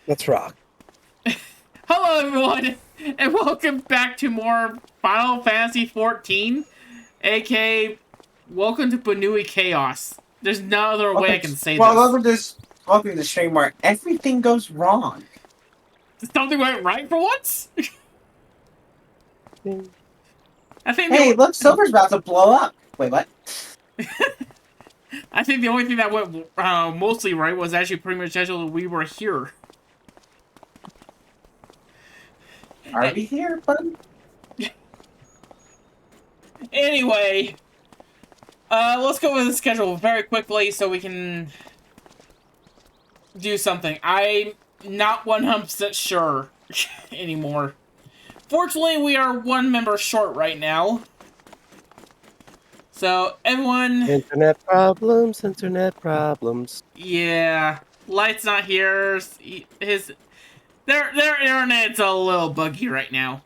Let's rock. Hello, everyone, and welcome back to more Final Fantasy XIV, aka welcome to Banui Chaos. There's no other way I can say this. Welcome to the stream where everything goes wrong. Something went right for once? I think Hey, look, Silver's about to blow up. Wait, what? I think the only thing that went mostly right was actually pretty much actually we were here. Are we here, bud? Anyway, let's go with the schedule very quickly so we can do something. I'm not 100% sure anymore. Fortunately, we are one member short right now. So, everyone... Internet problems. Yeah, Light's not here. Their internet's a little buggy right now.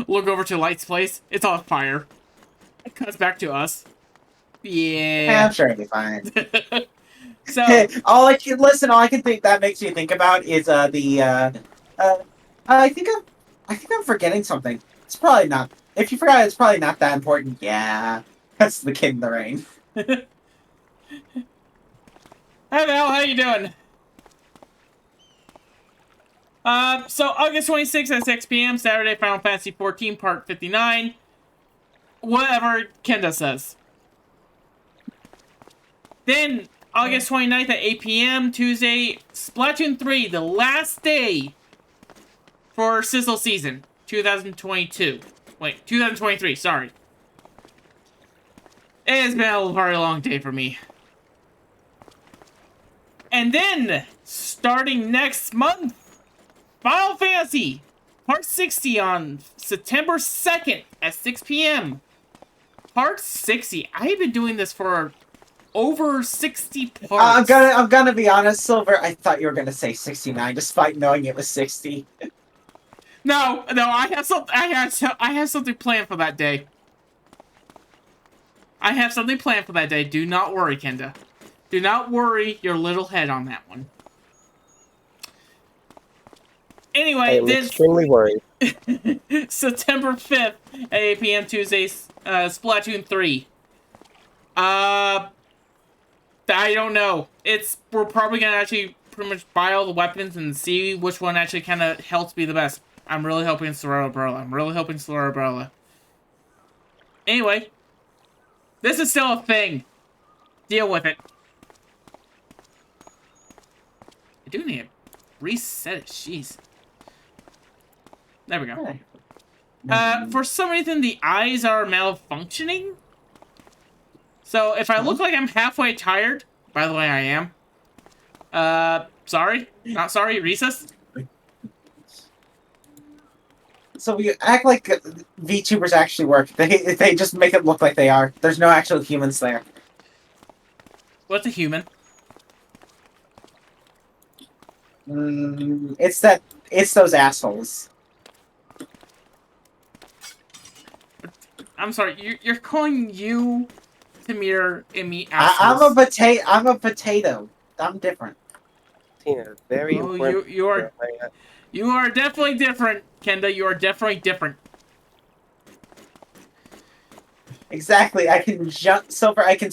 Look over to Light's place. It's on fire. It cuts back to us. Yeah. I'm sure it'll be fine. So all I can think that makes me think about is I think I'm forgetting something. It's probably not. If you forgot, it's probably not that important. Yeah, that's the Kid in the Rain. Hey Val, how you doing? So August 26th at 6 p.m. Saturday, Final Fantasy XIV Part 59. Whatever Kenda says. Then August 29th at 8 p.m. Tuesday, Splatoon 3, the last day for Sizzle Season 2022. Wait, 2023, sorry. It has been a very long day for me. And then, starting next month, Final Fantasy Part 60 on September 2nd at 6 p.m. Part 60. I've been doing this for over 60 parts. I'm gonna be honest, Silver. I thought you were gonna say 69, despite knowing it was 60. No, I have something planned for that day. I have something planned for that day. Do not worry, Kenda. Do not worry your little head on that one. Anyway, I'm extremely worried. September 5th at 8 p.m. Tuesday, Splatoon 3. I don't know. We're probably gonna actually pretty much buy all the weapons and see which one actually kind of helps be the best. I'm really hoping it's Sorora Umbrella. Anyway, this is still a thing. Deal with it. I do need to reset it. Jeez. There we go. For some reason, the eyes are malfunctioning. So, if I look like I'm halfway tired, by the way, I am. Sorry. Not sorry, recess. So we act like VTubers actually work. They just make it look like they are. There's no actual humans there. What's a human? It's those assholes. I'm sorry, you're calling you, Tamir, and me I'm assholes. a potato. I'm different. Tina, very important. You are definitely different, Kenda. You are definitely different. Exactly. I can jump, Silver. I can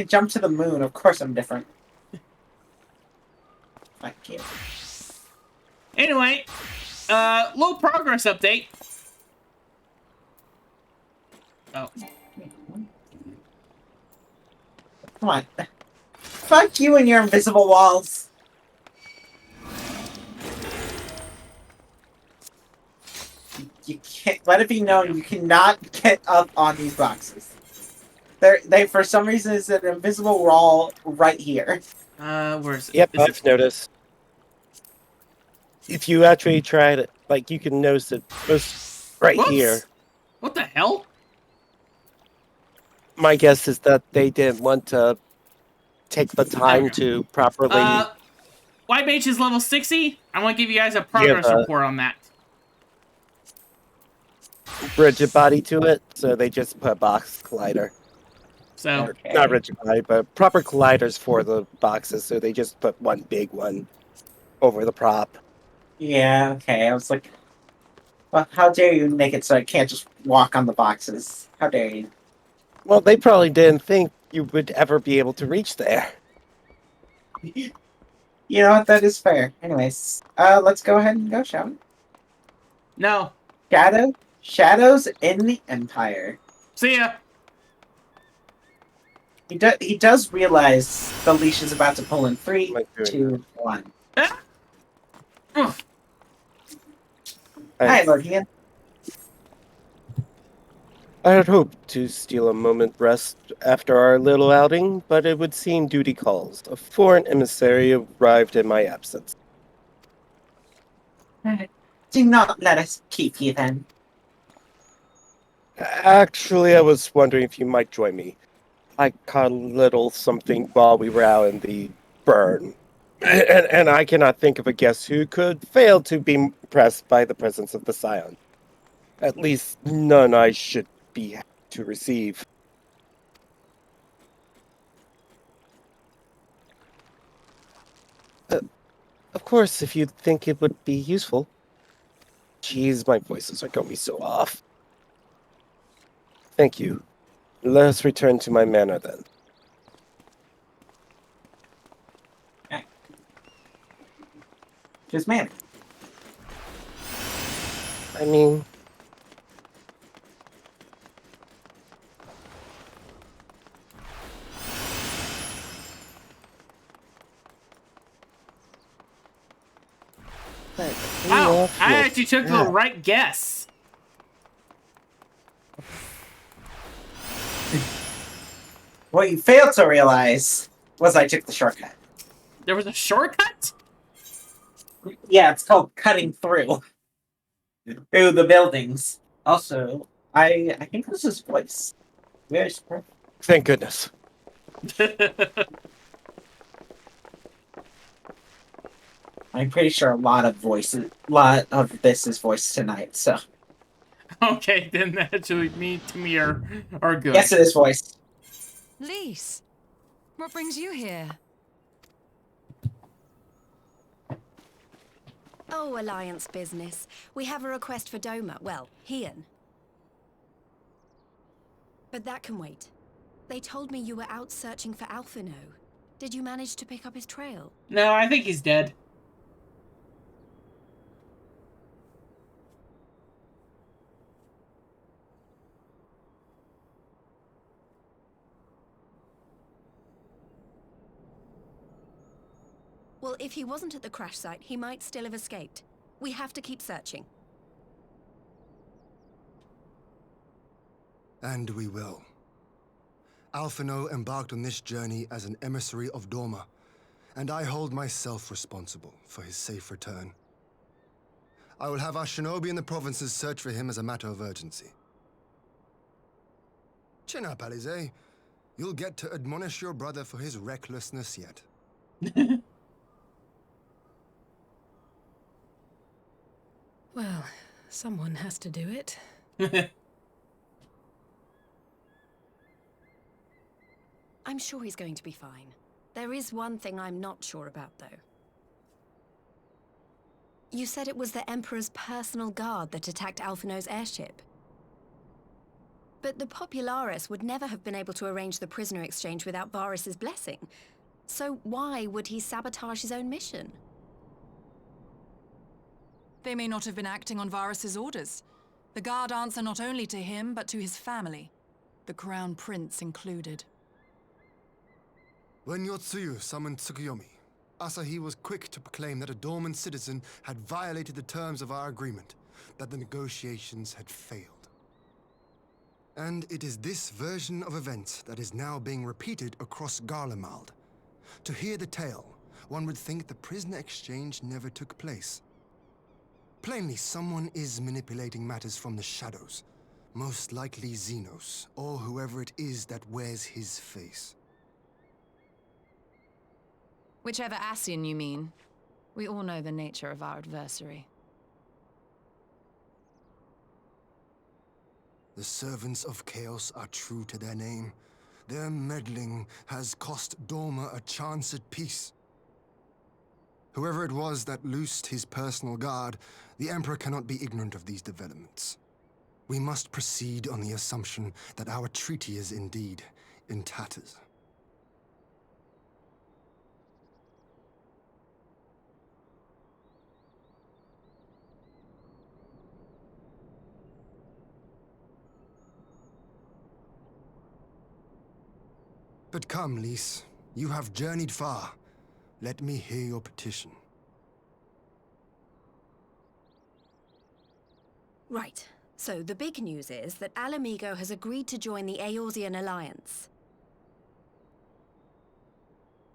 jump to the moon. Of course, I'm different. I can't. Anyway, low progress update. Oh. Come on. Fuck you and your invisible walls. You can't let it be known you cannot get up on these boxes. They for some reason is an invisible wall right here. Where's it? Yep, Is I've noticed. If you actually tried it, like you can notice it was right Whoops. here. What the hell? My guess is that they didn't want to take the time to properly. White Mage is level 60. I want to give you guys a progress report on that. Bridge a body to it, so they just put a box collider. So, Okay. Not rigid glide, but proper gliders for the boxes, so they just put one big one over the prop. Yeah, okay. I was like, well, how dare you make it so I can't just walk on the boxes? How dare you? Well, they probably didn't think you would ever be able to reach there. You know what? That is fair. Anyways, let's go ahead and go, shall we? no. Shadows in the Empire. See ya. He does realize the leash is about to pull in three, Am I doing 2, 1. Ah! Oof. Hi, I, Lord Ian. I had hoped to steal a moment rest after our little outing, but it would seem duty calls. A foreign emissary arrived in my absence. Do not let us keep you then. Actually, I was wondering if you might join me. I caught a little something while we were out in the burn. And I cannot think of a guest who could fail to be impressed by the presence of the Scion. At least none I should be happy to receive. Of course, if you think it would be useful. Jeez, my voices are going to be so off. Thank you. Let us return to my manor then. Just man. I mean, Wow, I actually took the right guess. What you failed to realize was I took the shortcut. There was a shortcut? Yeah, it's called cutting through the buildings. Also, I think this is voice. Very surprised. Thank goodness. I'm pretty sure a lot of this is voice tonight. So Okay, then actually me to me are good. yes, it is voice. Lise, what brings you here? Oh, Alliance business. We have a request for Doma. Well, Hian. But that can wait. They told me you were out searching for Alphino. Did you manage to pick up his trail? No, I think he's dead. Well, if he wasn't at the crash site, he might still have escaped. We have to keep searching. And we will. Alphino embarked on this journey as an emissary of Doma, and I hold myself responsible for his safe return. I will have our shinobi in the provinces search for him as a matter of urgency. Chin up, Alize. You'll get to admonish your brother for his recklessness yet. Well, someone has to do it. I'm sure he's going to be fine. There is one thing I'm not sure about, though. You said it was the Emperor's personal guard that attacked Alphino's airship. But the Popularis would never have been able to arrange the prisoner exchange without Varus's blessing. So why would he sabotage his own mission? They may not have been acting on Varus's orders. The guard answer not only to him, but to his family. The Crown Prince included. When Yotsuyu summoned Tsukuyomi, Asahi was quick to proclaim that a dormant citizen had violated the terms of our agreement, that the negotiations had failed. And it is this version of events that is now being repeated across Garlemald. To hear the tale, one would think the prisoner exchange never took place. Plainly, someone is manipulating matters from the shadows. Most likely Xenos, or whoever it is that wears his face. Whichever Ascian you mean. We all know the nature of our adversary. The servants of chaos are true to their name. Their meddling has cost Dorma a chance at peace. Whoever it was that loosed his personal guard, the Emperor cannot be ignorant of these developments. We must proceed on the assumption that our treaty is indeed in tatters. But come, Lys. You have journeyed far. Let me hear your petition. Right. So the big news is that Alamigo has agreed to join the Eorzean Alliance.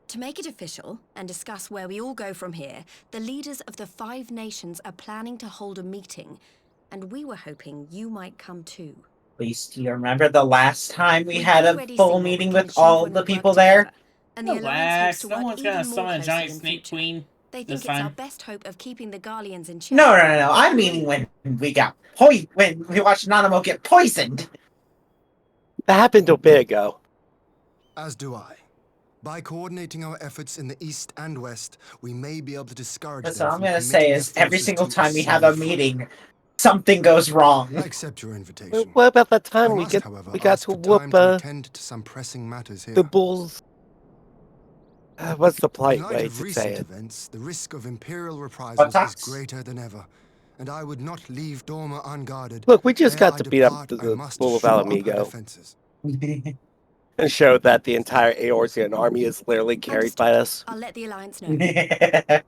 To make it official and discuss where we all go from here, the leaders of the 5 nations are planning to hold a meeting, and we were hoping you might come too. Least, do you remember the last time we We've had a already full seen what we meeting can with achieve all when the we work people there? together, and the Alliance hopes Relax. to No work one's gonna even more summon a closely giant in snake future. queen They this think it's our time. best hope of keeping the Garleans in check. No. I mean when we got when we watched Nanamo get poisoned. That happened a bit ago. As do I. By coordinating our efforts in the east and west, we may be able to discourage That's them all I'm from gonna committing say their is every forces single to time we have a civil meeting, something goes wrong. I accept your Well, invitation. what about that I time must, however, we got ask to for whoop time to attend to some pressing matters here. the bulls? What's the In polite light way of to say recent it? events, the risk of imperial reprisals is Buttocks? greater than ever, and I would not leave Dorma unguarded. Look, we just Ere got I to beat up depart, I the must bull of shore up her Alamigo defenses. and show that the entire Eorzean army is literally carried by us. I'll let the Alliance know.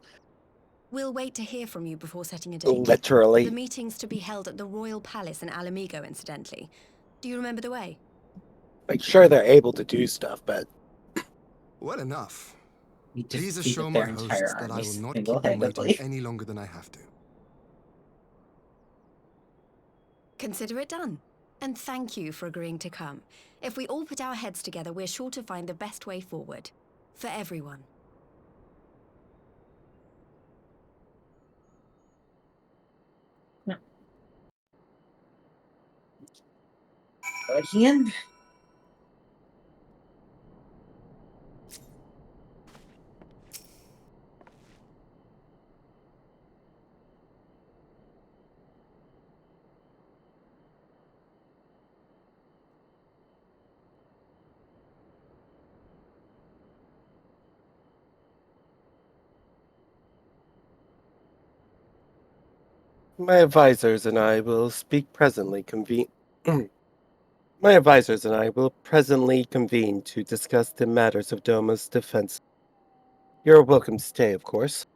We'll wait to hear from you before setting a date. The Literally. meeting's to be held at the Royal Palace in Alamigo, incidentally. Do you remember the way? Like, sure, they're able to do stuff, but Well enough. We Please defeated assure their my entire hosts that I army will not keep them waiting single-handedly. any longer than I have to. Consider it done. And thank you for agreeing to come. If we all put our heads together, we're sure to find the best way forward. For everyone. Again? my advisors and I will speak presently convene. My advisors and I will presently convene to discuss the matters of Doma's defense. You're welcome to stay, of course.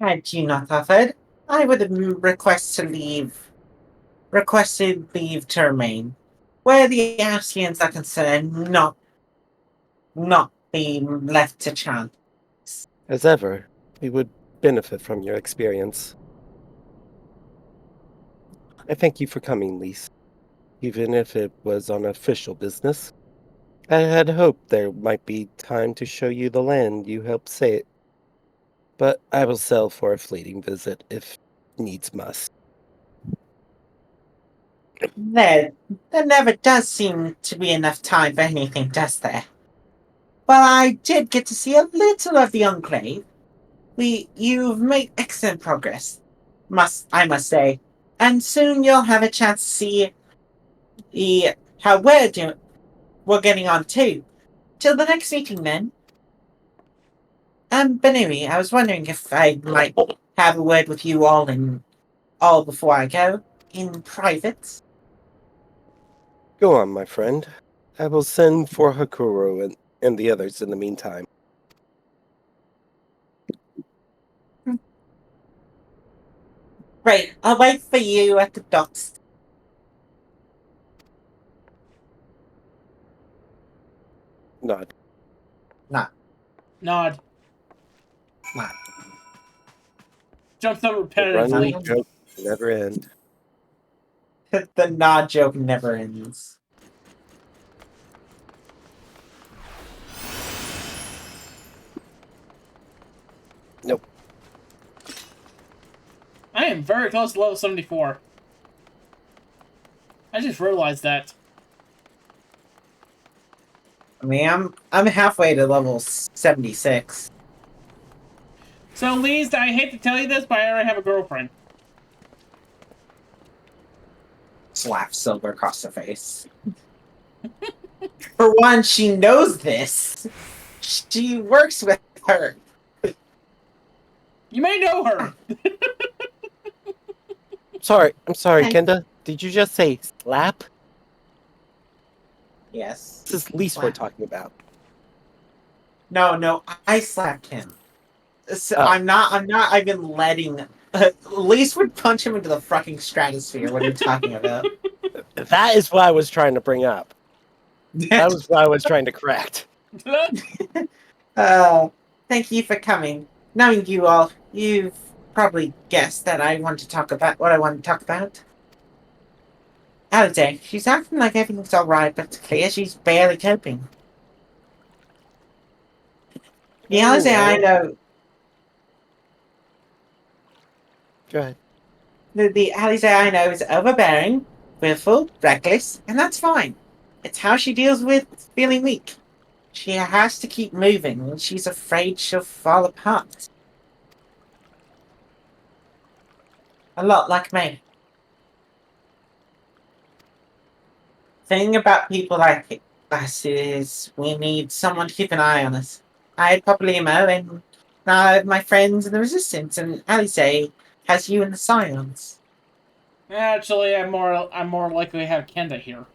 Had you not offered, I would have requested leave to remain. Where the Ascians are concerned, not being left to chance. As ever, we would benefit from your experience. I thank you for coming, Lys. Even if it was on official business. I had hoped there might be time to show you the land you helped save. But I will sell for a fleeting visit if needs must. There never does seem to be enough time for anything, does there? Well, I did get to see a little of the Enclave. You've made excellent progress, I must say. And soon you'll have a chance to see how we're getting on too. Till the next meeting then. But anyway, I was wondering if I might have a word with you all before I go, in private. Go on, my friend. I will send for Hakuro and the others in the meantime. Right, I'll wait for you at the docks. Nod. Not. Nod. Jumps up The running repetitively. joke never end. The nod joke never ends. Nope. I am very close to level 74. I just realized that. I mean, I'm halfway to level 76. So, Lise, I hate to tell you this, but I already have a girlfriend. Slap Silver across the face. For one, she knows this. She works with her. You may know her. I'm sorry, Hey. Kenda. Did you just say slap? Yes. This is Lise we're Slap. talking about. No, I slapped him. So Oh. I'm not even letting. Lise would punch him into the fucking stratosphere. What are you talking about? That is what I was trying to bring up. That was what I was trying to correct. Thank you for coming. Knowing you all, you've probably guessed that I want to talk about what I want to talk about. Alice, she's acting like everything's alright, but it's clear she's barely coping. The Alice I know, Go ahead. the Alice I know is overbearing, willful, reckless, and that's fine. It's how she deals with feeling weak. She has to keep moving, and she's afraid she'll fall apart. A lot like me. Thing about people like us is we need someone to keep an eye on us. I had Poplimo and now I have my friends in the Resistance, and Alice has you in the Scions. Actually, I'm more likely to have Kenda here.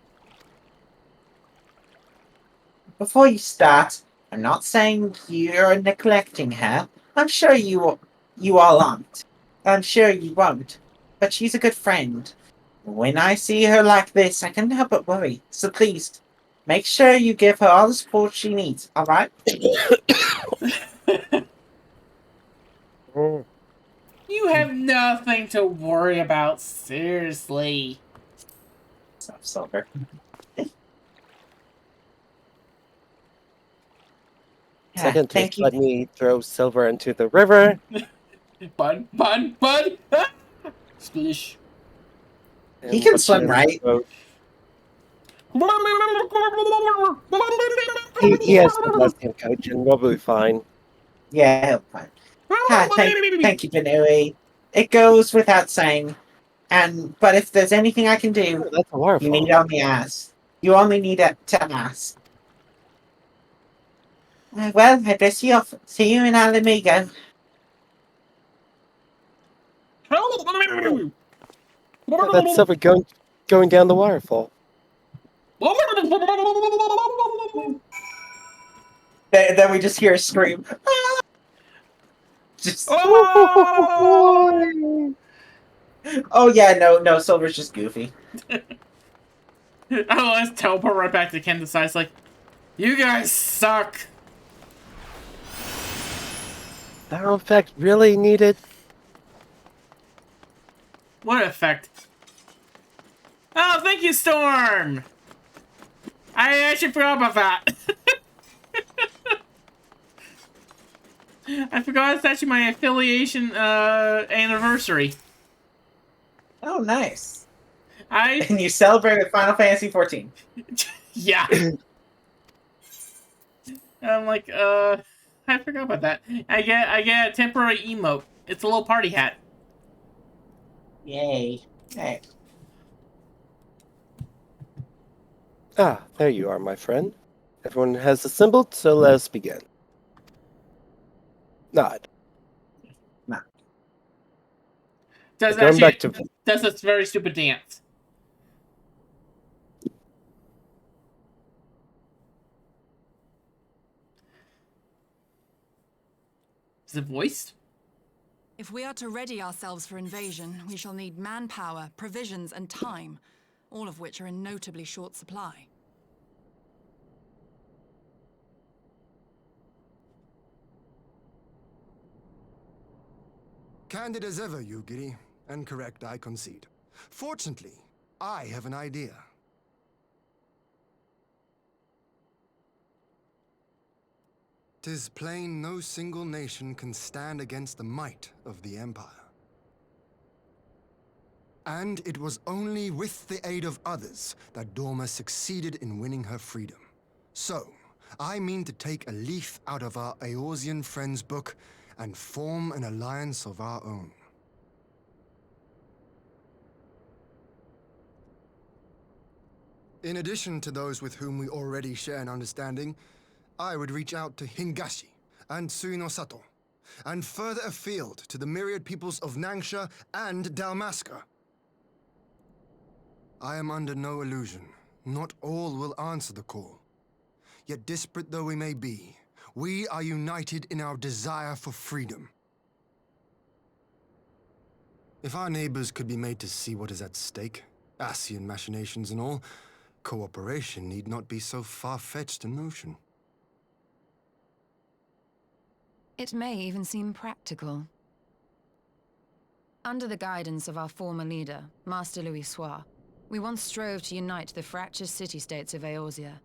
Before you start, I'm not saying you're neglecting her. I'm sure you all aren't. I'm sure you won't. But she's a good friend. When I see her like this, I can't help but worry. So please, make sure you give her all the support she needs, alright? You have nothing to worry about, seriously. Stop, Silver. Second, Thank just you. let me throw Silver into the river. Bud. Splish. He And can watch swim, him right? go. He has the lesbian coach, and we'll be fine. Yeah, he'll be fine. Thank you, Benui. It goes without saying. But if there's anything I can do, Oh, that's a you waterfall. need only ask. You only need to ask. Well, I guess you'll see you in Alamigo. Yeah, that's Silver going down the waterfall. Then we just hear a scream. Just. Oh yeah, no, Silver's just goofy. Oh, let's teleport right back to Kenda's side. It's like, you guys suck. That effect really needed. What effect? Oh, thank you, Storm! I actually forgot about that. I forgot it's actually my affiliation anniversary. Oh, nice. I And you celebrate with Final Fantasy 14. yeah. I'm like, I forgot about that. I get a temporary emote. It's a little party hat. Yay. Hey. Ah, there you are, my friend. Everyone has assembled, so let us begin. Nod. Does Going back to does this very stupid dance. Is it voiced? If we are to ready ourselves for invasion, we shall need manpower, provisions, and time, all of which are in notably short supply. Candid as ever, Yugiri, and correct, I concede. Fortunately, I have an idea. 'Tis plain no single nation can stand against the might of the Empire. And it was only with the aid of others that Dorma succeeded in winning her freedom. So, I mean to take a leaf out of our Eorzean friends' book and form an alliance of our own. In addition to those with whom we already share an understanding, I would reach out to Hingashi and Suinosato, and further afield to the myriad peoples of Nangsha and Dalmasca. I am under no illusion. Not all will answer the call. Yet disparate though we may be, we are united in our desire for freedom. If our neighbors could be made to see what is at stake, Ascian machinations and all, cooperation need not be so far-fetched a notion. It may even seem practical. Under the guidance of our former leader, Master Louis Soir, we once strove to unite the fractious city-states of Eorzea.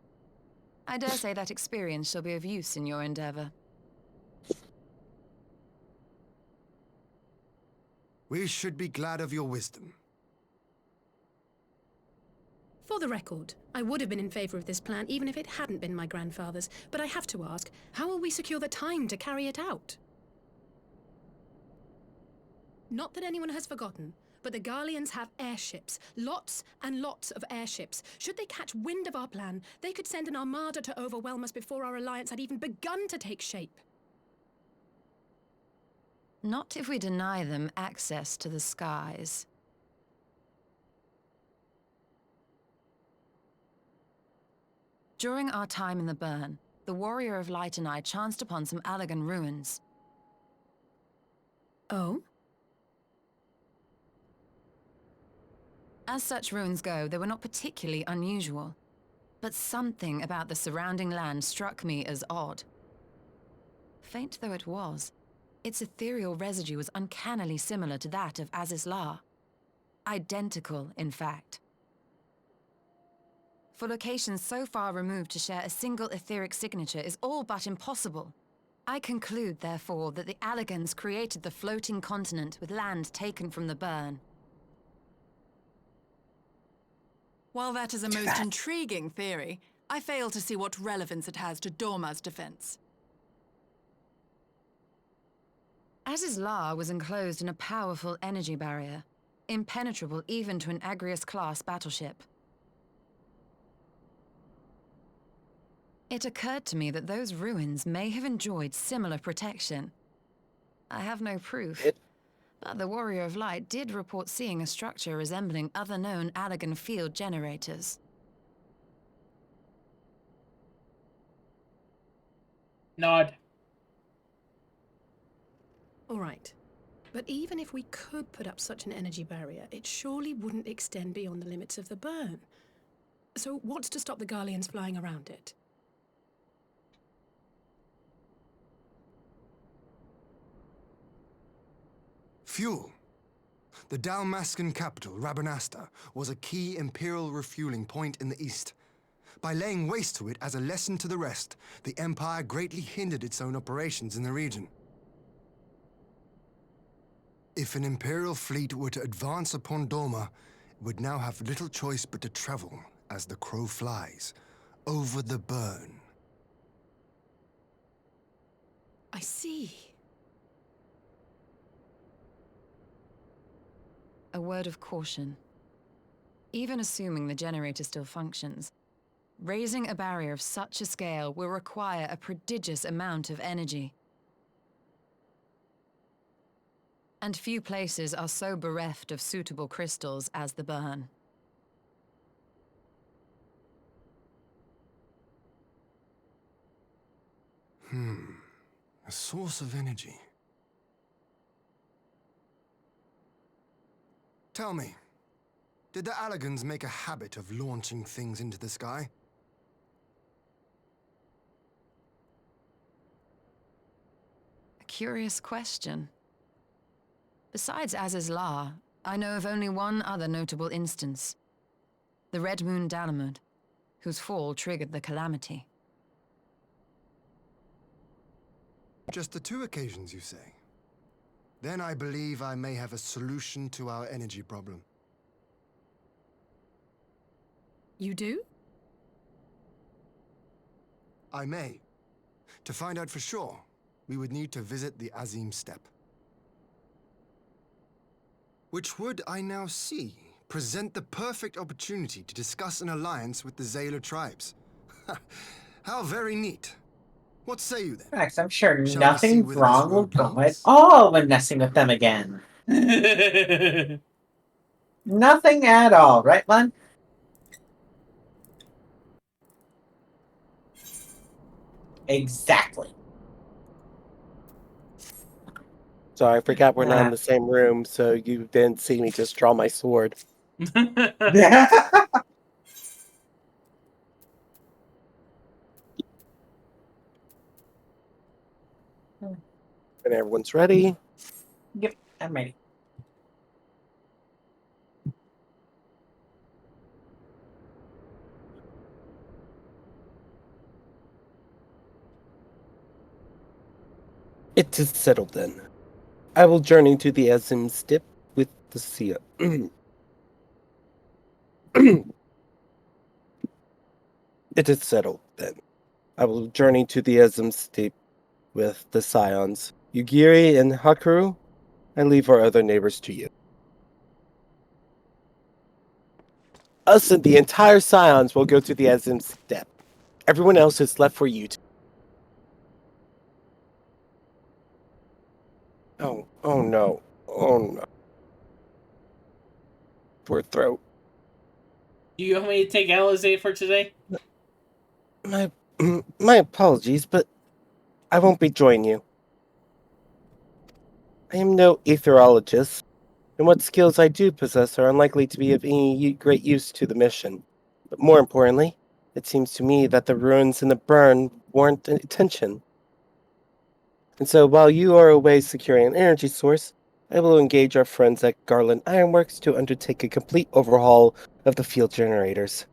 I dare say that experience shall be of use in your endeavor. We should be glad of your wisdom. For the record, I would have been in favor of this plan even if it hadn't been my grandfather's, but I have to ask, how will we secure the time to carry it out? Not that anyone has forgotten, but the Garleans have airships. Lots and lots of airships. Should they catch wind of our plan, they could send an armada to overwhelm us before our alliance had even begun to take shape. Not if we deny them access to the skies. During our time in the burn, the Warrior of Light and I chanced upon some Allagan ruins. Oh? As such ruins go, they were not particularly unusual. But something about the surrounding land struck me as odd. Faint though it was, its ethereal residue was uncannily similar to that of Azizlar. Identical, in fact. For locations so far removed to share a single etheric signature is all but impossible. I conclude, therefore, that the Allagans created the floating continent with land taken from the burn. While that is a most intriguing theory, I fail to see what relevance it has to Dorma's defense. Azizlar was enclosed in a powerful energy barrier, impenetrable even to an Agrius-class battleship. It occurred to me that those ruins may have enjoyed similar protection. I have no proof, but the Warrior of Light did report seeing a structure resembling other known Allagan field generators. Nod. All right. But even if we could put up such an energy barrier, it surely wouldn't extend beyond the limits of the burn. So what's to stop the Garleans flying around it? Fuel. The Dalmascan capital, Rabanasta, was a key imperial refueling point in the east. By laying waste to it as a lesson to the rest, the Empire greatly hindered its own operations in the region. If an imperial fleet were to advance upon Dorma, it would now have little choice but to travel, as the crow flies, over the burn. I see. A word of caution. Even assuming the generator still functions, raising a barrier of such a scale will require a prodigious amount of energy. And few places are so bereft of suitable crystals as the burn. A source of energy. Tell me, did the Allagans make a habit of launching things into the sky? A curious question. Besides Azizlar, I know of only one other notable instance. The Red Moon Dalamud, whose fall triggered the calamity. Just the 2 occasions, you say? Then I believe I may have a solution to our energy problem. You do? I may. To find out for sure, we would need to visit the Azim Steppe. Which would, I now see, present the perfect opportunity to discuss an alliance with the Zayla tribes. How very neat. What say you then? Max, I'm sure Shall we see nothing whither this wrong will road come at leads? all when messing with them again. Nothing at all, right, Len? Exactly. So I forgot we're not in Ah. the same room, so you didn't see me just draw my sword. And everyone's ready. Yep, I'm ready. It is settled then. I will journey to the Azim Steppe with the Sia. It is settled then. I will journey to the Azim Steppe with the Scions. Yugiri and Hakaru, I leave our other neighbors to you. Us and the entire Scions will go to the Azim Steppe. Everyone else is left for you to. Oh no. Oh no. Poor throat. Do you want me to take Alizé for today? My apologies, but I won't be joining you. I am no aetherologist, and what skills I do possess are unlikely to be of any great use to the mission. But more importantly, it seems to me that the ruins and the burn warrant attention. And so while you are away securing an energy source, I will engage our friends at Garland Ironworks to undertake a complete overhaul of the field generators.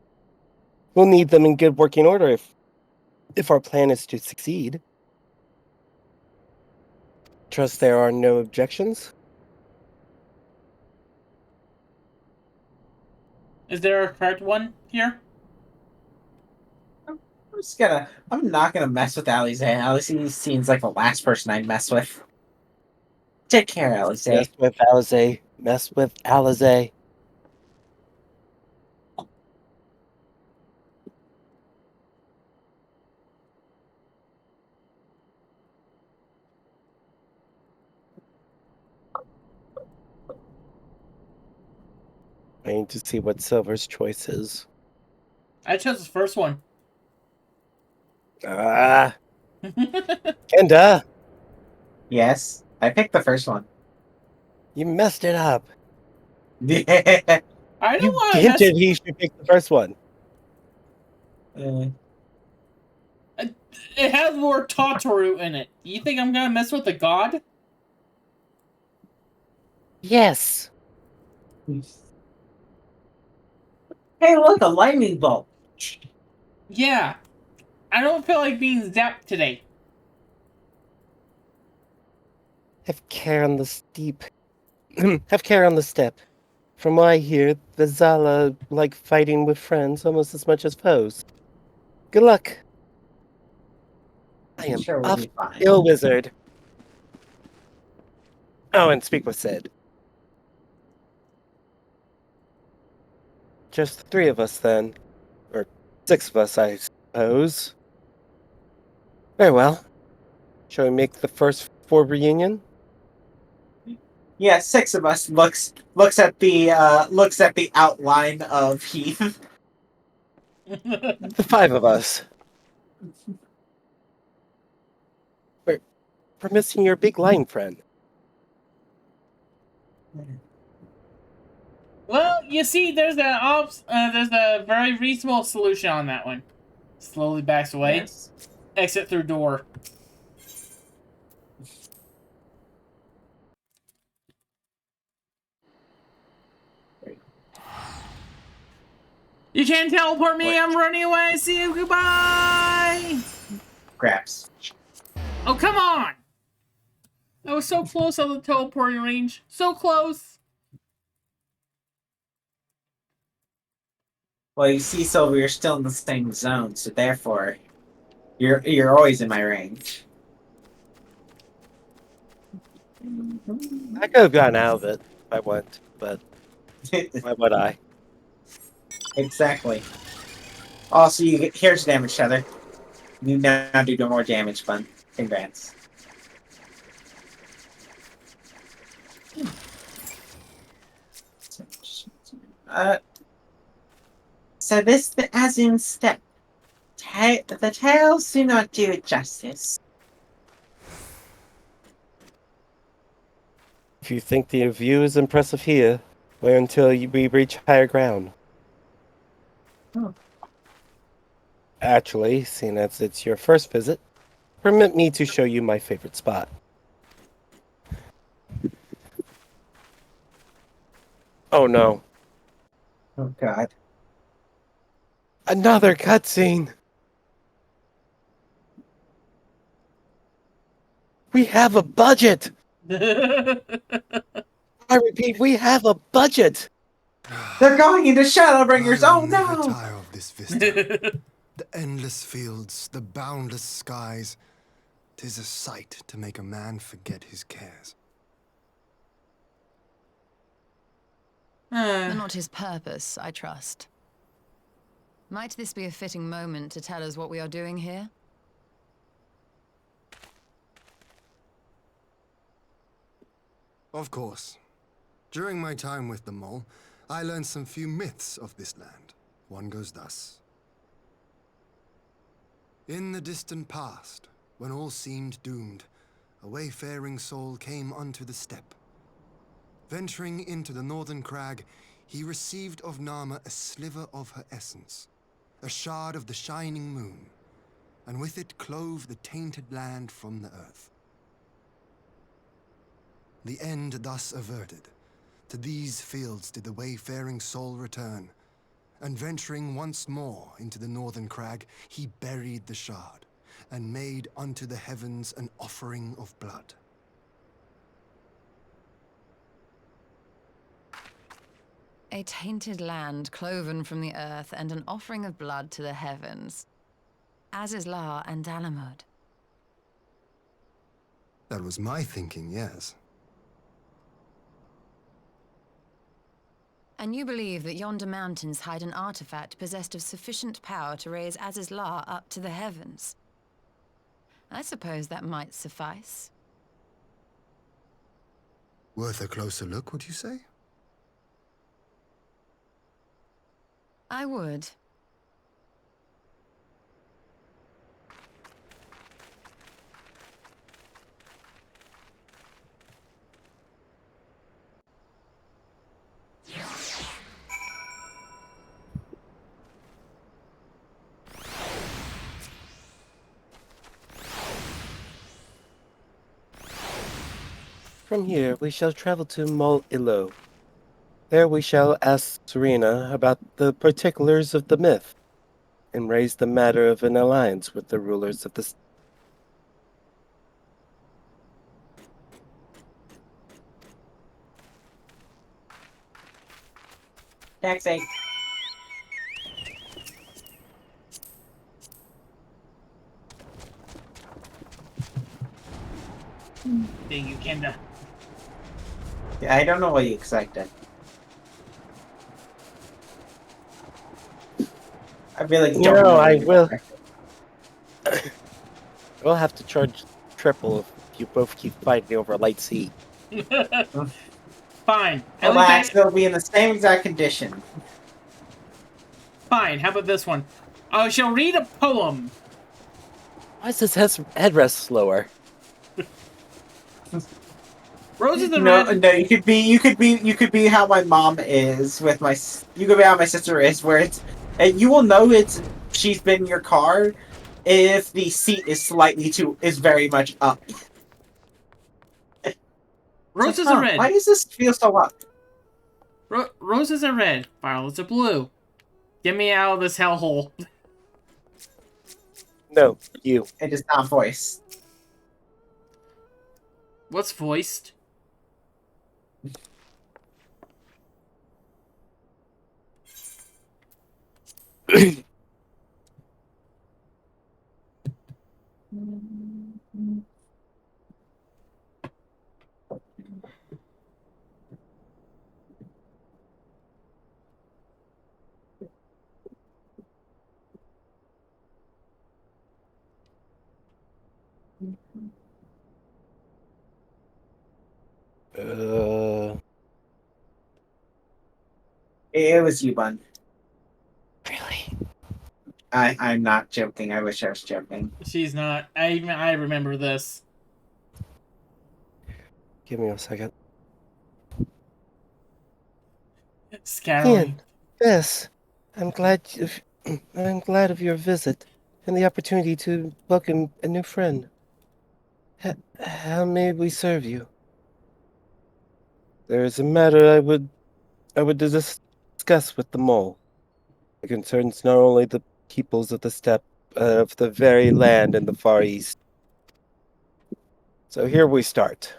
We'll need them in good working order if our plan is to succeed. Trust there are no objections? Is there a correct one here? I'm not gonna mess with Alize. Alize seems like the last person I'd mess with. Take care, Alize. Mess with Alizé. Mess with Alizé. I need to see what Silver's choice is. I chose the first one. Ah, Kenda, Yes, I picked the first one. you messed it up. Yeah. I don't You want to mess. hinted he should pick the first one. It has the word Tataru in it. You think I'm gonna mess with the god? Yes. Hey, look, a lightning bolt. Yeah. I don't feel like being zapped today. Have care on the steep. Have care on the step. From what I hear, the Zala like fighting with friends almost as much as foes. Good luck. I am Sure, we'll off, be fine. ill wizard. Oh, and speak with Sid. Just the three of us then. Or 6 of us, I suppose. Very well. Shall we make the first for reunion? Yeah, 6 of us looks at the outline of Heath. The 5 of us. We're missing your big line friend. Well, you see, there's a very reasonable solution on that one. Slowly backs away. Yes. Exit through door. You can't teleport me. I'm running away. See you. Goodbye. Grabs. Oh, come on. I was so close on the teleporting range. So close. Well, you see, Silver, you're still in the same zone, so therefore... You're always in my range. I could have gotten out of it if I went, but why would I? Exactly. Also, here's damage, Heather. You now do no more damage, fun. Congrats. So this as in step. The tails do not do it justice. If you think the view is impressive here, wait until we reach higher ground. Oh. Actually, seeing as it's your first visit, permit me to show you my favorite spot. Oh no. Oh god. Another cutscene! We have a budget! I repeat, we have a budget! They're going into Shadowbringers! I'll Oh never no! tire of this vista. The endless fields, the boundless skies. 'Tis a sight to make a man forget his cares. But not his purpose, I trust. Might this be a fitting moment to tell us what we are doing here? Of course. During my time with the mole, I learned some few myths of this land. One goes thus. In the distant past, when all seemed doomed, a wayfaring soul came unto the steppe. Venturing into the northern crag, he received of Nama a sliver of her essence, a shard of the shining moon, and with it clove the tainted land from the earth. The end thus averted, to these fields did the wayfaring soul return, and venturing once more into the northern crag, he buried the shard, and made unto the heavens an offering of blood. A tainted land cloven from the earth and an offering of blood to the heavens. Azizlar and Dalamud. That was my thinking, yes. And you believe that yonder mountains hide an artifact possessed of sufficient power to raise Azizlar up to the heavens? I suppose that might suffice. Worth a closer look, would you say? I would. From here, we shall travel to Mol Ilo. There we shall ask Serena about the particulars of the myth, and raise the matter of an alliance with the rulers of the... Taxi. Thank you, Kenda. Yeah, I don't know what you expected. I really don't know I what you will. expected. We'll have to charge triple if you both keep fighting over a light seat. Fine. At least Relax, they'll be in the same exact condition. Fine. How about this one? I shall read a poem. Why is this headrest slower? Roses and No, red. no, you could be how my mom is with my. You could be how my sister is, where it's, and you will know she's been in your car if the seat is very much up. Roses Like, are red. why does this feel so up? Roses are red. Violets are blue. Get me out of this hellhole. No, you. It is not voice. What's voiced? Uh, It was you, Bun. really? I'm not joking. I wish I was joking. She's not. I remember this. Give me a second. Scouring. Ian, yes, I'm glad. I'm glad of your visit and the opportunity to welcome a new friend. How may we serve you? There is a matter I would discuss with the mole. It concerns not only the peoples of the steppe, of the very land in the Far East. So here we start.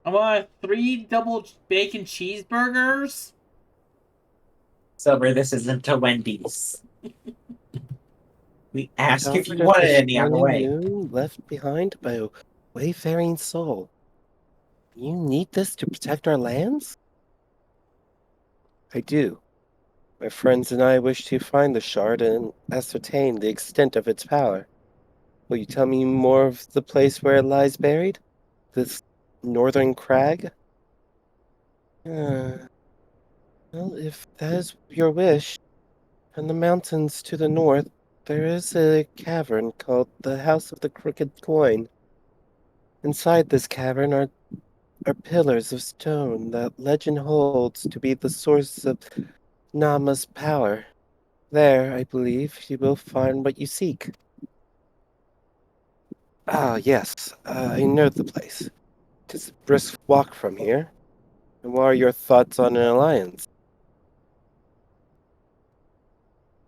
I want 3 double bacon cheeseburgers. Silver, this isn't a Wendy's. We asked if you Covered at wanted this any on the morning way. noon, left behind by a wayfaring soul. You need this to protect our lands? I do. My friends and I wish to find the shard and ascertain the extent of its power. Will you tell me more of the place where it lies buried? This northern crag? Uh, well, if that is your wish, in the mountains to the north, there is a cavern called the House of the Crooked Coin. Inside this cavern are pillars of stone that legend holds to be the source of Nama's power. There, I believe, you will find what you seek. Ah, yes, I know the place. 'Tis a brisk walk from here. And what are your thoughts on an alliance?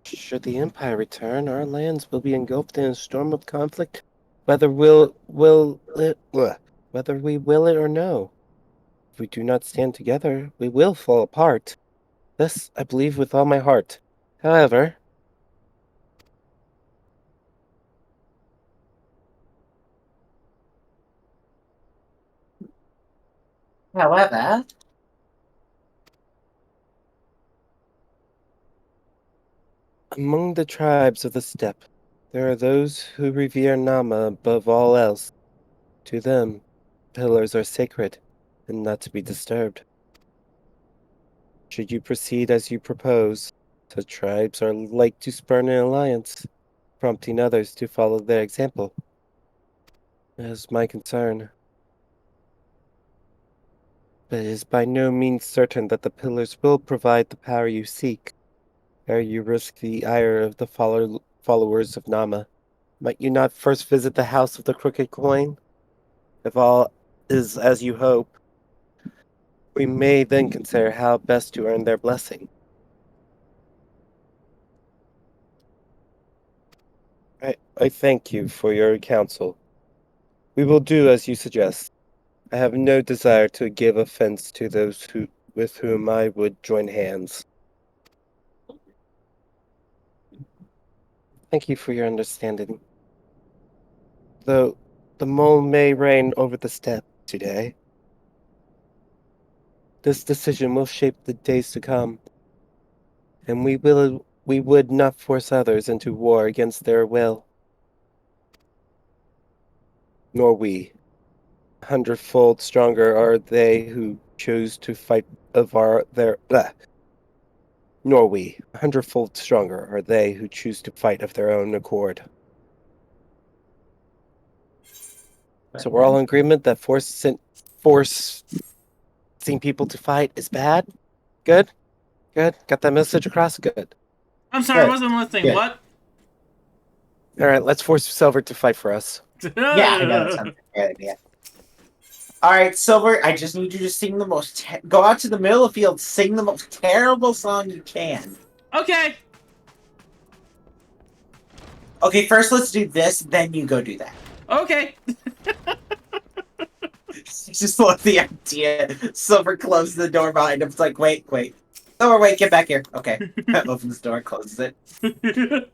Should the Empire return, our lands will be engulfed in a storm of conflict, whether we will it or no. If we do not stand together, we will fall apart. This I believe with all my heart. However, However, among the tribes of the steppe, there are those who revere Nama above all else. To them, pillars are sacred and not to be disturbed. Should you proceed as you propose, such tribes are like to spurn an alliance, prompting others to follow their example. That is my concern. But it is by no means certain that the pillars will provide the power you seek. Ere you risk the ire of the followers of Nama, might you not first visit the House of the Crooked Coin? If all is as you hope, we may then consider how best to earn their blessing. I thank you for your counsel. We will do as you suggest. I have no desire to give offense to those with whom I would join hands. Thank you for your understanding. Though the mole may reign over the steppe today, this decision will shape the days to come, and we would not force others into war against their will. Nor we. 100-fold stronger are they who choose to fight of our their nor we. 100-fold stronger are they who choose to fight of their own accord. So we're all in agreement that forcing people to fight is bad? Good? Good? Got that message across? Good. I'm sorry, I Good. wasn't listening. Good. What? Alright, let's force Silver to fight for us. yeah, I know that sounds like a good idea. All right, Silver, I just need you to sing the most. Go out to the middle of the field, sing the most terrible song you can. Okay. Okay, first let's do this, then you go do that. Okay. Just love the idea. Silver closes the door behind him. It's like, wait. Silver, wait, get back here. Okay. Opens the door, closes it.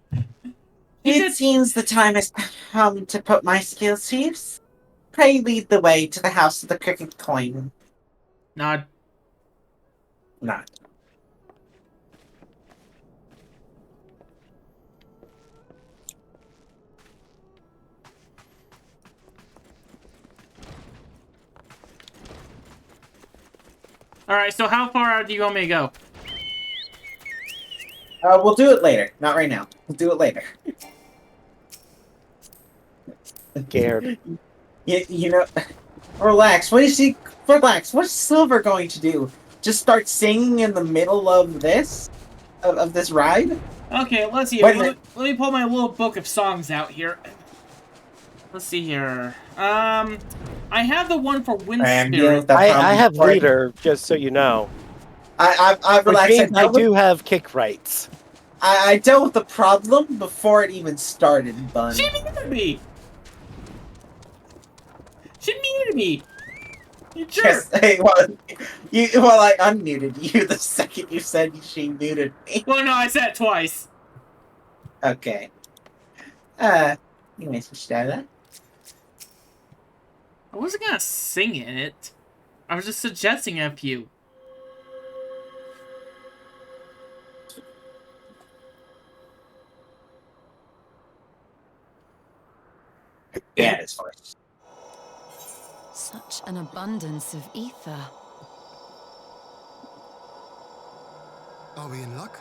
It seems the time has come to put my skills to use. Pray lead the way to the House of the Crooked Coin. Nod. Not. Alright, so how far out do you want me to go? We'll do it later. Not right now. We'll do it later. Scared. You know, relax. What is he? Relax. What's Silver going to do? Just start singing in the middle of this, of this ride? Okay, let's see. Wait a Let minute. me pull my little book of songs out here. Let's see here. I have the one for Wind Spirit. I have leader, just so you know. I Which relax. means I do have kick rights. I dealt with the problem before it even started, Bun. She muted me! She muted me! You jerk! Yes, hey, well, I unmuted you the second you said she muted me. Well, no, I said it twice. Okay. You may switch out of that. I wasn't gonna sing it. I was just suggesting a few. Yeah, it's fine. Such an abundance of ether. Are we in luck?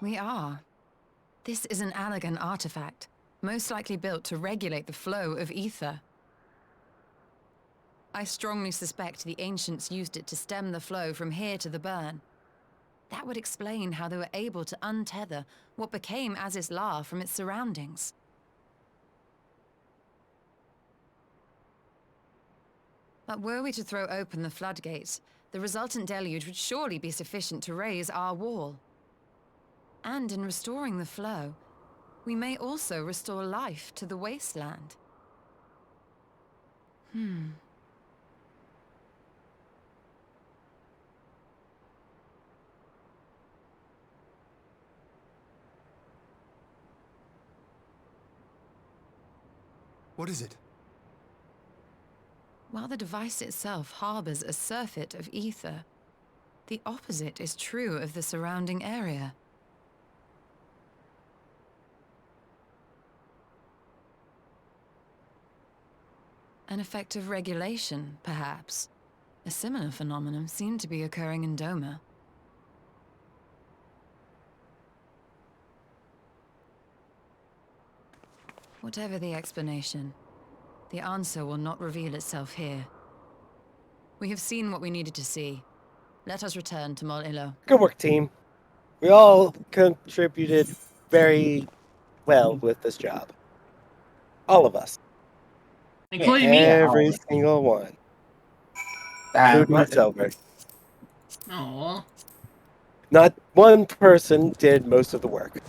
We are. This is an Allegan artifact, most likely built to regulate the flow of ether. I strongly suspect the ancients used it to stem the flow from here to the burn. That would explain how they were able to untether what became Azys La from its surroundings. But were we to throw open the floodgates, the resultant deluge would surely be sufficient to raise our wall. And in restoring the flow, we may also restore life to the wasteland. What is it? While the device itself harbors a surfeit of ether, the opposite is true of the surrounding area. An effect of regulation, perhaps. A similar phenomenon seemed to be occurring in Doma. Whatever the explanation, the answer will not reveal itself here. We have seen what we needed to see. Let us return to Mol Ilo. Good work, team. We all contributed very well with this job. All of us. Including me. Every single one. Including Silver. Aww. Not one person did most of the work.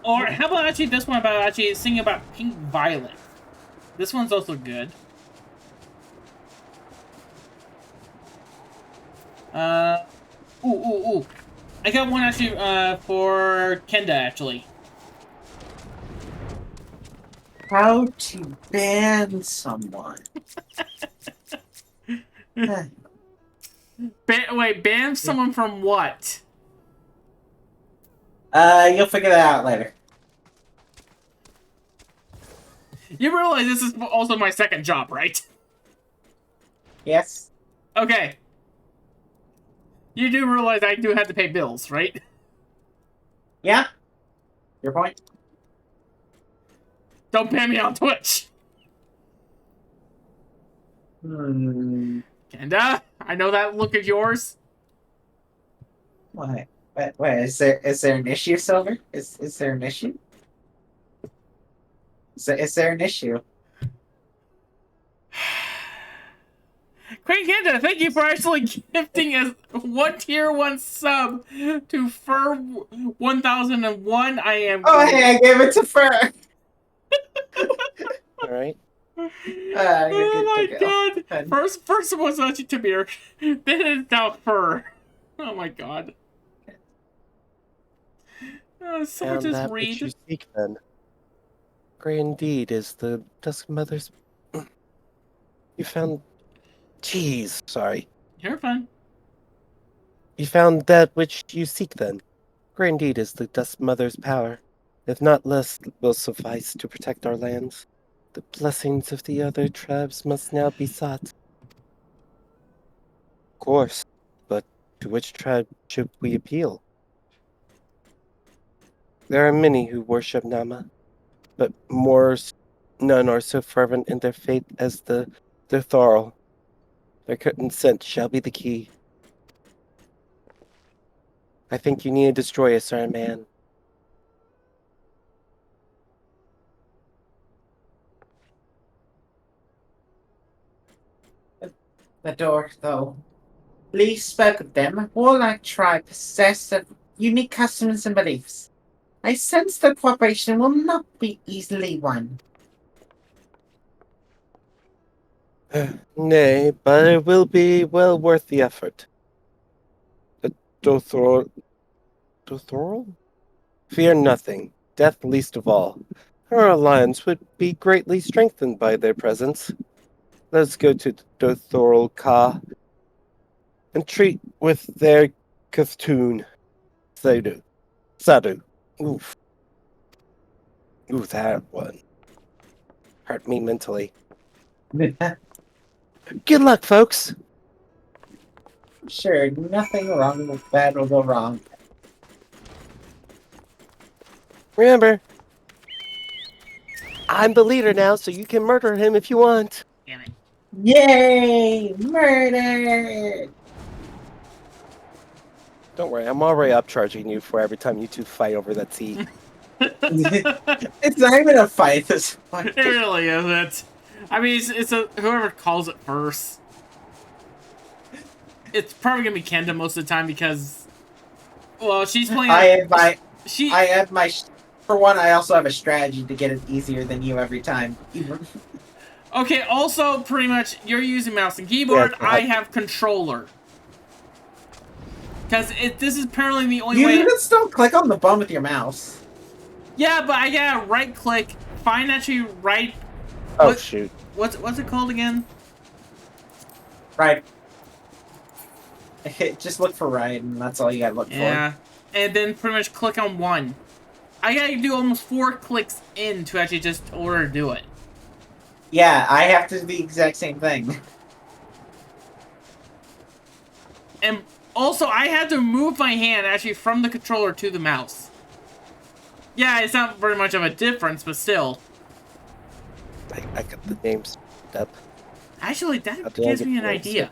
Or how about actually this one about actually singing about Pink Violet? This one's also good. Ooh. I got one actually for Kenda actually. How to ban someone. Wait, ban someone from what? You'll figure that out later. You realize this is also my second job, right? Yes. Okay. You do realize I do have to pay bills, right? Yeah. Your point? Don't ban me on Twitch. Kenda, I know that look of yours. What? Wait, is there an issue, Silver? Is there an issue? Is there an issue? Great Kenda, thank you for actually gifting us one tier 1 sub to Fur 1001. I am. Oh, hey, I gave it to Fur. All right. Oh my god! Good. First was actually Tamir, then it's now Fur. Oh my god. Someone Found just that which you read. seek, then. Grey indeed is the Dusk Mother's. You found. Jeez, sorry. You're fine. You found that which you seek, then. Grey indeed is the Dusk Mother's power. If not less, will suffice to protect our lands. The blessings of the other tribes must now be sought. Of course, but to which tribe should we appeal? There are many who worship Nama, but none are so fervent in their faith as the Thorl. Their consent shall be the key. I think you need to destroy us, our man. The door, though. Lee spoke of them. A warlike tribe possessed of unique customs and beliefs. I sense the cooperation will not be easily won. Nay, but it will be well worth the effort. The Dothorl? Fear nothing, death least of all. Our alliance would be greatly strengthened by their presence. Let's go to Dothorl Ka and treat with their Cthulhu. Sadu. Oof. Ooh, that one. Hurt me mentally. Good luck, folks. Sure, nothing wrong with that will go wrong. Remember, I'm the leader now, so you can murder him if you want. Damn it. Yay! Murder! Don't worry, I'm already upcharging you for every time you two fight over that tea. It's not even a fight at this point. It really isn't. I mean, it's whoever calls it first. It's probably gonna be Kenda most of the time because, well, she's playing. For one, I also have a strategy to get it easier than you every time. Okay, also, pretty much, you're using mouse and keyboard. Yeah, I have controller. Because this is apparently the only You way. can still click on the button with your mouse. Yeah, but I gotta right click, find actually right. Oh, shoot. What's it called again? Right. Just look for right, and that's all you gotta look for. Yeah, and then pretty much click on one. I gotta do almost 4 clicks in to actually just order to do it. Yeah, I have to do the exact same thing. And also, I had to move my hand actually from the controller to the mouse. Yeah, it's not very much of a difference, but still. I got the names up. Actually, that gives me an idea.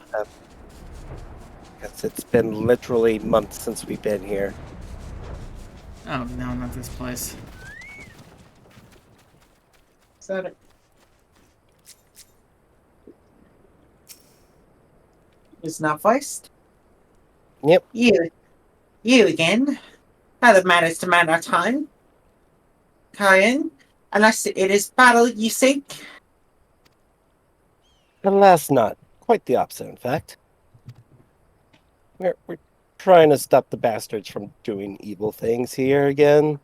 Because it's been literally months since we've been here. Oh, no, not this place. Is that it? It's not voiced? Yep. You again. Neither matters to man our time. Kyan, unless it is battle you seek. Alas, not. Quite the opposite, in fact. We're trying to stop the bastards from doing evil things here again.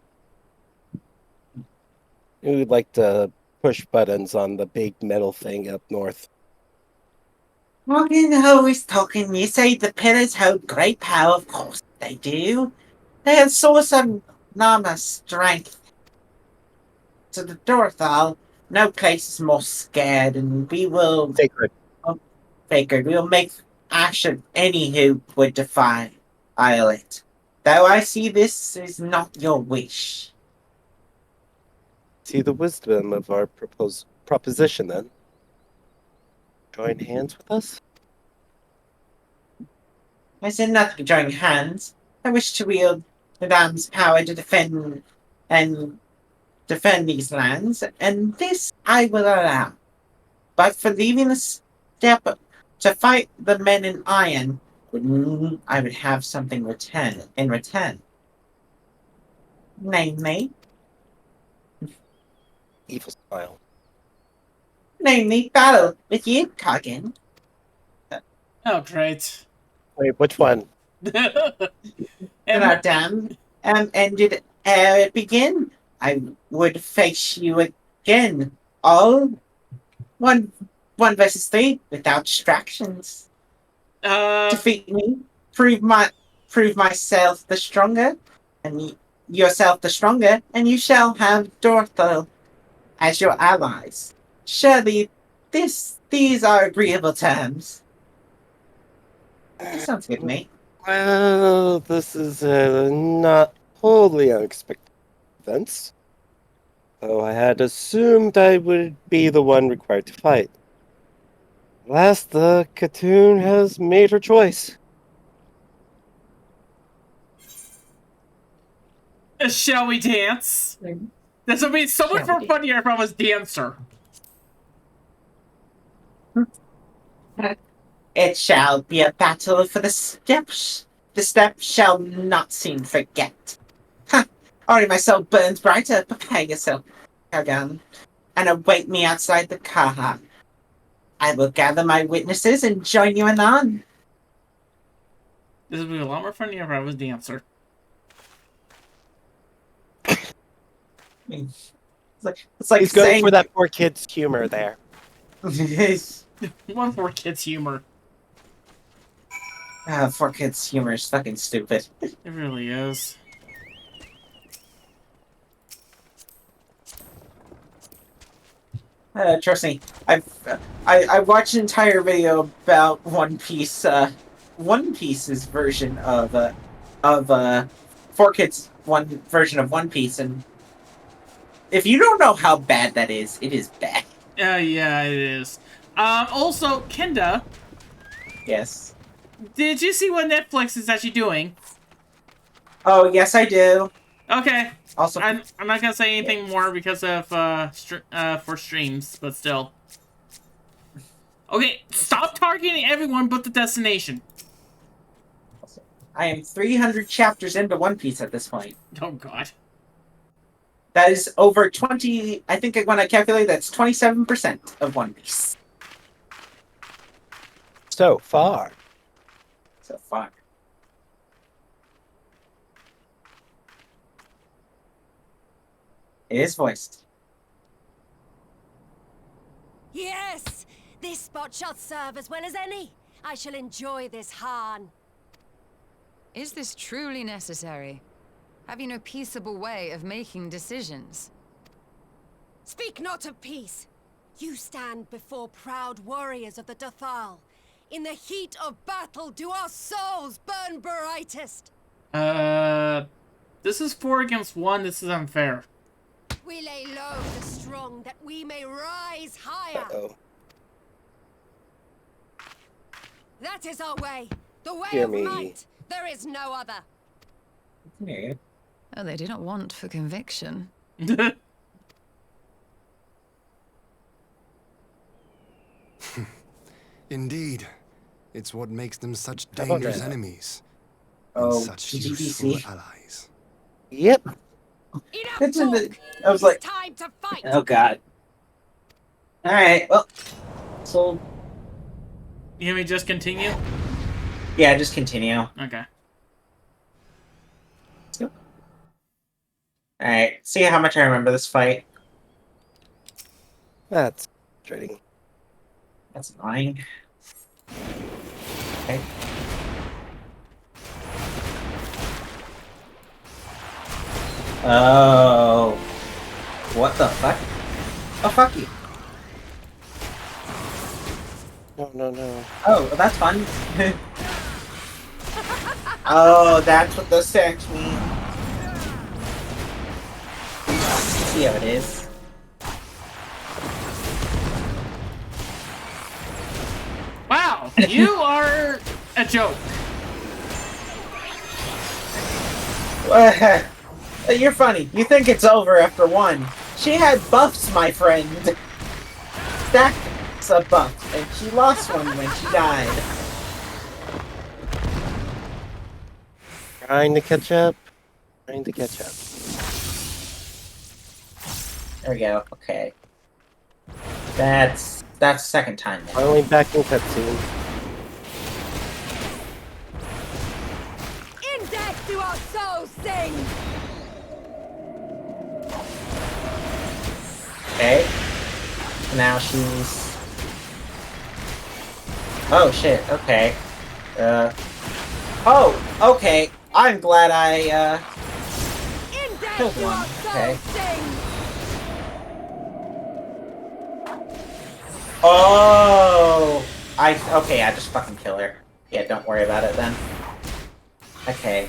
We'd like to push buttons on the big metal thing up north. Talking, always talking. You say the pillars hold great power. Of course they do. They are a source of Nama's strength. To the Dorthal, no place is more scared, and we will... Sacred. Baker, we will make ash of any who would defy it. Though I see this is not your wish. See the wisdom of our proposition, then. Join hands with us? I said nothing joining hands. I wish to wield Madame's power to defend these lands, and this I will allow. But for leaving a step to fight the men in iron, I would have something in return. Namely, Evil smile. battle with you, Kagan. Oh, great. Wait, which one? And our dam ended ere it begin. I would face you again. All one versus 3 without distractions. Defeat me, prove myself the stronger, and yourself the stronger, and you shall have Dorthal as your allies. Surely, these are agreeable terms. That sounds good to me. Well, this is not wholly unexpected events. Though I had assumed I would be the one required to fight. Alas, the Katoon has made her choice. Shall we dance? This would be so much more funnier if I was dancer. It shall be a battle for the steps. The steps shall not soon forget. Ha! Already my soul burns brighter. Prepare yourself, Kagan, and await me outside the car. I will gather my witnesses and join you anon. This would be a lot more funnier if I was dancer. It's like He's going saying for that poor kid's humor there. One for kids' humor. Poor kids' humor is fucking stupid. It really is. Trust me, I watched an entire video about One Piece. One Piece's version of 4Kids one version of One Piece, and if you don't know how bad that is, it is bad. Yeah, it is. Also, Kenda. Yes. Did you see what Netflix is actually doing? Oh, yes, I do. Okay. Also, I'm not gonna say anything more because of for streams, but still. Okay, stop targeting everyone but the destination. I am 300 chapters into One Piece at this point. Oh God. That is over 20. I think when I calculate, that's 27% of One Piece So far. so far. It is voiced. Yes! This spot shall serve as well as any. I shall enjoy this Hahn. Is this truly necessary? Have you no peaceable way of making decisions? Speak not of peace. You stand before proud warriors of the Dathal. In the heat of battle do our souls burn brightest. This is 4 against 1. This is unfair. We lay low the strong that we may rise higher. Uh-oh. That is our way. The way Hear of me. might. There is no other. Yeah. Oh, they do not want for conviction. Indeed. It's what makes them such How about dangerous that? enemies. Oh, And such GGBC. useful allies. Yep. Enough It's in talk. the- I was It is like- time to fight. Oh God. All right. Well, so You want me to just continue? yeah, just continue. Okay. All right. See how much I remember this fight. That's frustrating. That's annoying. Okay. Oh. What the fuck? Oh, fuck you. No. Oh, well, that's fun. Oh, that's what the sex mean. See how it is. Wow, you are a joke. You're funny. You think it's over after one. She had buffs, my friend. Stacks of buffs, and she lost one when she died. Trying to catch up. There There we go. Okay. That's second time now. Finally back in cutscene. In death do our souls sing. Okay. Now she's. Oh shit. Okay. Oh. Okay. I'm glad I In death killed do one. our souls Okay. sing. Oh! Okay, I just fucking kill her. Yeah, don't worry about it then. Okay.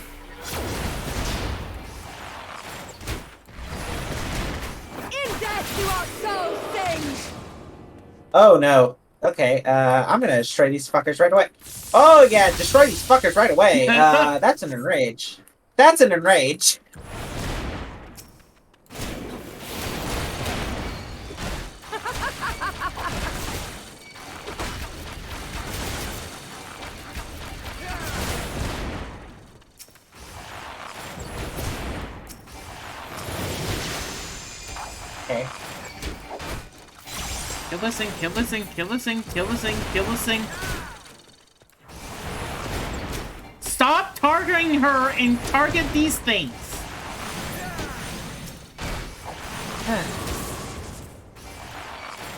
In death do our souls sing! Oh no. Okay, I'm gonna destroy these fuckers right away. Oh yeah, destroy these fuckers right away. That's an enrage. That's an enrage. Okay. Kill this thing, kill this thing, kill this thing, kill this thing, kill this thing. Stop targeting her and target these things.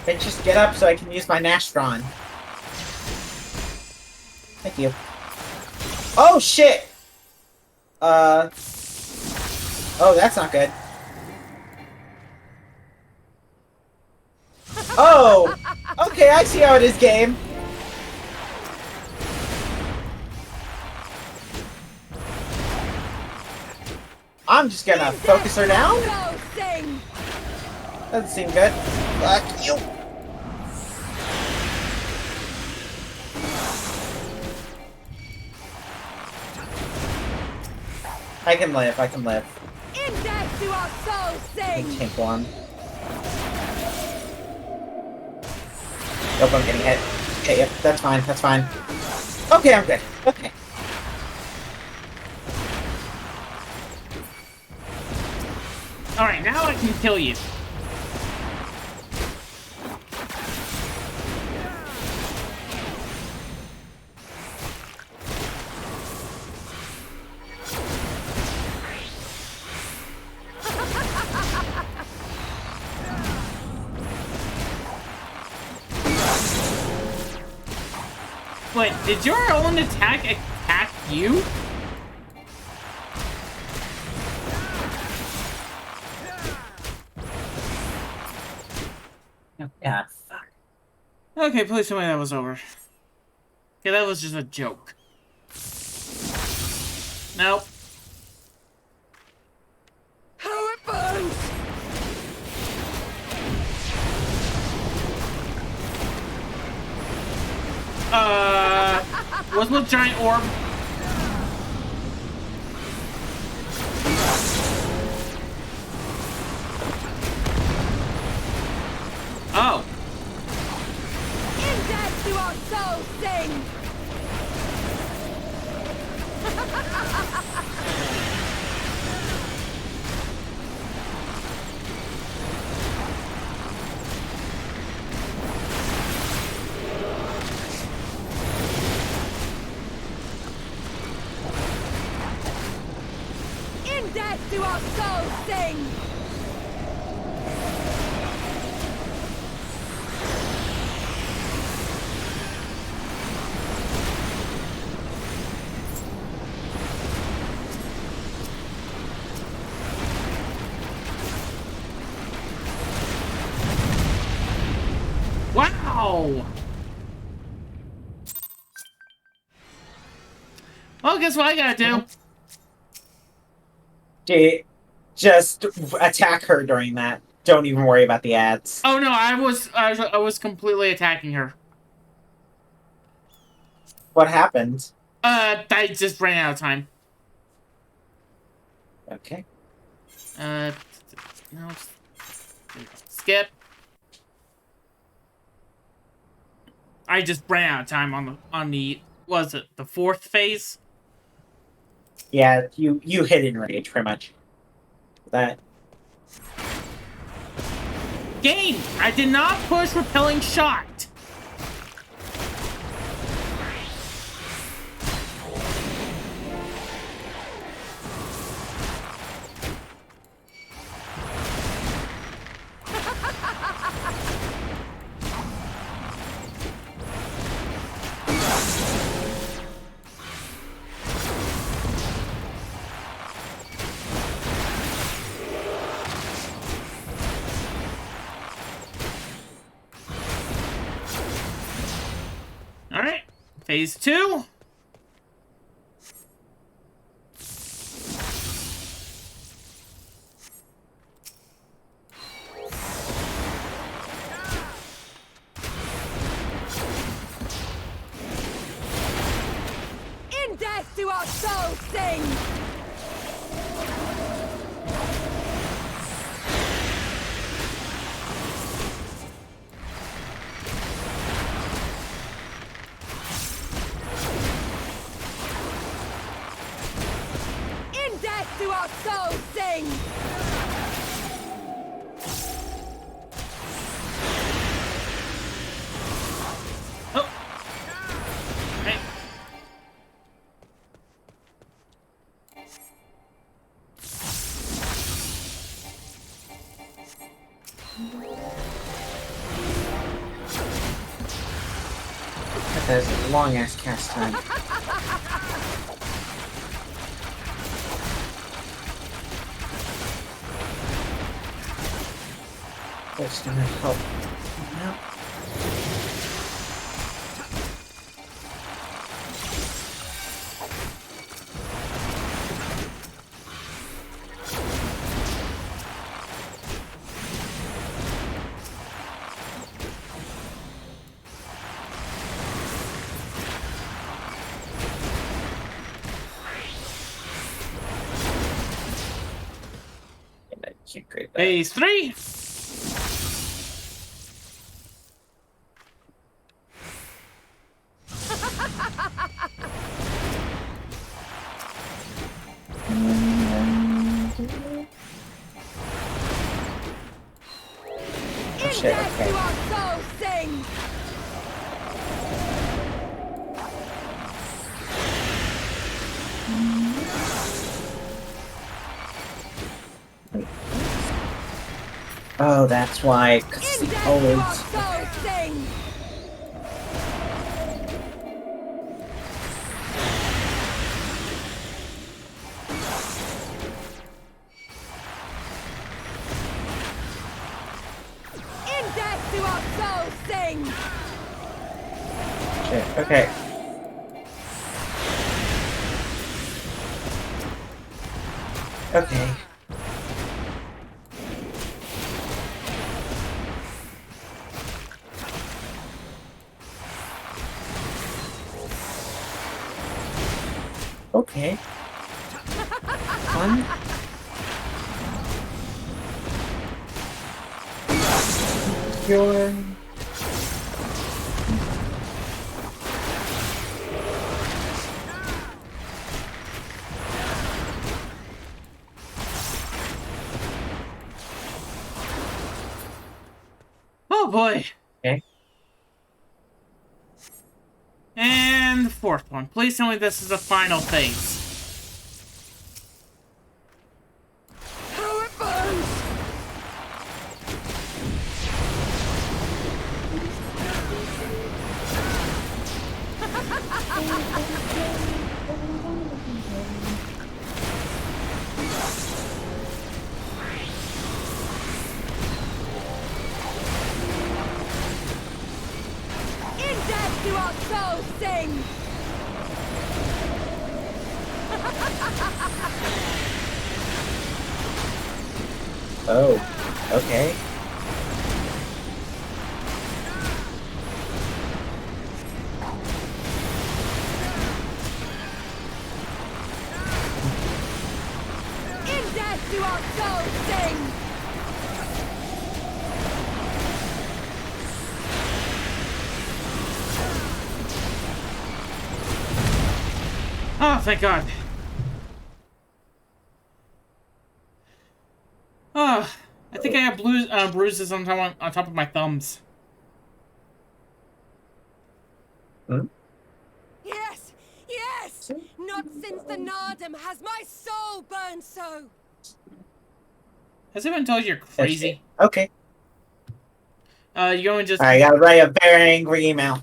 Hey, just get up so I can use my Nastron. Thank you. Oh shit! Oh, that's not good. Oh! Okay, I see how it is, game. I'm just gonna focus her down. Doesn't seem good. Fuck you. I can live, I can live. In death do our souls sing! Take one. Nope, I'm getting hit. Okay, yep, that's fine, that's fine. Okay, I'm good. Okay. Alright, now I can kill you. Wait, did your own attack you? Yeah, fuck. Okay, please tell me that was over. Okay, that was just a joke. Nope. How it burns! Wasn't the giant orb? Oh. In death do our souls sing! In death do our souls sing! Wow! Well, guess what I gotta do? Just attack her during that. Don't even worry about the ads. Oh no, I was completely attacking her. What happened? I just ran out of time. Okay. No. Skip. I just ran out of time on the was it the 4th phase? Yeah, you hit enrage pretty much. That. Game! I did not push repelling shot! Phase 2. In death do our souls sing! In death do our souls sing! Oh. Hey. That is a long ass cast time. That's gonna help. No. Can't create that. Phase 3. Oh shit, okay. Do our souls sing! Oh, that's why. 'Cause it's In the death do our old. souls sing! In death do our souls sing! Shit, okay. Okay. Okay. Fun. Your. Oh boy. Okay. And the fourth one. Please tell me this is the final phase. How it burns! In death do our souls sing! Oh. Okay. In death do our souls sing! Oh, thank God. Oh, I think I have bruises on top of my thumbs. Hmm? Yes! Yes! Not since the Nardum has my soul burned so! Has anyone told you you're crazy? Okay. You go and just... I gotta write a very angry email.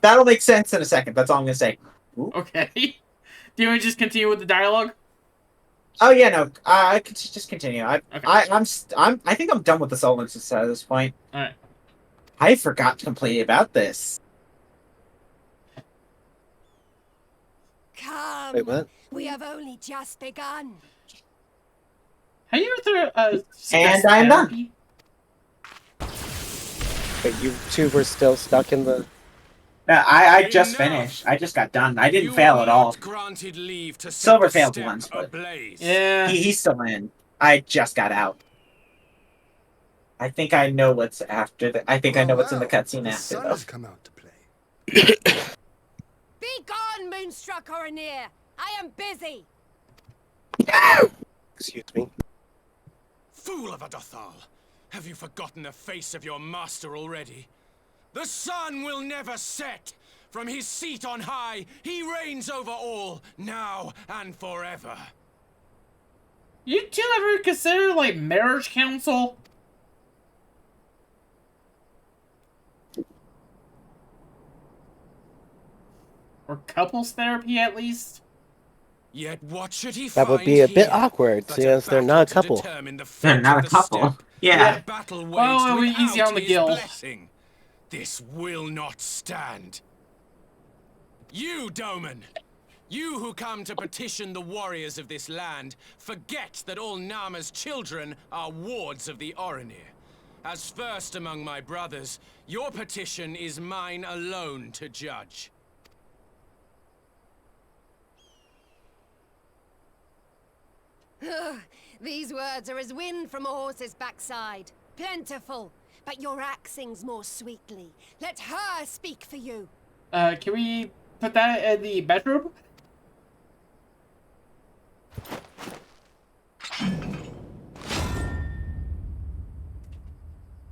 That'll make sense in a second. That's all I'm gonna say. Ooh. Okay. Do you want to just continue with the dialogue? Oh yeah, no. I could just continue. Okay. I think I'm done with the soul instance at this point. Alright. I forgot completely about this. Come. Wait, what? We have only just begun. Have you ever And discussed I'm done. therapy? But you two were still stuck in the. I just Enough. finished. I just got done. I didn't You fail were at all. not granted leave to set Silver the failed step once, but ablaze. Yeah. he's still in. I just got out. I think I know what's after the. I think I know what's in the cutscene the after sun though. has come out to play. Be gone, Moonstruck Oranir! I am busy! Excuse me. Fool of a Dothal! Have you forgotten the face of your master already? The sun will never set! From his seat on high, he reigns over all, now and forever. You two ever consider, like, marriage counsel? Or couples therapy, at least? Yet what should he That find would be a bit here awkward, but since they're battle not a to couple. determine the They're fate not of a the couple. step, Yeah. a battle Well, waged it'll be easy without on the his guild. blessing. This will not stand. You, Doman! You who come to petition the warriors of this land, forget that all Nama's children are wards of the Oranir. As first among my brothers, your petition is mine alone to judge. These words are as wind from a horse's backside. Plentiful, but your axe sings more sweetly. Let her speak for you. Can we put that in the bedroom?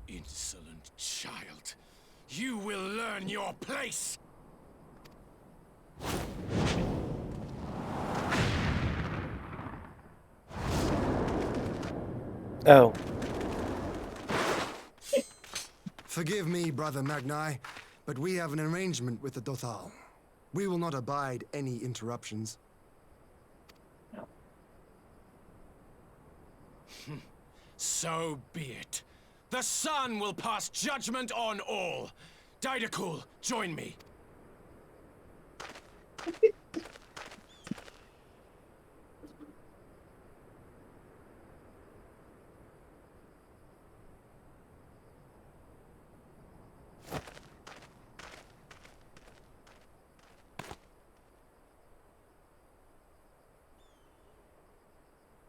Insolent child. You will learn your place! Oh. Forgive me, Brother Magni, but we have an arrangement with the Dothal. We will not abide any interruptions. So be it. The sun will pass judgment on all. Daidakul, join me.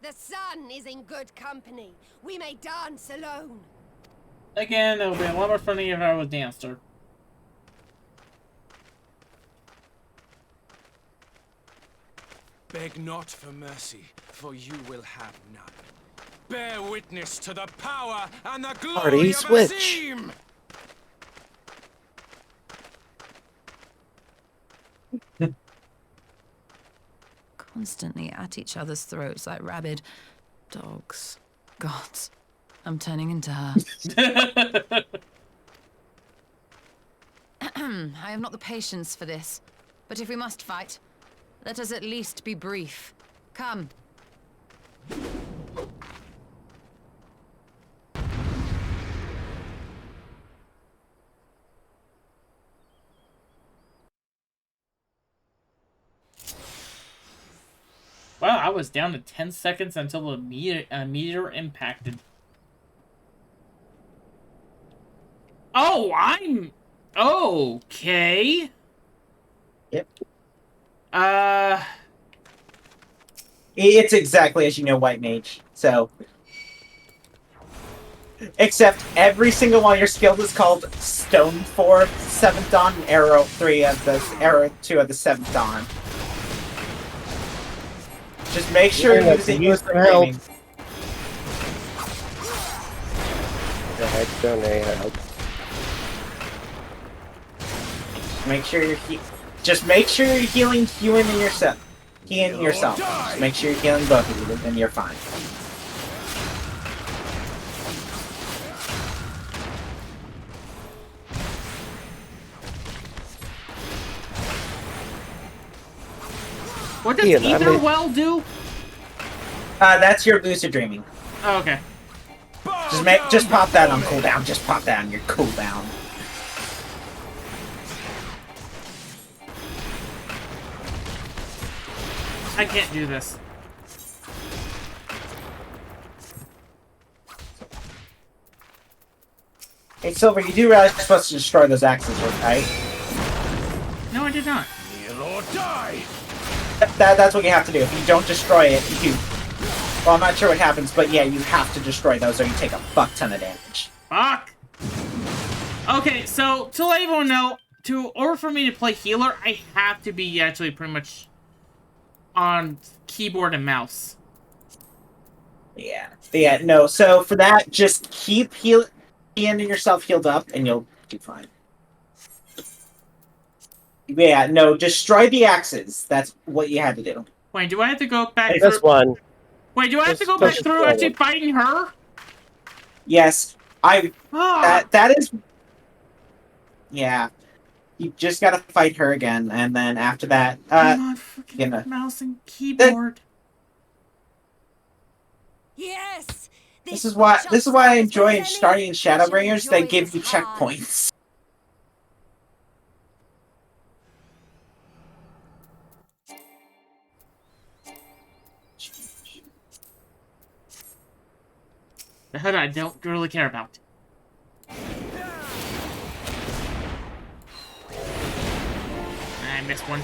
The sun is in good company. We may dance alone. Again, it would be a lot more funny if I was dancer. Beg not for mercy, for you will have none. Bear witness to the power and the glory Party of switch. Azim! Constantly at each other's throats like rabid dogs. Gods, I'm turning into her. I have not the patience for this. But if we must fight, let us at least be brief. Come. Wow, I was down to 10 seconds until the meteor impacted. Oh, I'm... Okay. Yep. It's exactly as you know, White Mage. So, except every single one of your skills is called Stone 4 7th Dawn, Arrow 3 of the Arrow 2 of the 7th Dawn. Just make sure you're using use some help. screaming. The heck, donate help. Make sure you're just make sure you're healing you and yourself. Healing yourself. Just make sure you're healing both of you, then you're fine. What does Ian, I either mean- well do? That's your lucid dreaming. Oh, okay. Just pop that on cooldown. Just pop that on your cooldown. I can't do this. Hey, Silver, you do realize you're supposed to destroy those axes, right? No, I did not. Kneel or die! That's what you have to do. If you don't destroy it, you... Well, I'm not sure what happens, but yeah, you have to destroy those or you take a fuck ton of damage. Fuck! Okay, so, to let everyone know, or for me to play healer, I have to be actually pretty much on keyboard and mouse. Yeah. Yeah, no, so for that, just keep getting yourself healed up, and you'll do fine. Yeah, no, destroy the axes. That's what you had to do. Wait, do I have to go back Hey, through... this one. Wait, do I have to go back through actually fighting her? Yes, Ah. that is... Yeah. You just gotta fight her again, and then after that, I'm on freaking mouse and keyboard. Yes! This is why I enjoy starting in Shadowbringers. They give you checkpoints. The hood I don't really care about. I missed one.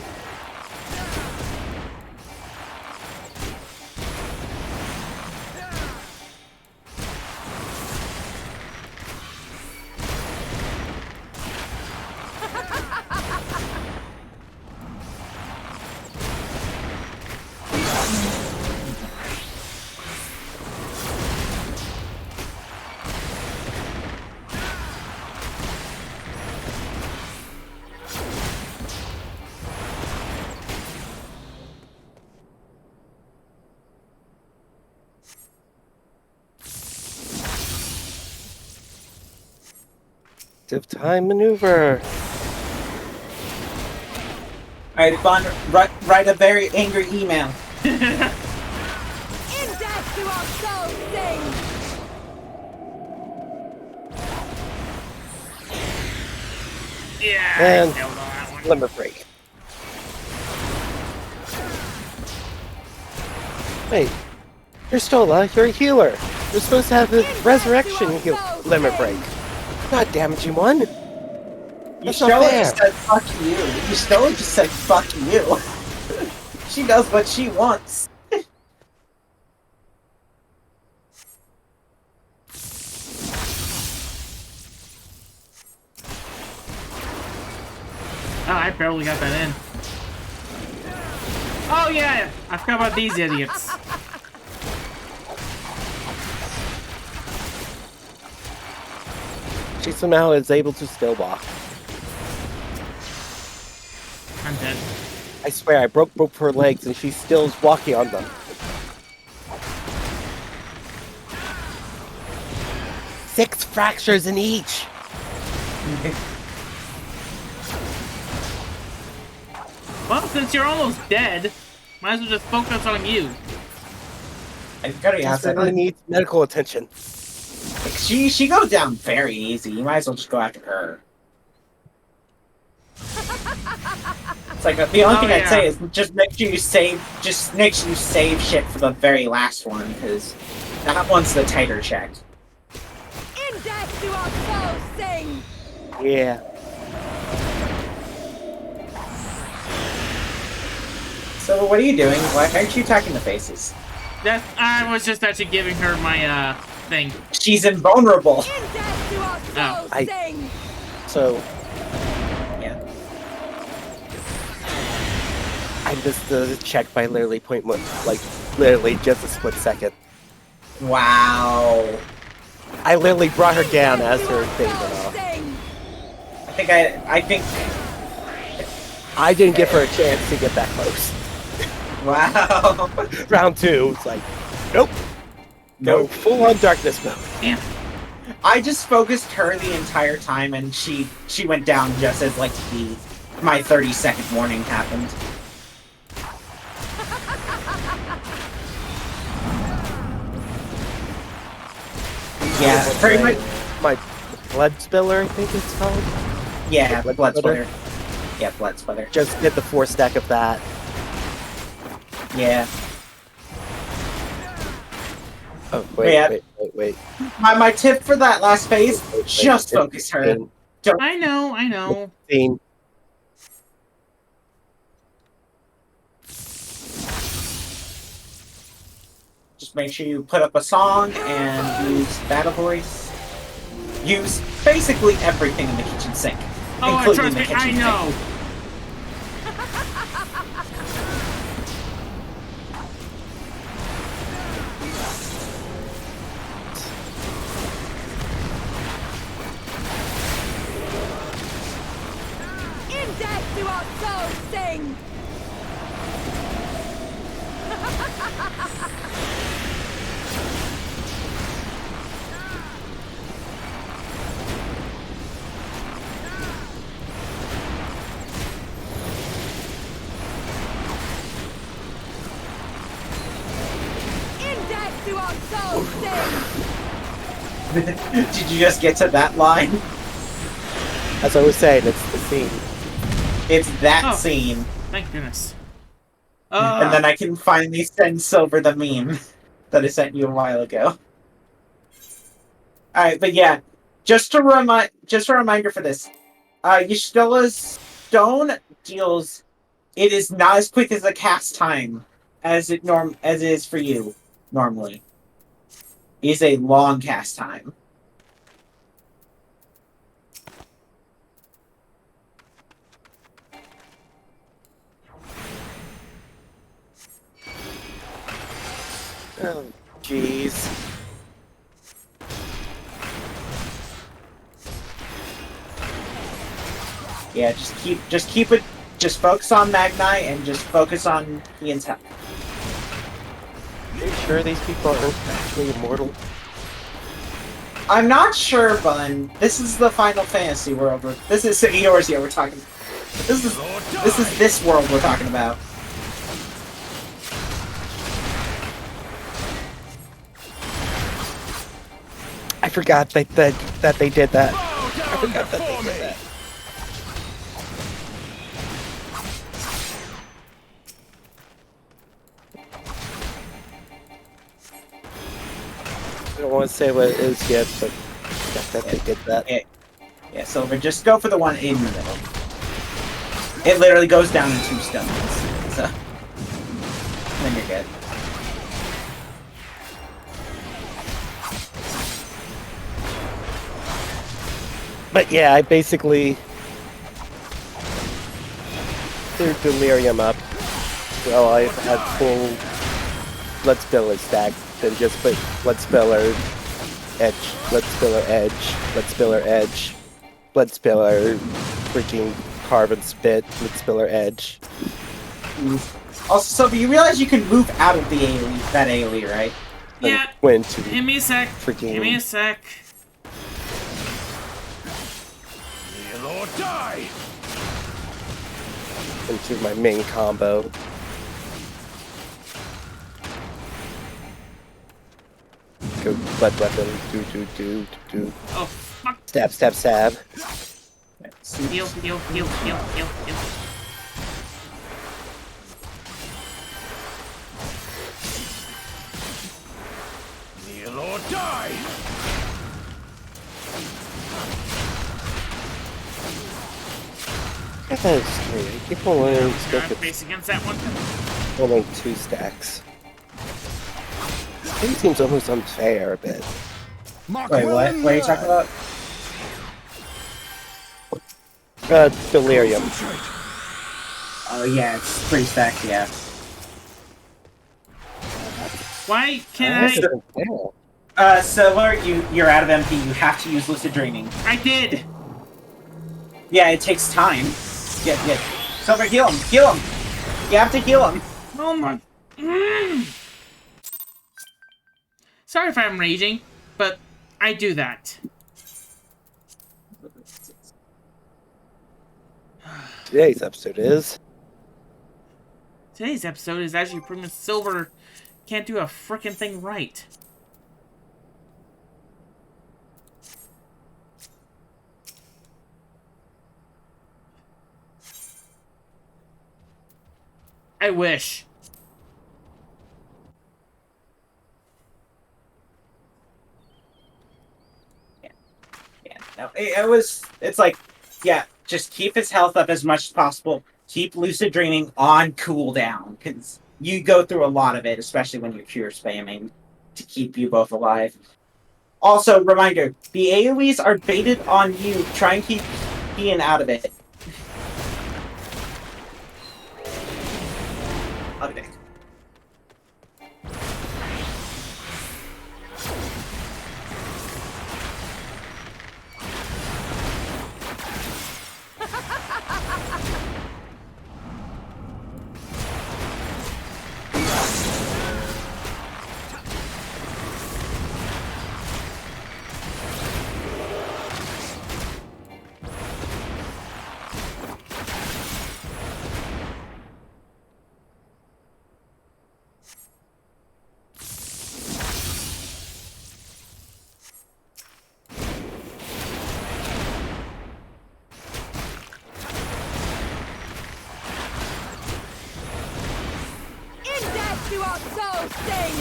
Time maneuver. Alright, Bond, write a very angry email. In death do our souls sing! Yeah, And I killed that one. limit break. Wait, you're Stola, you're a healer. You're supposed to have the resurrection heal limit break. Not damaging one. That's not fair. Just said fuck you. Stella just said fuck you. She does what she wants. Oh, I barely got that in. Oh yeah, I forgot about these idiots. She somehow is able to still walk. I'm dead. I swear, I broke both her legs and she still is walking on them. 6 fractures in each! Well, since you're almost dead, might as well just focus on you. I gotta ask that. Really needs medical attention. She goes down very easy. You might as well just go after her. It's like the only thing I'd say is just make sure you save. Just make sure you save shit for the very last one, because that one's the tighter check. In death do our souls sing! Yeah. So what are you doing? Why aren't you attacking the faces? That I was just actually giving her my thing. She's invulnerable. In death do our souls sing! So, yeah. I missed the check by literally literally just a split second. Wow. I literally brought her down as her thing went off. I think I didn't give her a chance to get that close. Wow. Round 2, it's like, nope. No, full on darkness mode. Yeah. I just focused her the entire time, and she went down just as my 30-second warning happened. Yeah, pretty much. My blood spiller, I think it's called. Yeah, blood splitter. Yeah, blood splitter. Just did the 4 stack of that. Yeah. Oh, wait, Yeah. wait. My tip for that last phase, just focus her. Don't. I know. Scene. Just make sure you put up a song and use battle voice. Use basically everything in the kitchen sink. Oh, including trust the me, kitchen I know. sink. In death do our souls sing! In death do our souls sing! Did you just get to that line? As I was saying, it's the scene. It's that Oh. scene. Thank goodness. And then I can finally send Silver the meme that I sent you a while ago. Alright, but yeah. Just a reminder for this. Yshtilla's stone deals. It is not as quick as a cast time as it is for you normally. It is a long cast time. Oh, jeez. Yeah, just focus on Magnite and just focus on Ian's health. Are you sure these people are actually immortal? I'm not sure, Bun. This is the Final Fantasy world. This is Eorzea we're talking. This is this world we're talking about. I forgot that they did that. I forgot that they did that. I don't want to say what it is yet, but I forgot that they did that. Yeah, Silver, just go for the one in the middle. It literally goes down in 2 stones. So then you're good. But yeah, I basically threw Delirium up. Well, I had full Blood Spiller stack, then just put Blood Spiller, Edge, Blood Spiller, Edge, Blood Spiller, Edge, Blood Spiller, freaking Carve and Spit, Blood Spiller, Edge. Also, so you realize you can move out of the AoE, that AoE, right? Yeah. Went to Give me a sec. freaking. Give me a sec. Kneel or die! Into my main combo. Go blood weapon, do. Oh, fuck. Stab, stab, stab. Heal. Kneel or die! I thought it was 3. I keep on learning to Got face against that one. only 2 stacks. It seems almost unfair a bit. Wait, what? What are you talking about? Delirium. Oh yeah, it's 3 stacks, yeah. Why can't Silver, you're out of MP. You have to use Lucid Dreaming. I did! Yeah, it takes time. Yeah. Silver, heal him. Heal him. You have to heal him. Oh my... Sorry if I'm raging, but I do that. Today's episode is. Today's episode is actually pretty much Silver can't do a frickin' thing right. I wish. It's like, yeah, just keep his health up as much as possible. Keep lucid dreaming on cooldown, because you go through a lot of it, especially when you're cure spamming to keep you both alive. Also, reminder, the AoEs are baited on you. Try and keep Ian out of it. Okay. To our soul sing!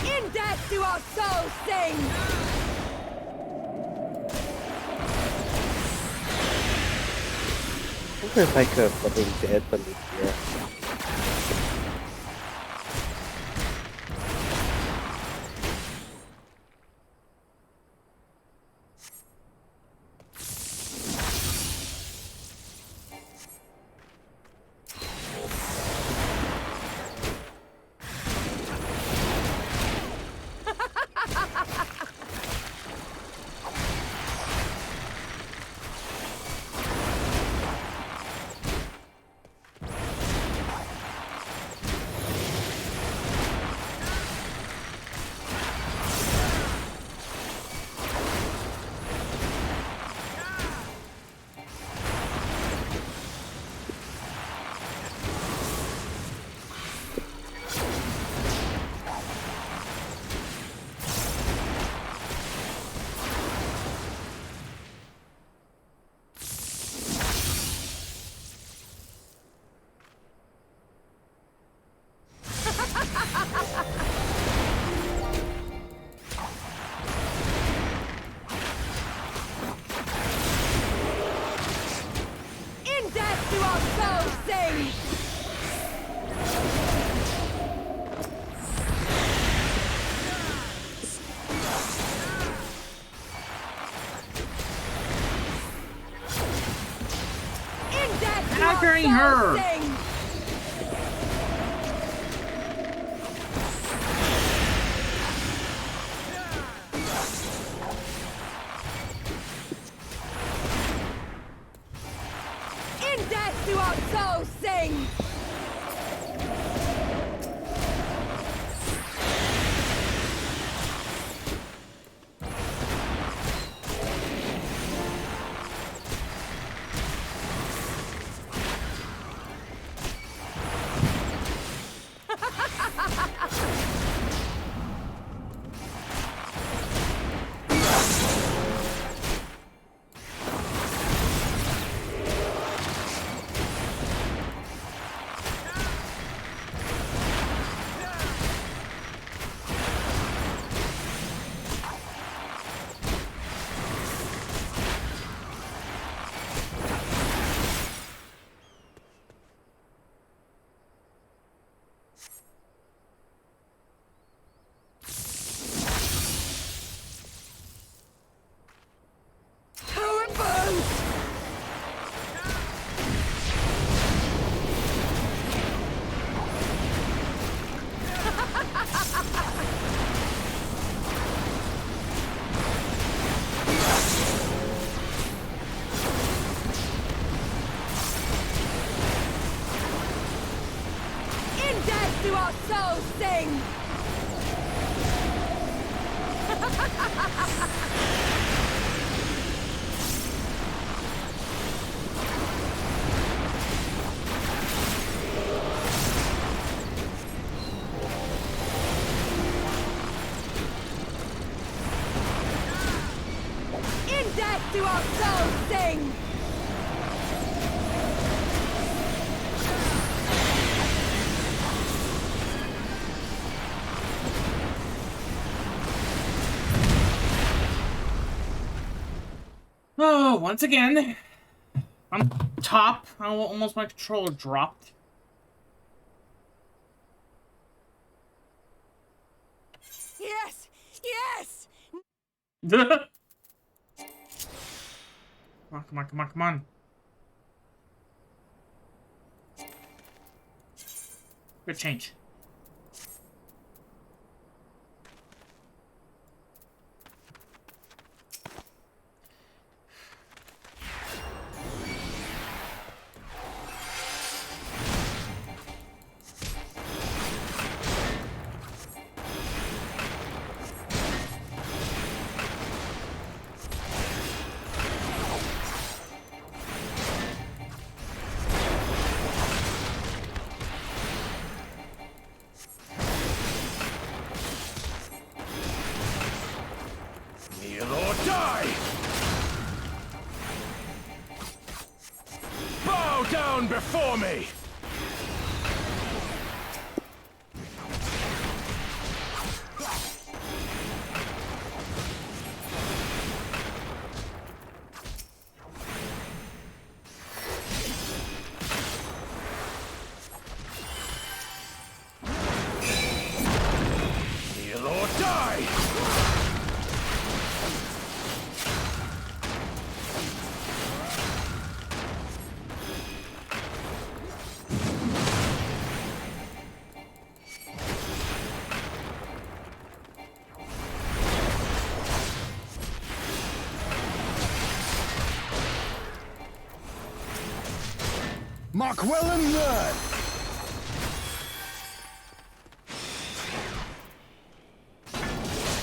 In death do our souls sing! I wonder if I could have fucking dead from here. In death do our souls sing! In death do our Countering souls her. sing! In death do our souls sing! How it burns! In death do our souls sing! In death do our souls sing! Oh, once again, on top. Almost my controller dropped. Yes! Yes! Come on, come on, come on, come on. Good change. Kneel or die! Bow down before me! Kneel or die! Mark well and learn!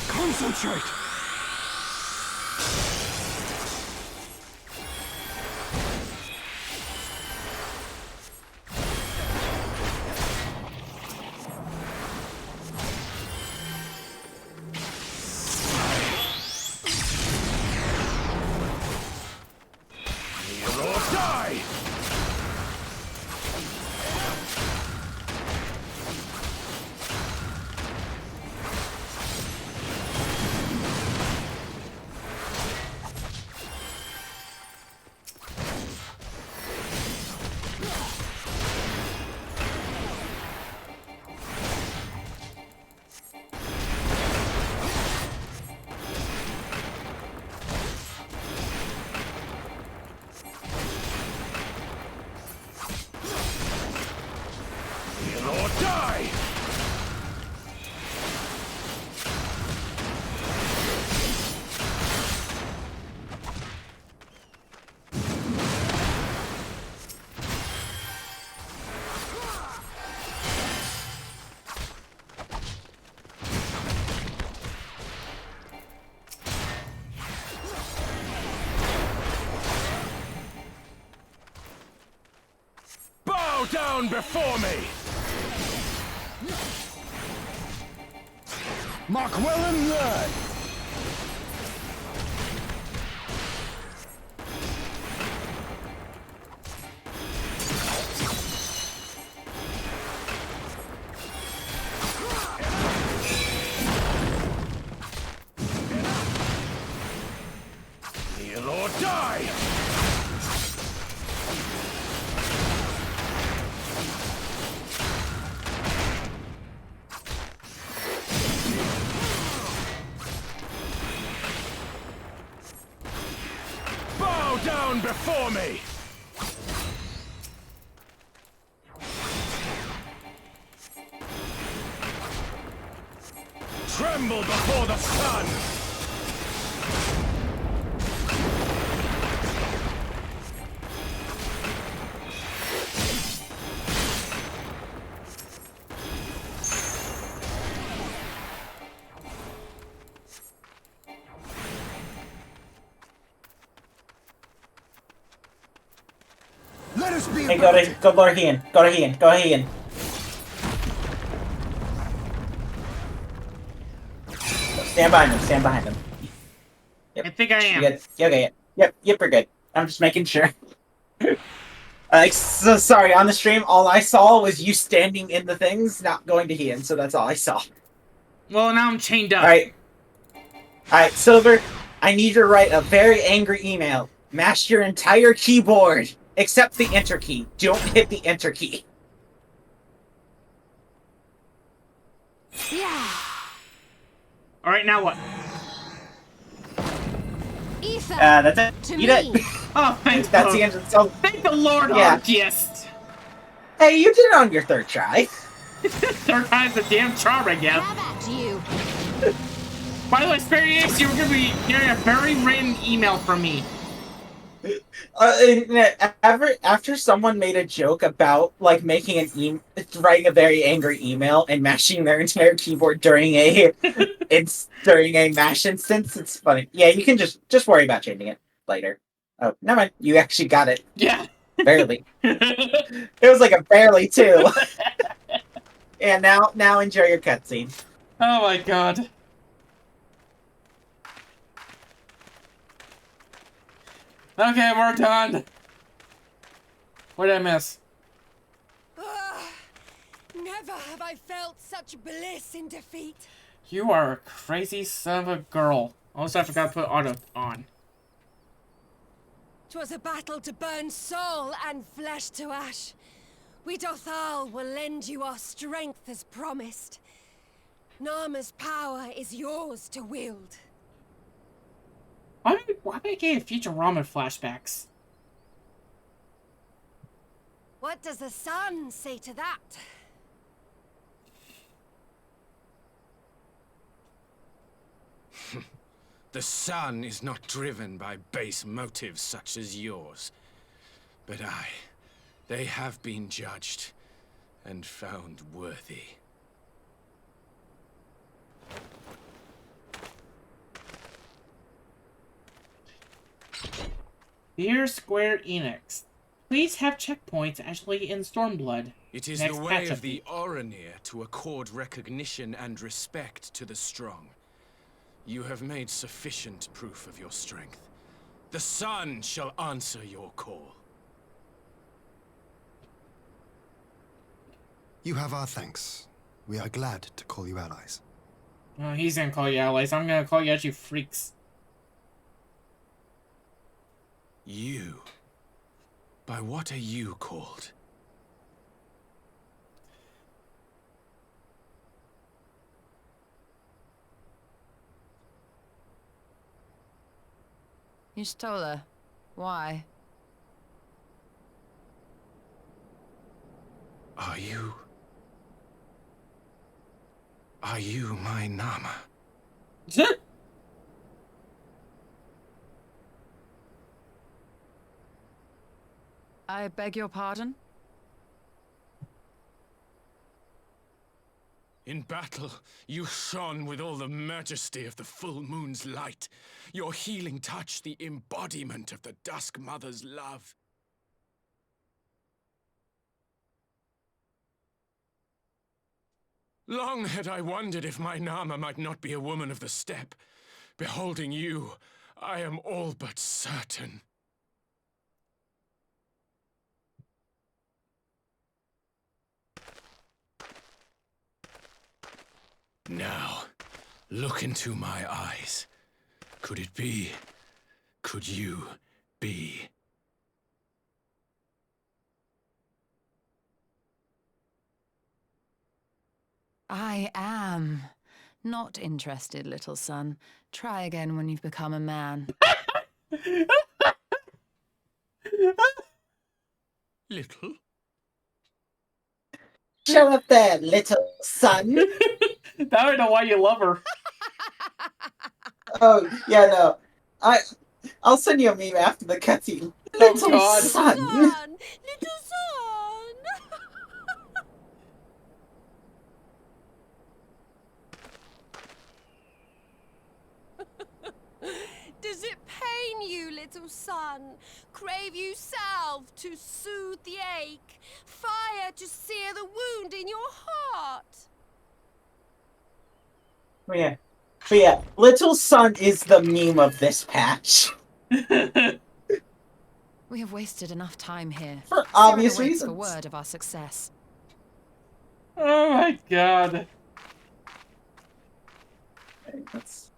Concentrate! Kneel or die! Kneel or die! Bow down before me! Mark well and learn! Kneel or die! Bow down before me! Tremble before the sun! Let us be Hey, about it! go Lorhian. Go Lorhian. Go Lorhian. Stand behind him. Stand behind him. Yep. I think I am. You good? Okay. Yep. We're good. I'm just making sure. So sorry. On the stream, all I saw was you standing in the things, not going to Ian. So that's all I saw. Well, now I'm chained up. All right, Silver. I need you to write a very angry email. Mash your entire keyboard except the Enter key. Don't hit the Enter key. Yeah. All right, now what? Ether. That's it. To You me. did. Oh, thanks. That's the end. So, Thank the Lord, Yeah. Argist. hey, you did it on your third try. Third time's a damn charm, I guess. Grab at you. By the way, Spare X, you're gonna be getting a very written email from me. After someone made a joke about like making writing a very angry email and mashing their entire keyboard during a mash instance, it's funny. Yeah, you can just worry about changing it later. Oh, never mind. You actually got it. Yeah. Barely. It was like a barely too. And now enjoy your cutscene. Oh my god. Okay, we're done. What did I miss? Never have I felt such bliss in defeat. You are a crazy son of a girl. Also, I forgot to put auto on. 'Twas a battle to burn soul and flesh to ash. We Dothal will lend you our strength as promised. Narma's power is yours to wield. Why am I getting Futurama flashbacks? What does the sun say to that? The sun is not driven by base motives such as yours. But they have been judged and found worthy. Dear Square Enix, please have checkpoints actually in Stormblood. It is Next the way patch of update. the Oranir to accord recognition and respect to the strong. You have made sufficient proof of your strength. The sun shall answer your call. You have our thanks. We are glad to call you allies. Oh, he's gonna call you allies. I'm gonna call you actually freaks. You? By what are you called? You stole her. Why? Are you my Nama? I beg your pardon? In battle, you shone with all the majesty of the full moon's light. Your healing touch, the embodiment of the Dusk Mother's love. Long had I wondered if my Nama might not be a woman of the steppe. Beholding you, I am all but certain. Now, look into my eyes. Could it be? Could you be? I am. Not interested, little son. Try again when you've become a man. Little? Shut up there, little son. Now I know why you love her. Oh, yeah, no. I'll send you a meme after the cutscene. Little God. son. Little son! Does it pain you, little son? Crave you salve to soothe the ache? Fire to sear the wound in your heart? Oh, yeah. But yeah, Little Sun is the meme of this patch. We have wasted enough time here. For Cyrano obvious waits for reasons. word of our success. Oh my god. That's...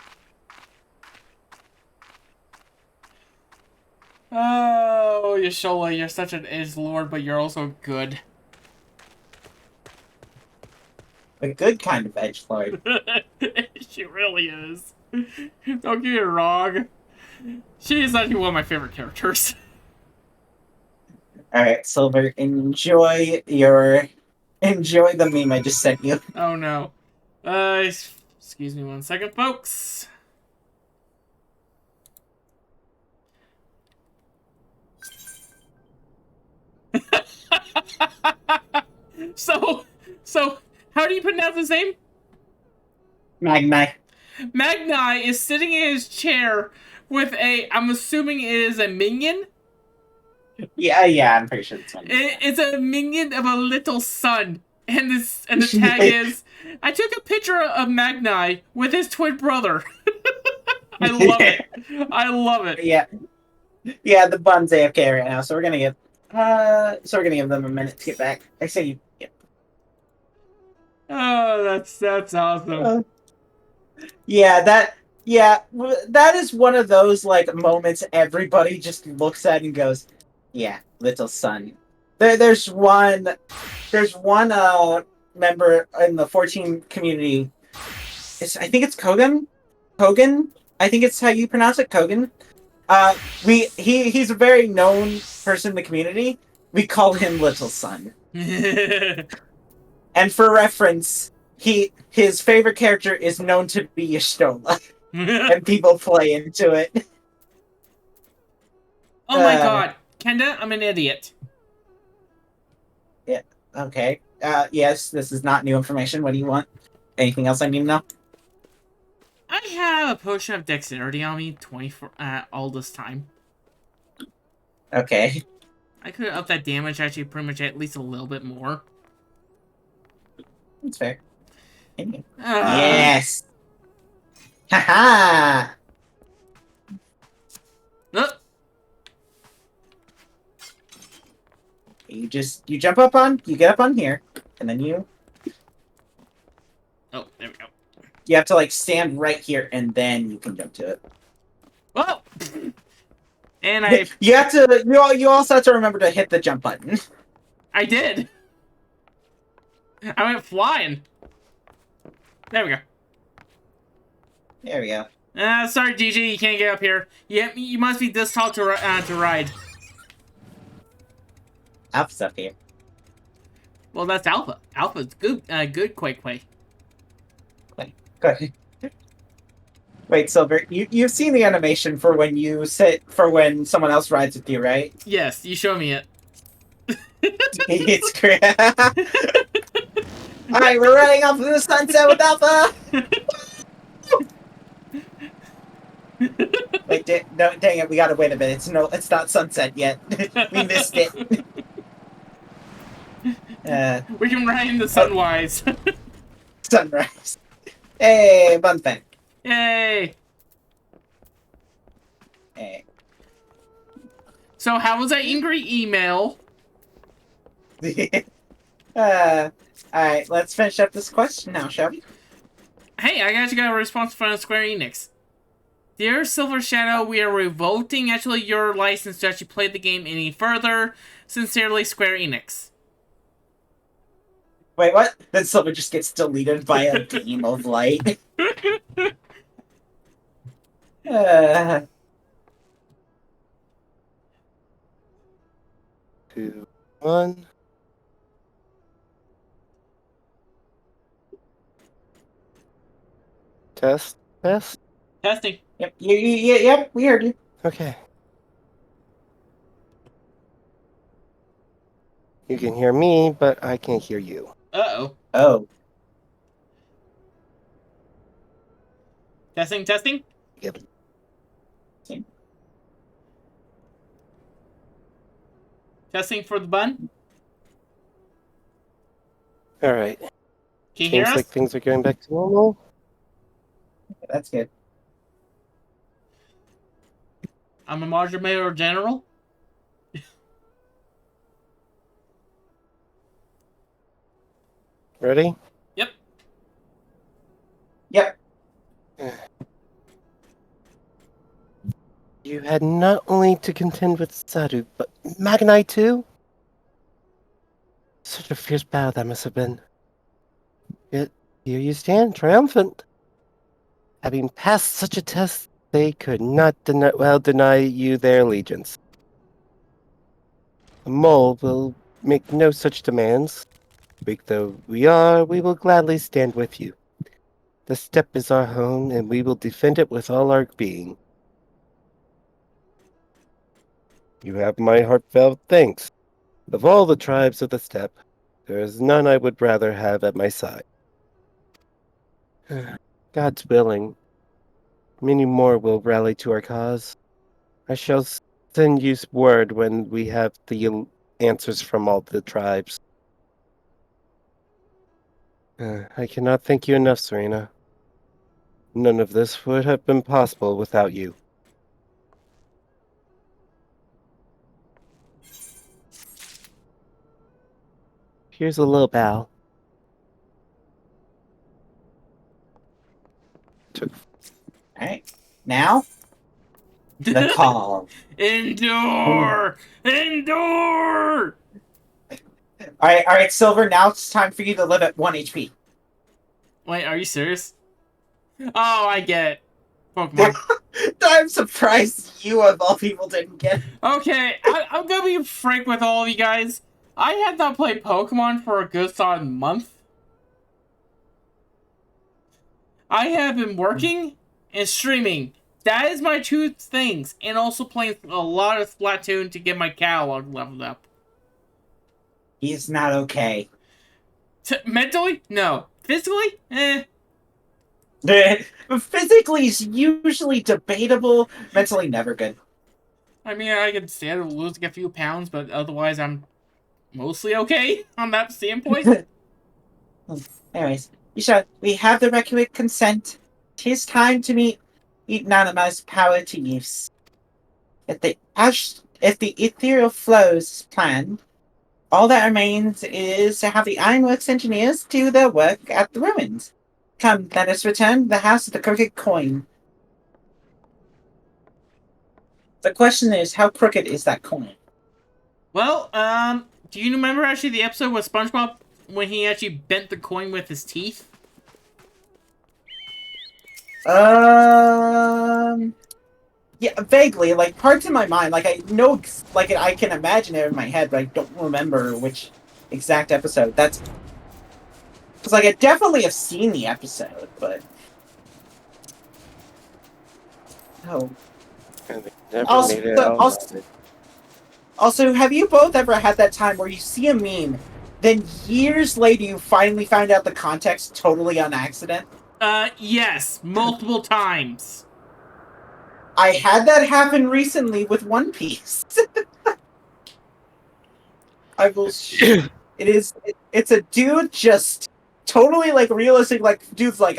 Oh, Yashola, you're such an edgelord, but you're also good. a good kind of edgelord. She really is. Don't get me wrong. She is actually one of my favorite characters. Alright, Silver, enjoy the meme I just sent you. Oh no. Excuse me 1 second, folks. So, how do you pronounce his name? Magni. Magni is sitting in his chair with I'm assuming it is a minion? Yeah, I'm pretty sure it's Magni. It's a minion of a little sun. And the tag is, I took a picture of Magni with his twin brother. I love it. I love it. Yeah, the bun's AFK right now, so we're gonna give them a minute to get back. I say you. Oh, that's awesome. That is one of those like moments everybody just looks at and goes, "Yeah, little son." There's one member in the 14 community. I think it's Kogan. Kogan. I think it's how you pronounce it, Kogan. He's a very known person in the community. We call him Little Sun. And for reference, his favorite character is known to be Y'shtola. And people play into it. Oh my god. Kenda, I'm an idiot. Yeah, okay. Yes, this is not new information. What do you want? Anything else I need to know? I have a potion of dexterity on me 24 all this time. Okay. I could up that damage actually pretty much at least a little bit more. That's fair. Yes! Haha! You get up on here, and then you... Oh, there we go. You have to, like, stand right here, and then you can jump to it. Whoa! And I... You also have to remember to hit the jump button. I did! I went flying. There we go. There we go. Sorry, GG, you can't get up here. You must be this tall to ride. Alpha's up here. Well, that's Alpha. Alpha's good, good Quake. Good. Wait, Silver, you've seen the animation for when someone else rides with you, right? Yes, you show me it. It's great. Alright, we're running off into the sunset with Alpha! Wait, dang it, we gotta wait a minute. It's not sunset yet. We missed it. We can ride in the sunrise. Sunrise. Hey, bun thing. Yay! Hey. So how was that angry email? Alright, let's finish up this question now, shall we? Hey, I actually got a response from Square Enix. Dear Silver Shadow, we are revoking your license to actually play the game any further. Sincerely, Square Enix. Wait, what? Then Silver just gets deleted by a beam of light. 2, 1. Test. Testing. Yep, yep, we heard you. Okay. You can hear me, but I can't hear you. Uh-oh. Oh. Testing? Yep. Testing for the bun? Alright. Can you hear us? Seems like things are going back to normal. That's good. I'm a Major Mayor General. Ready? Yep. Yep. You had not only to contend with Saru, but Magnai too? Such a fierce battle that must have been. Yet here you stand, triumphant. Having passed such a test, they could not deny you their allegiance. The mole will make no such demands. Weak though we are, we will gladly stand with you. The steppe is our home, and we will defend it with all our being. You have my heartfelt thanks. Of all the tribes of the steppe, there is none I would rather have at my side. God's willing, many more will rally to our cause. I shall send you word when we have the answers from all the tribes. I cannot thank you enough, Serena. None of this would have been possible without you. Here's a little bow. Alright. Now, the call. Endure! Endure! Alright, Silver, now it's time for you to live at 1 HP. Wait, are you serious? Oh, I get it. Pokemon. I'm surprised you, of all people, didn't get it. Okay, I'm gonna be frank with all of you guys. I have not played Pokemon for a good solid month. I have been working and streaming. That is my two things. And also playing a lot of Splatoon to get my catalog leveled up. He's not okay. Mentally? No. Physically? Eh. Physically, is usually debatable. Mentally, never good. I mean, I can stand losing a few pounds, but otherwise I'm mostly okay on that standpoint. Anyways, we have the requisite consent. 'Tis time to meet Nana's power to use. If the ethereal flows as planned, all that remains is to have the Ironworks engineers do their work at the ruins. Come, let us return to the house of the crooked coin. The question is, how crooked is that coin? Well, do you remember actually the episode with SpongeBob when he actually bent the coin with his teeth? Yeah, vaguely. Like, parts in my mind. Like, I know, like, I can imagine it in my head, but I don't remember which exact episode. That's... Because, like, I definitely have seen the episode, but... Oh. And they never made it out of it. Also, have you both ever had that time where you see a meme, then years later you finally find out the context totally on accident? Yes. Multiple times. I had that happen recently with One Piece. I will... It's a dude just totally, like, realistic, like, dude's, like,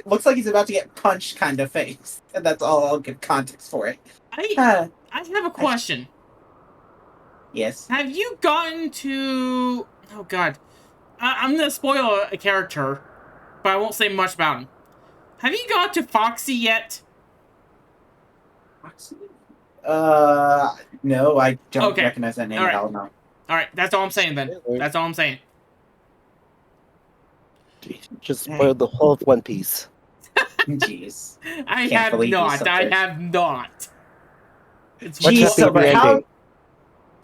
looks like he's about to get punched kind of face. And that's all I'll give context for it. I have a question. Yes. Have you gotten to... Oh, God. I'm gonna spoil a character, but I won't say much about him. Have you got to Foxy yet? Foxy? No, I don't recognize that name at all, no. Alright, that's all I'm saying then. That's all I'm saying. Just spoiled the whole of One Piece. Jeez. I have not.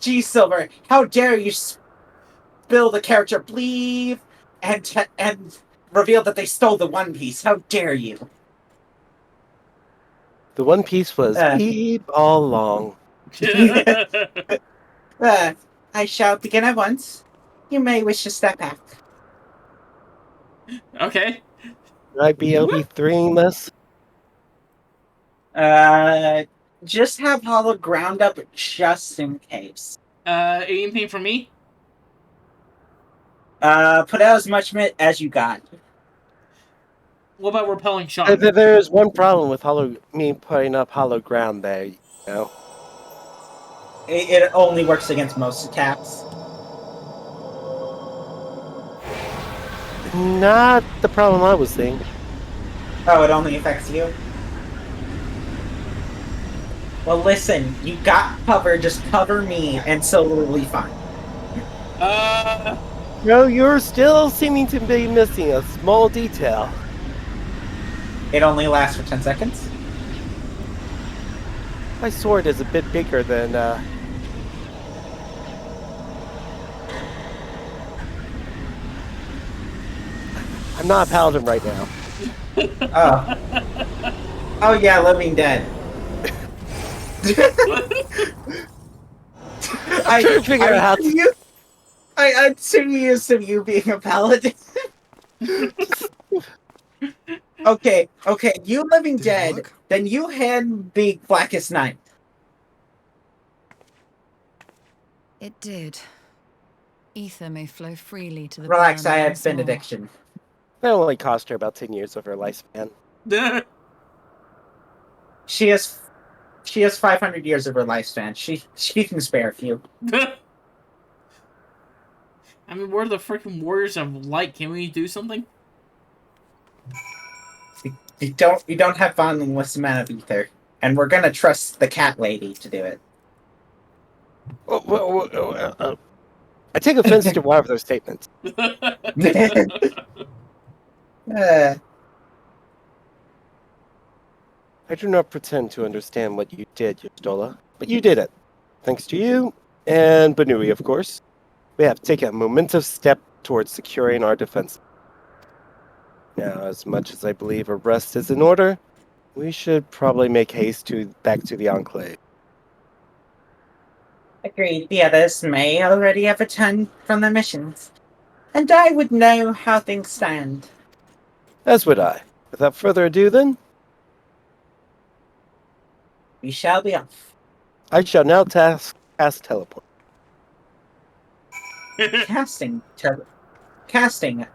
Gee, Silver, how dare you spill the character Bleave and reveal that they stole the One Piece? How dare you? The One Piece was deep all along. I shall begin at once. You may wish to step back. Okay. Should I be LB3ing this? Just have Hollow ground up just in case. Anything from me? Put out as much as you got. What about repelling shock? There's one problem with me putting up hollow ground there, you know? It only works against most attacks. Not the problem I was seeing. Oh, it only affects you? Well, listen, you got cover, just cover me, and so will be fine. No, you're still seeming to be missing a small detail. It only lasts for 10 seconds? My sword is a bit bigger than, I'm not a paladin right now. Oh. Oh yeah, Living Dead. I'm too used to you being a paladin. Okay, you Living Dead, then you hand the Blackest Night. It did. Ether may flow freely to the Relax, Baron I had once more. benediction. That only cost her about 10 years of her lifespan. She has 500 years of her lifespan. She can spare a few. I mean, we're the freaking warriors of light. Can we do something? You don't have bottomless amount of ether, and we're gonna trust the cat lady to do it. I take offense to one of those statements. I do not pretend to understand what you did, Yustola, but you did it. Thanks to you, and Banui, of course, we have taken a momentous step towards securing our defense. Now, as much as I believe a rest is in order, we should probably make haste back to the Enclave. Agreed. The others may already have returned from their missions, and I would know how things stand. As would I. Without further ado, then, we shall be off. I shall now cast teleport. Casting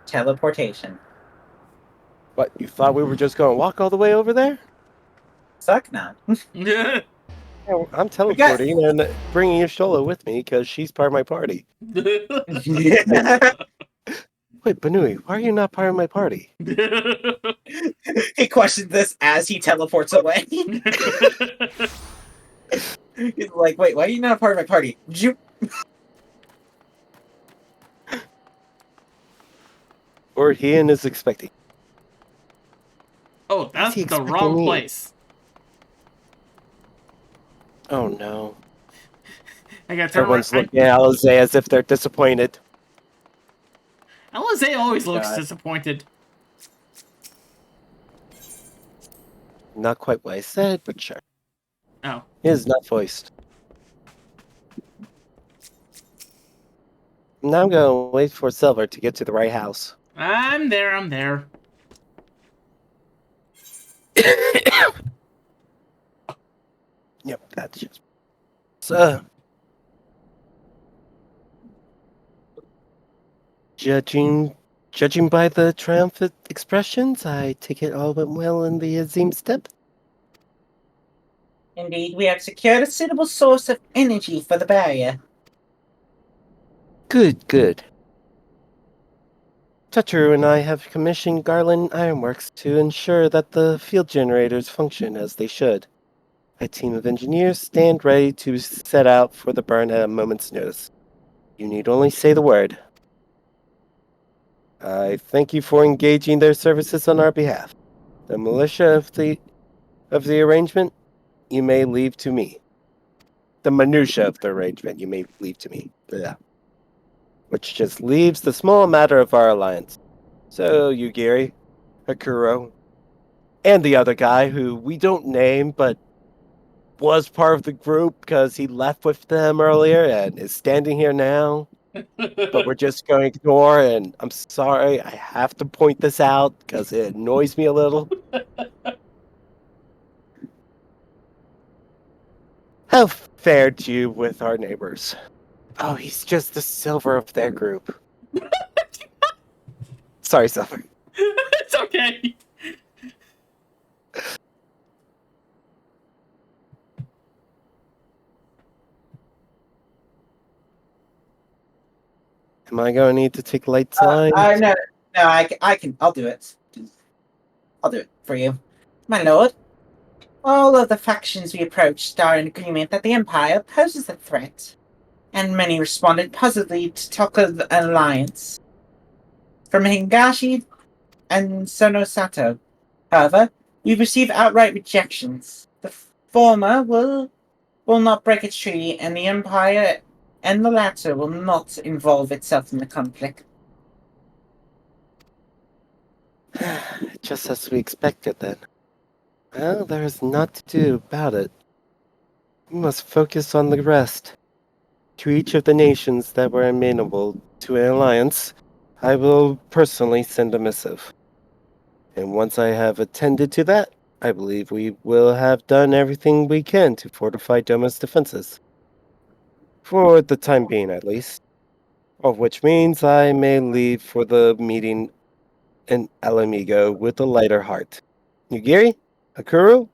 teleportation. What, you thought we were just going to walk all the way over there? Suck now. Yeah. I'm teleporting and bringing Yustola with me because she's part of my party. Wait, Banui, why are you not part of my party? He questions this as he teleports away. He's like, wait, why are you not a part of my party? Or Ian is expecting. Oh, that's the wrong place. Oh no. I got to Everyone's looking at Alizé as if they're disappointed. Alizé always looks disappointed. Not quite what I said, but sure. Oh. It is not voiced. Now I'm going to wait for Silver to get to the right house. I'm there. Yep, that's just... So... Judging by the triumphant expressions, I take it all went well in the Azim step. Indeed, we have secured a suitable source of energy for the barrier. Good. Tutteru and I have commissioned Garland Ironworks to ensure that the field generators function as they should. A team of engineers stand ready to set out for the burn at a moment's notice. You need only say the word. I thank you for engaging their services on our behalf. The militia of the arrangement, you may leave to me. The minutia of the arrangement, you may leave to me. Blah. Which just leaves the small matter of our alliance. So, Yugiri, Hakuro, and the other guy who we don't name, but was part of the group because he left with them earlier and is standing here now. But we're just going to ignore, and I'm sorry, I have to point this out because it annoys me a little. How fared you with our neighbors? Oh, he's just the Silver of their group. Sorry, Silver. It's okay. Am I going to need to take lights lines? No, I'll do it. I'll do it for you. My lord, all of the factions we approached are in agreement that the Empire poses a threat, and many responded positively to talk of an alliance. From Hingashi and Sonosato, however, we've received outright rejections. The former will not break its treaty, and the Empire and the latter will not involve itself in the conflict. Just as we expected, then. Well, there is naught to do about it. We must focus on the rest. To each of the nations that were amenable to an alliance, I will personally send a missive. And once I have attended to that, I believe we will have done everything we can to fortify Doma's defenses. For the time being, at least. Of which means I may leave for the meeting in Alamigo with a lighter heart. Yugiri? Akuru?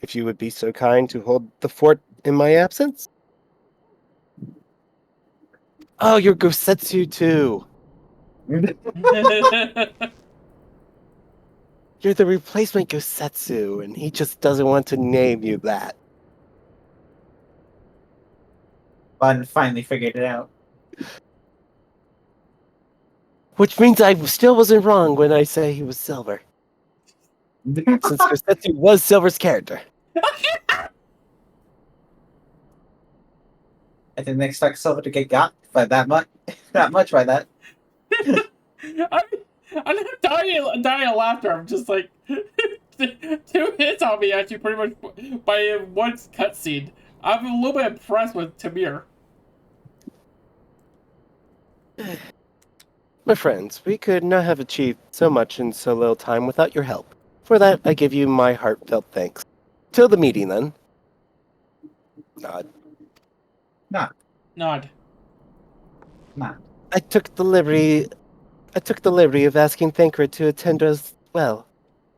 If you would be so kind to hold the fort in my absence? Oh, you're Gosetsu too. You're the replacement Gosetsu, and he just doesn't want to name you that. Bun finally figured it out. Which means I still wasn't wrong when I say he was Silver. Since Gosetsu was Silver's character. I didn't expect Silver to get got by that much. That much by that. I'm not dying of laughter. I'm just like 2 hits on me actually pretty much by one cutscene. I'm a little bit impressed with Tamir. My friends, we could not have achieved so much in so little time without your help. For that, I give you my heartfelt thanks. Till the meeting, then. Nod. Nod. I took the liberty of asking Thancred to attend as well.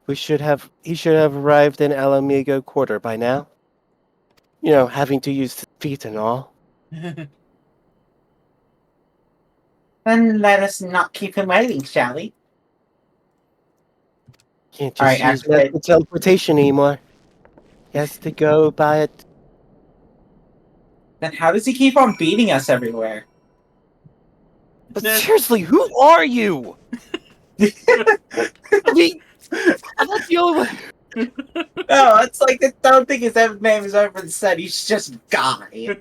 He should have arrived in Alamigo Quarter by now. You know, having to use his feet and all. Then let us not keep him waiting, shall we? Can't just use medical teleportation anymore. He has to go by it. Then how does he keep on beating us everywhere? But seriously, who are you? I mean, I'm not the only one. No, it's like I don't think his name is ever said. He's just Guy.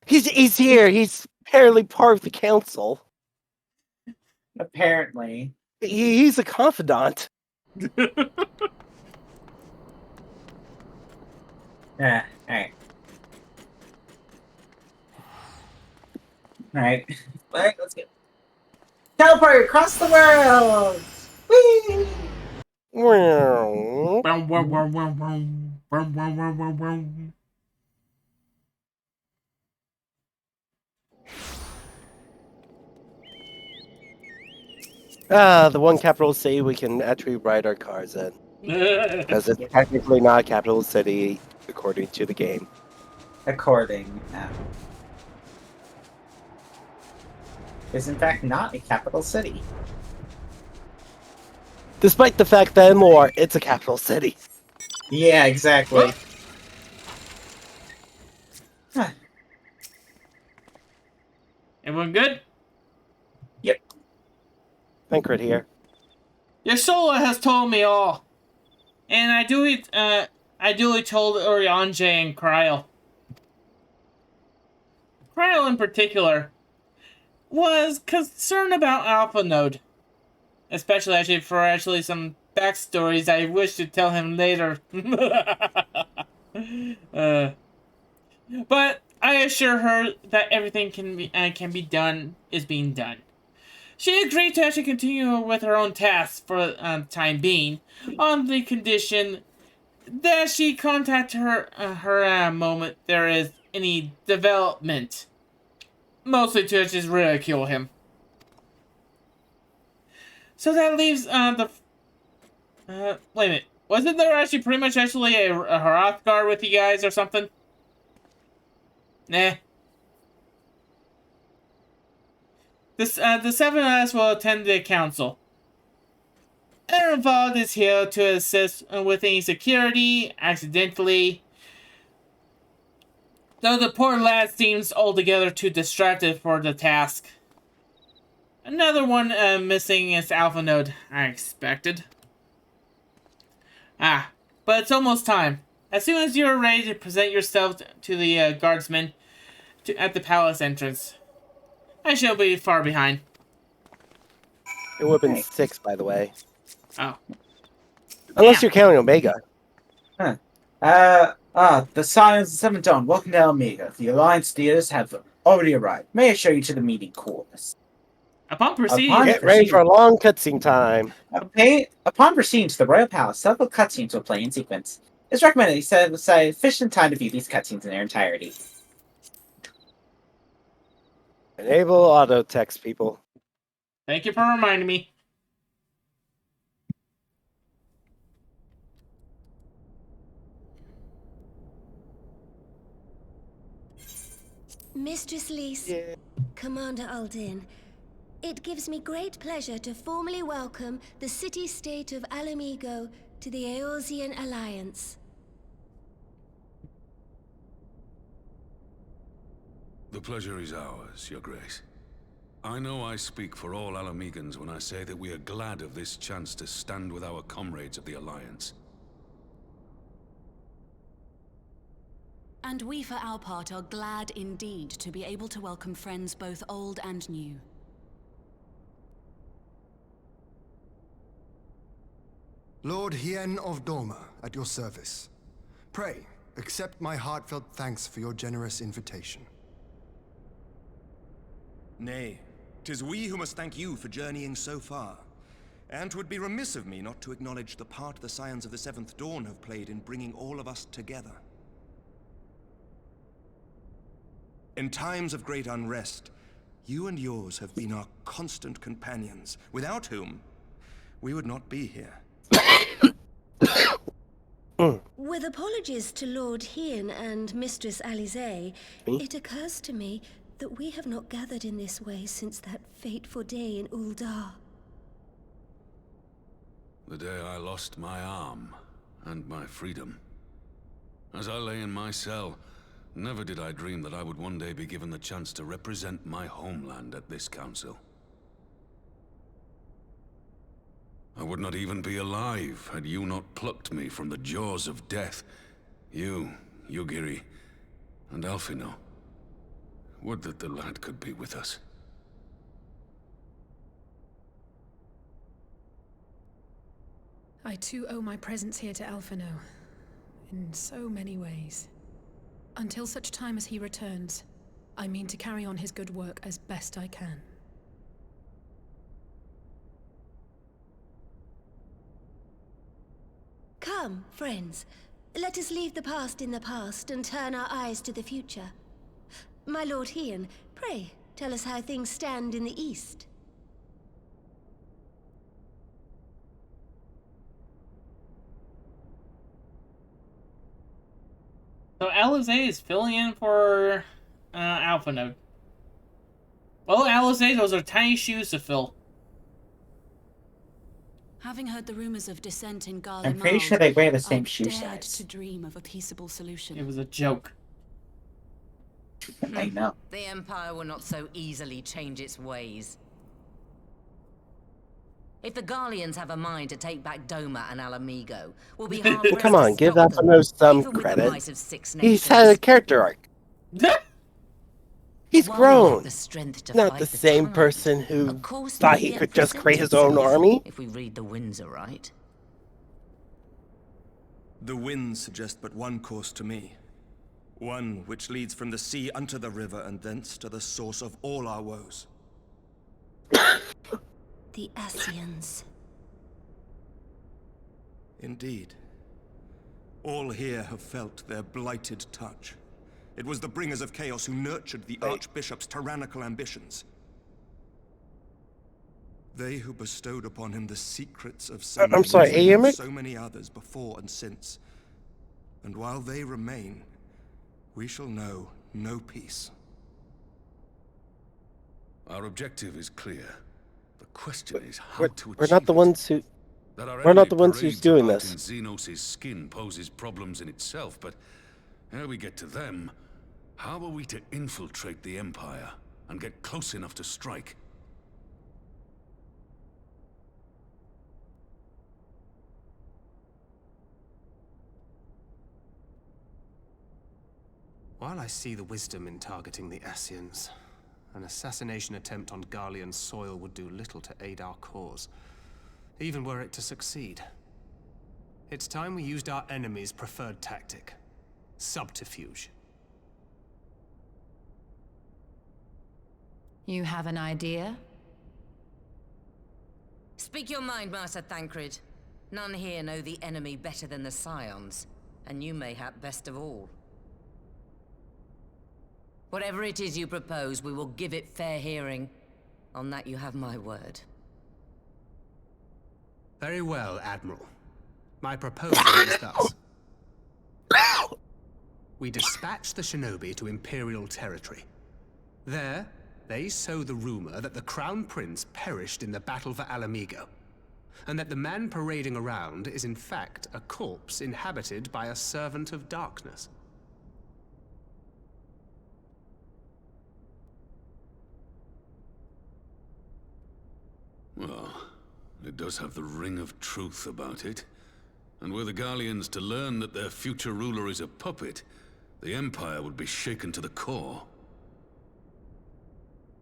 He's here. He's apparently part of the council. Apparently. He's a confidant. Yeah, alright. Alright, let's go. Teleport across the world! Whee! The one capital city we can actually ride our cars in. Because it's technically not a capital city according to the game. Is in fact not a capital city. Despite the fact that in lore, it's a capital city. Yeah, exactly. Everyone good? Yep. Thancred here. Your soul has told me all. And I duly told Oriange and Kryl. Kryl in particular was concerned about Alpha Node. Especially for some backstories I wish to tell him later. But I assure her that everything can be done is being done. She agreed to actually continue with her own tasks for the time being, on the condition that she contact her moment there is any development. Mostly to just ridicule him. So that leaves wait a minute. Wasn't there actually pretty much actually a Hrothgar with you guys or something? Nah. The seven of us will attend the council. Erenvald is here to assist with any security, accidentally. Though the poor lad seems altogether too distracted for the task. Another one missing is Alpha Node, I expected. But it's almost time. As soon as you're ready to present yourself to the guardsmen at the palace entrance. I shall be far behind. It would have been 6, by the way. Oh. Unless you're counting Omega. The Scions of Seventh Dawn, welcome to Omega. The Alliance leaders have already arrived. May I show you to the meeting quarters? Upon proceeding... Get ready for a long cutscene time. Upon proceeding to the Royal Palace, several cutscenes will play in sequence. It's recommended you set aside sufficient time to view these cutscenes in their entirety. Enable auto text, people. Thank you for reminding me. Mistress Lys, Commander Aldin, it gives me great pleasure to formally welcome the city-state of Alamigo to the Eorzean Alliance. The pleasure is ours, Your Grace. I know I speak for all Alamegans when I say that we are glad of this chance to stand with our comrades of the Alliance. And we, for our part, are glad indeed to be able to welcome friends both old and new. Lord Hien of Dorma, at your service. Pray, accept my heartfelt thanks for your generous invitation. Nay, 'tis we who must thank you for journeying so far. And 'twould be remiss of me not to acknowledge the part the Scions of the Seventh Dawn have played in bringing all of us together. In times of great unrest, you and yours have been our constant companions, without whom we would not be here. With apologies to Lord Hien and Mistress Alize, it occurs to me that we have not gathered in this way since that fateful day in Uldar. The day I lost my arm and my freedom. As I lay in my cell, never did I dream that I would one day be given the chance to represent my homeland at this council. I would not even be alive had you not plucked me from the jaws of death. You, Yugiri, and Alphino. Would that the lad could be with us. I too owe my presence here to Alphino, in so many ways. Until such time as he returns, I mean to carry on his good work as best I can. Come, friends. Let us leave the past in the past and turn our eyes to the future. My Lord Hien, pray, tell us how things stand in the East. So Alize is filling in for Alpha Node. Well, Alize, those are tiny shoes to fill. Having heard the rumors of dissent in Garlemald, I'm pretty sure they wear the same I shoe dared size. to dream of a peaceable solution. It was a joke. I know. The Empire will not so easily change its ways. If the Garleans have a mind to take back Doma and Alamigo, we'll be hard pressed Come on, to give stop them, Alphino some even with the credit. might of 6 He's had a nations. character arc. He's While we lack grown. the strength to Not fight the same tide, person who of course thought the he could Emperor just create his sent own himself, army. if we read the winds aright. The winds suggest but one course to me. One which leads from the sea unto the river and thence to the source of all our woes. The Ascians. Indeed. All here have felt their blighted touch. It was the bringers of chaos who nurtured the Archbishop's tyrannical ambitions. They who bestowed upon him the secrets of I'm sorry, Aemik? so many others before and since. And while they remain, we shall know no peace. Our objective is clear. The question is how We're, to we're achieve not the it. ones who... That our We're not enemy the ones who's parades doing about this. in Xenos' skin poses problems in itself, but ere we get to them, how are we to infiltrate the Empire and get close enough to strike? While I see the wisdom in targeting the Ascians, an assassination attempt on Garlean soil would do little to aid our cause, even were it to succeed. It's time we used our enemy's preferred tactic: subterfuge. You have an idea? Speak your mind, Master Thancred. None here know the enemy better than the Scions, and you mayhap best of all. Whatever it is you propose, we will give it fair hearing. On that you have my word. Very well, Admiral. My proposal is thus. We dispatch the shinobi to Imperial territory. There, they sow the rumor that the Crown Prince perished in the battle for Alamigo, and that the man parading around is in fact a corpse inhabited by a servant of darkness. Well, it does have the ring of truth about it. And were the Garleans to learn that their future ruler is a puppet, the Empire would be shaken to the core.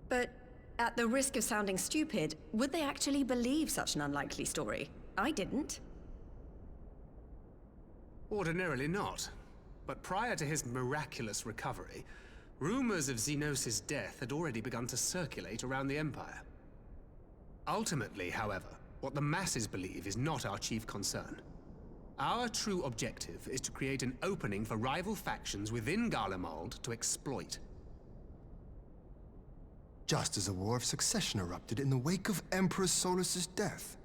But at the risk of sounding stupid, would they actually believe such an unlikely story? I didn't. Ordinarily not. But prior to his miraculous recovery, rumors of Xenos' death had already begun to circulate around the Empire. Ultimately, however, what the masses believe is not our chief concern. Our true objective is to create an opening for rival factions within Garlemald to exploit. Just as a war of succession erupted in the wake of Emperor Solus's death.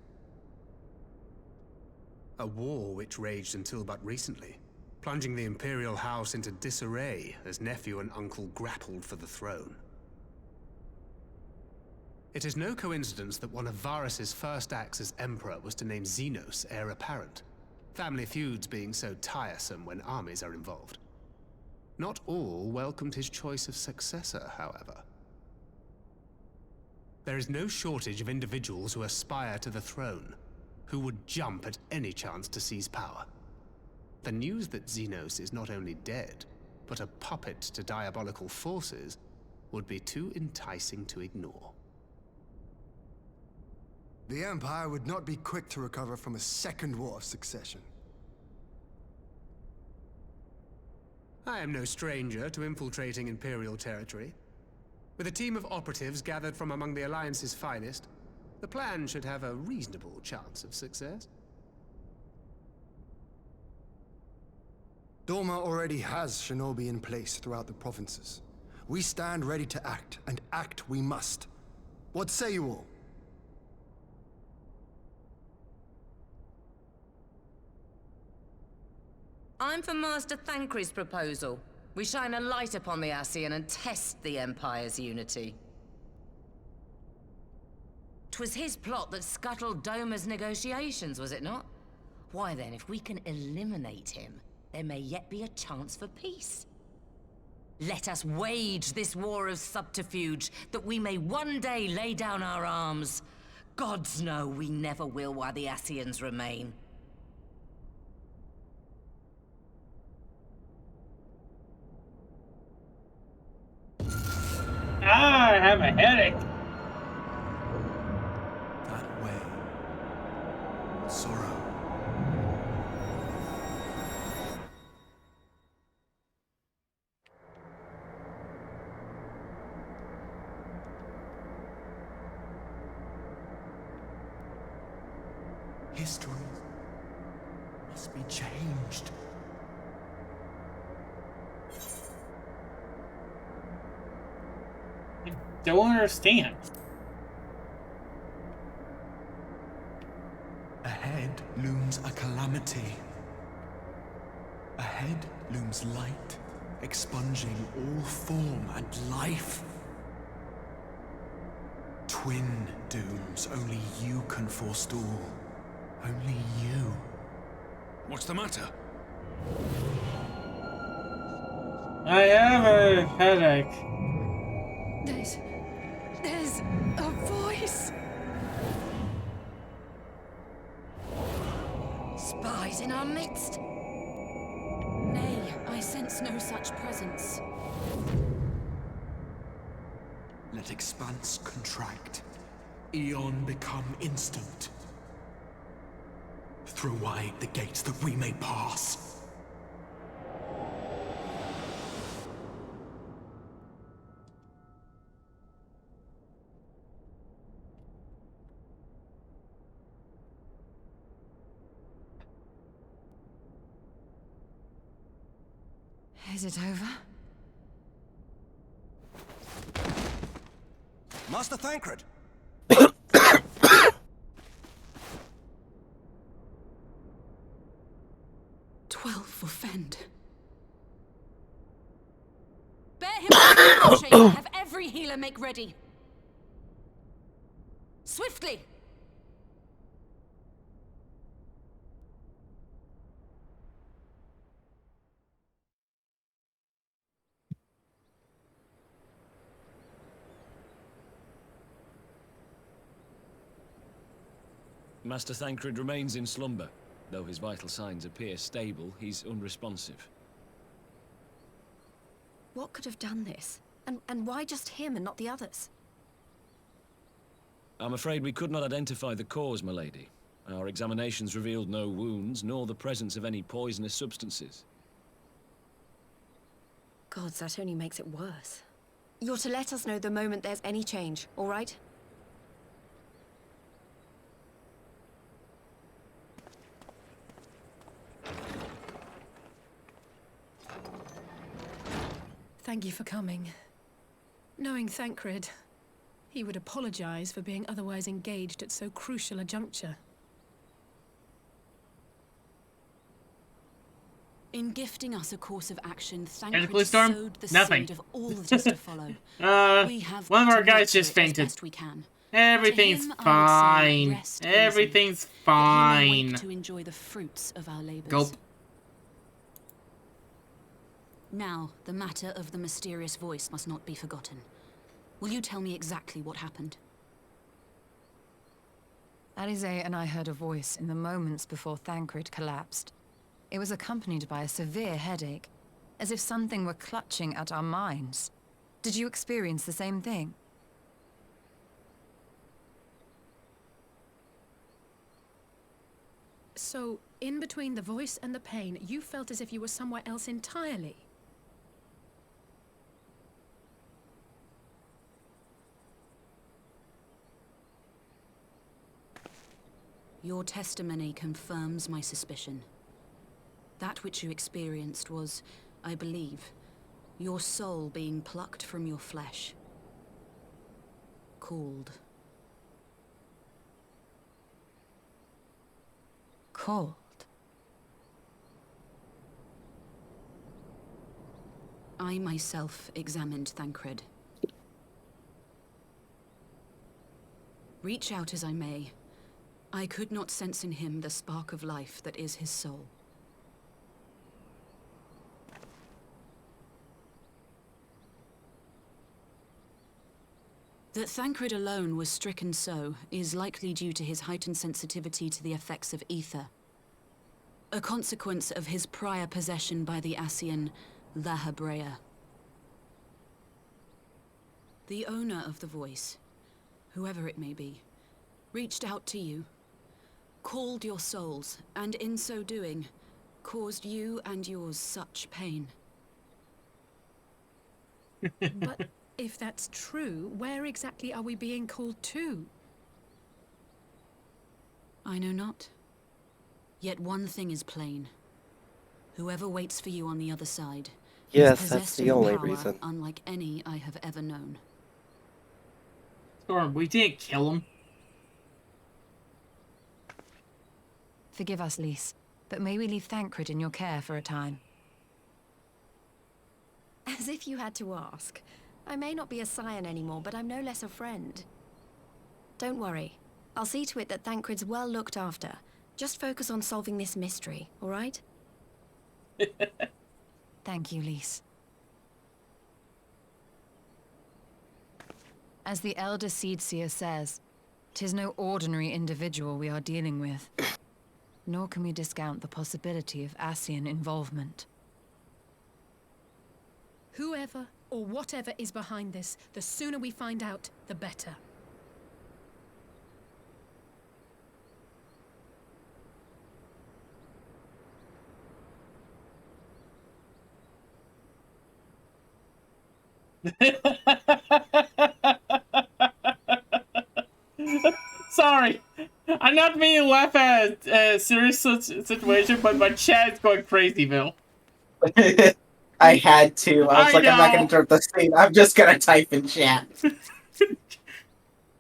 A war which raged until but recently, plunging the Imperial House into disarray as nephew and uncle grappled for the throne. It is no coincidence that one of Varys' first acts as Emperor was to name Xenos heir apparent, family feuds being so tiresome when armies are involved. Not all welcomed his choice of successor, however. There is no shortage of individuals who aspire to the throne, who would jump at any chance to seize power. The news that Xenos is not only dead, but a puppet to diabolical forces, would be too enticing to ignore. The Empire would not be quick to recover from a second war of succession. I am no stranger to infiltrating Imperial territory. With a team of operatives gathered from among the Alliance's finest, the plan should have a reasonable chance of success. Doma already has shinobi in place throughout the provinces. We stand ready to act, and act we must. What say you all? I'm for Master Thancred's proposal. We shine a light upon the Ascian and test the Empire's unity. 'Twas his plot that scuttled Doma's negotiations, was it not? Why then, if we can eliminate him, there may yet be a chance for peace. Let us wage this war of subterfuge, that we may one day lay down our arms. Gods know we never will while the Ascians remain. I have a headache. That way. Sorrow. History must be changed. Don't understand. Ahead looms a calamity. Ahead looms light, expunging all form and life. twin dooms only you can forestall. Only you. What's the matter? I have a headache. There's a voice. Spies in our midst? Nay, I sense no such presence. Let expanse contract. Eon become instant. Throw wide the gates that we may pass. Is it over? Master Thancred! 12 for Fend. Bear him to the healing chamber. Have every healer make ready. Swiftly! Master Thancred remains in slumber. Though his vital signs appear stable, he's unresponsive. What could have done this? And why just him and not the others? I'm afraid we could not identify the cause, my lady. Our examinations revealed no wounds, nor the presence of any poisonous substances. Gods, that only makes it worse. You're to let us know the moment there's any change, all right? Thank you for coming. Knowing Thancred, he would apologize for being otherwise engaged at so crucial a juncture. In gifting us a course of action, Any Thancred police storm? sowed the Nothing. seed of all that is to follow. We have one of got our to guys nurture just it as fainted. best we can. Everything's To him, I would say, fine. rest easy, Everything's that he may fine. wake to enjoy the fruits of our labors. Gulp. Now, the matter of the mysterious voice must not be forgotten. Will you tell me exactly what happened? Alisaie and I heard a voice in the moments before Thancred collapsed. It was accompanied by a severe headache, as if something were clutching at our minds. Did you experience the same thing? So, in between the voice and the pain, you felt as if you were somewhere else entirely. Your testimony confirms my suspicion. That which you experienced was, I believe, your soul being plucked from your flesh. Called. Called? I myself examined Thancred. Reach out as I may, I could not sense in him the spark of life that is his soul. That Thancred alone was stricken so is likely due to his heightened sensitivity to the effects of ether, a consequence of his prior possession by the Ascian La Hebrea. The owner of the voice, whoever it may be, reached out to you, called your souls, and in so doing, caused you and yours such pain. But if that's true, where exactly are we being called to? I know not. Yet one thing is plain. Whoever waits for you on the other side Yes, is that's possessed the of only power reason. unlike any I have ever known. Storm, we didn't kill him. Forgive us, Lys, but may we leave Thancred in your care for a time? As if you had to ask. I may not be a scion anymore, but I'm no less a friend. Don't worry. I'll see to it that Thancred's well looked after. Just focus on solving this mystery, all right? Thank you, Lise. As the Elder Seedseer says, 'tis no ordinary individual we are dealing with. Nor can we discount the possibility of Ascian involvement. Whoever or whatever is behind this, the sooner we find out, the better. Sorry. I'm not meaning to laugh at a serious situation, but my chat is going crazy, Bill. I had to. I was like, I'm not going know. to interrupt the scene. I'm just going to type in chat.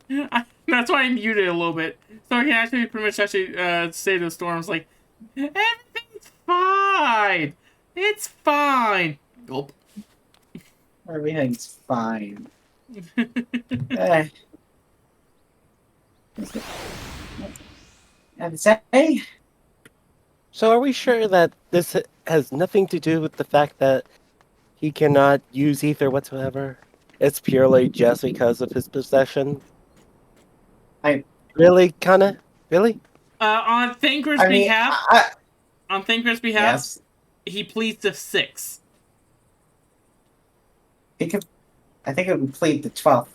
That's why I muted it a little bit. So I can actually pretty much say to the Storms, like, everything's fine. It's fine. Gulp. Everything's fine. And say? So are we sure that this has nothing to do with the fact that he cannot use ether whatsoever? It's purely just because of his possession? Really, kinda? Really? On Thancred's behalf, Yes. he pleads to 6. I think it would plead the 12th.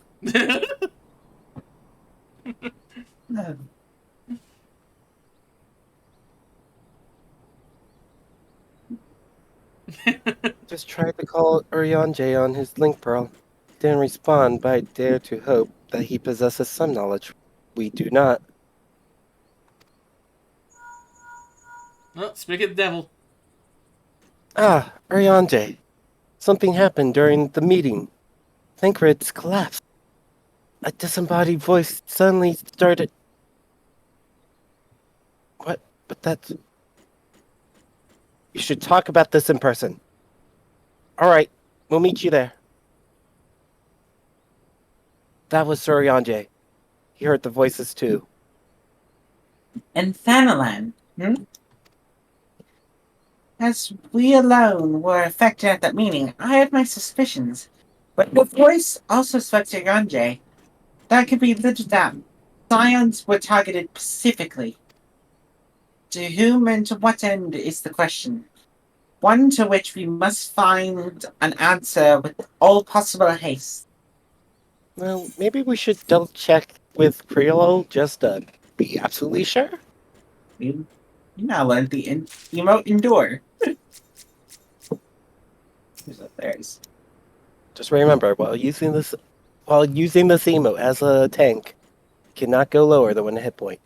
Just tried to call Urianger on his link pearl. Didn't respond, but I dare to hope that he possesses some knowledge we do not. Oh, speak of the devil. Ah, Urianger. Something happened during the meeting. Thancred's collapsed. A disembodied voice suddenly started... What? But that's... You should talk about this in person. Alright, we'll meet you there. That was Urianger. He heard the voices too. And Thanalan, As we alone were affected at that meeting, I had my suspicions. But the voice also spoke to Urianger. That could be literally that. Scions were targeted specifically. To whom and to what end is the question. One to which we must find an answer with all possible haste. Well, maybe we should double check with Creole just to be absolutely sure. You now learned the emote endure. There's. Just remember, while using this emote as a tank, cannot go lower than 1 hit point.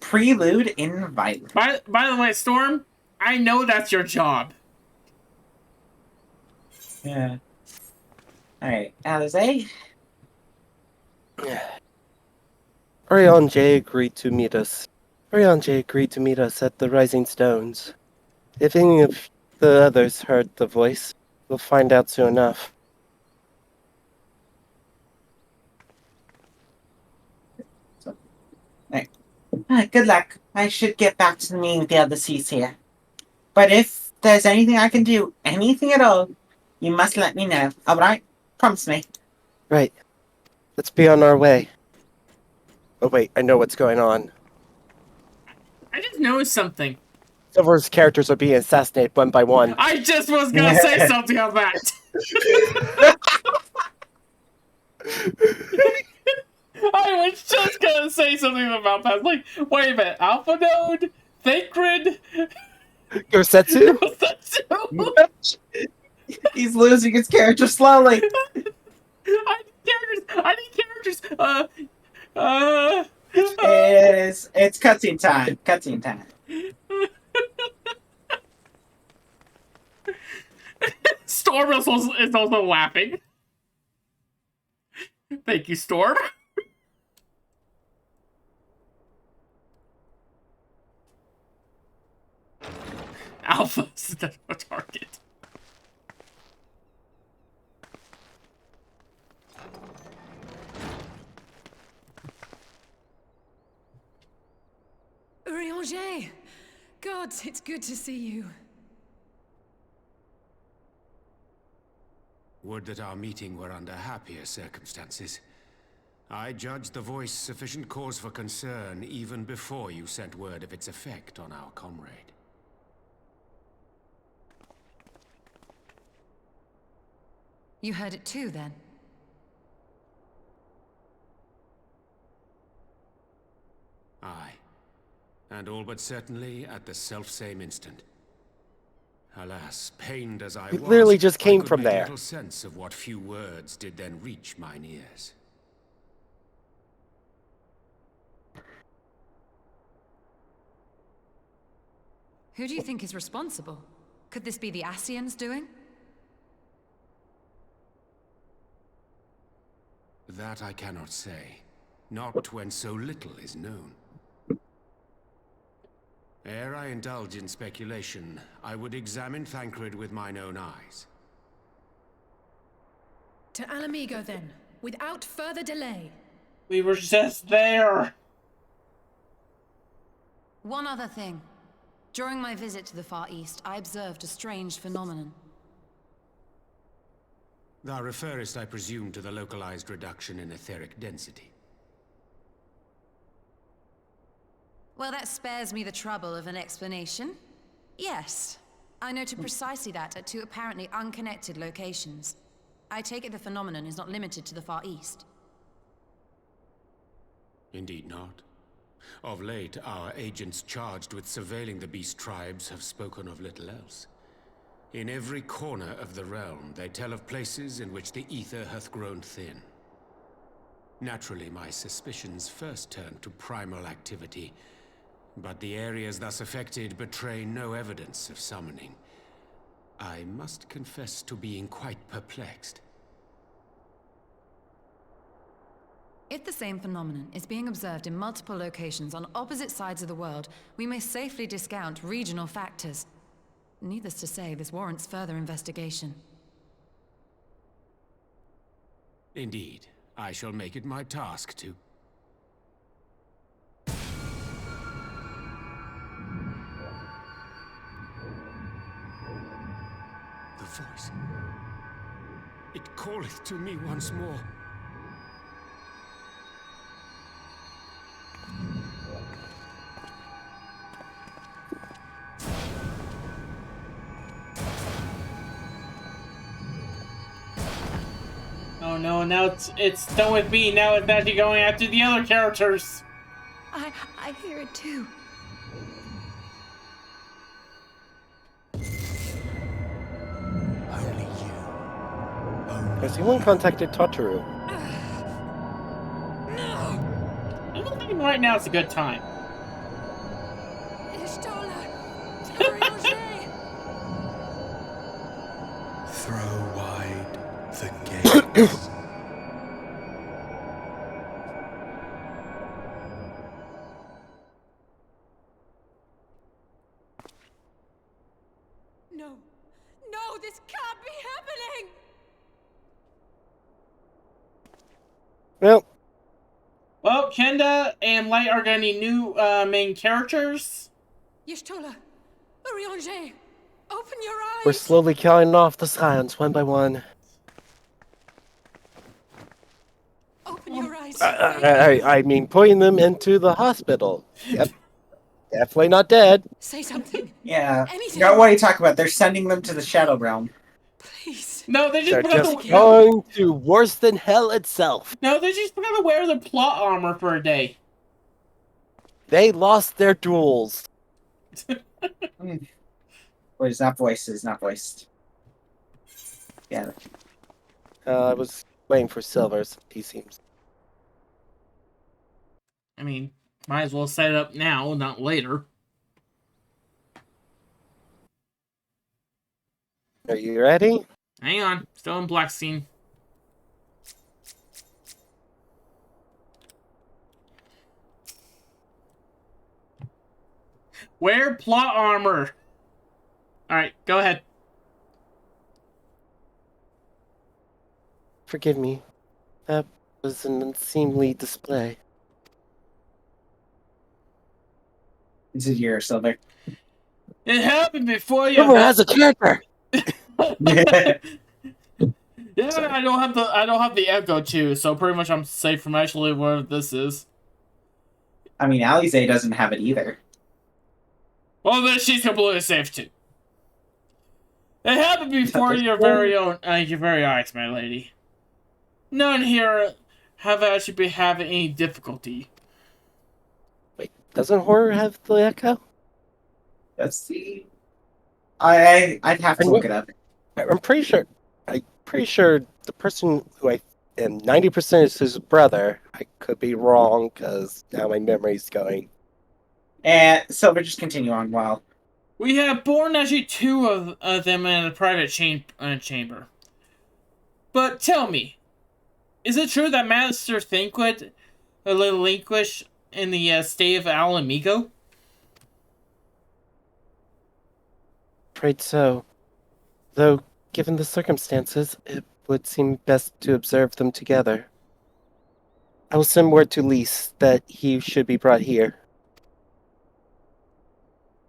Prelude invite. By the way, Storm, I know that's your job. Yeah. Alright, Alize? Urianger agreed to meet us. Urianger agreed to meet us at the Rising Stones. If any of the others heard the voice, we'll find out soon enough. Good luck. I should get back to the meeting with the other seats here. But if there's anything I can do, anything at all, you must let me know, alright? Promise me. Right. Let's be on our way. Oh wait, I know what's going on. I just noticed something. Silver's characters are being assassinated one by one. I just was gonna say something on that. I was just gonna say something about that. Like, wait a minute, Alpha Node, Thancred, Gorsetsu? He's losing his character slowly. I need characters. It's cutscene time. Cutscene time. Storm is also laughing. Thank you, Storm. Alpha is the target. Orianger! God, it's good to see you. Would that our meeting were under happier circumstances. I judged the voice sufficient cause for concern even before you sent word of its effect on our comrade. You heard it too, then? Aye. And all but certainly at the selfsame instant. Alas, pained as I It was, literally just I came could from make there. little sense of what few words did then reach mine ears. Who do you think is responsible? Could this be the Ascians doing? That I cannot say. Not when so little is known. Ere I indulge in speculation, I would examine Thancred with mine own eyes. To Alamigo, then, without further delay. We were just there. One other thing. During my visit to the Far East, I observed a strange phenomenon. Thou referrest, I presume, to the localized reduction in etheric density. Well, that spares me the trouble of an explanation. Yes, I noted precisely that at two apparently unconnected locations. I take it the phenomenon is not limited to the Far East. Indeed not. Of late, our agents charged with surveilling the beast tribes have spoken of little else. In every corner of the realm, they tell of places in which the ether hath grown thin. Naturally, my suspicions first turned to primal activity, but the areas thus affected betray no evidence of summoning. I must confess to being quite perplexed. If the same phenomenon is being observed in multiple locations on opposite sides of the world, we may safely discount regional factors. Needless to say, this warrants further investigation. Indeed, I shall make it my task to... The voice. It calleth to me once more. Oh no, now it's done with me. Now it's actually going after the other characters. I hear it too. Only you. Has anyone contacted Totoro? I don't think right now is a good time. Throw wide the gates. No. No, this can't be happening! Well, Kenda and Light are going to need new main characters. Y'shtola! Orianger! Open your eyes! We're slowly killing off the Scions one by one. Open your eyes! I mean, putting them into the hospital. Yep. Definitely not dead. Say something. Yeah. Anything. Now, what are you talking about? They're sending them to the Shadow Realm. Please. No, they They're just just going to worse than hell itself. No, they just forgot to wear the plot armor for a day. They lost their duels. Wait, it's not voiced. It's not voiced. Yeah. I was waiting for Silvers. He seems. I mean, might as well set it up now, not later. Are you ready? Hang on, still in black scene. Wear plot armor. Alright, go ahead. Forgive me. That was an unseemly display. This is your Silver. It happened before you. Silver has a character. Yeah, I don't have the echo too, so pretty much I'm safe from actually what this is. I mean, Alize doesn't have it either. Well, then she's completely safe too. It happened before your very eyes, my lady. None here have actually been having any difficulty. Wait, doesn't horror have the echo? Let's see. I'd have to look it up. I'm pretty sure the person who I am 90% is his brother. I could be wrong because now my memory's going. And Silver, just continue on while. We have born actually 2 of them in a private chamber. But tell me, is it true that Master Thinquid relinquished in the state of Alamigo? Afraid so. Though, given the circumstances, it would seem best to observe them together. I will send word to Lys that he should be brought here.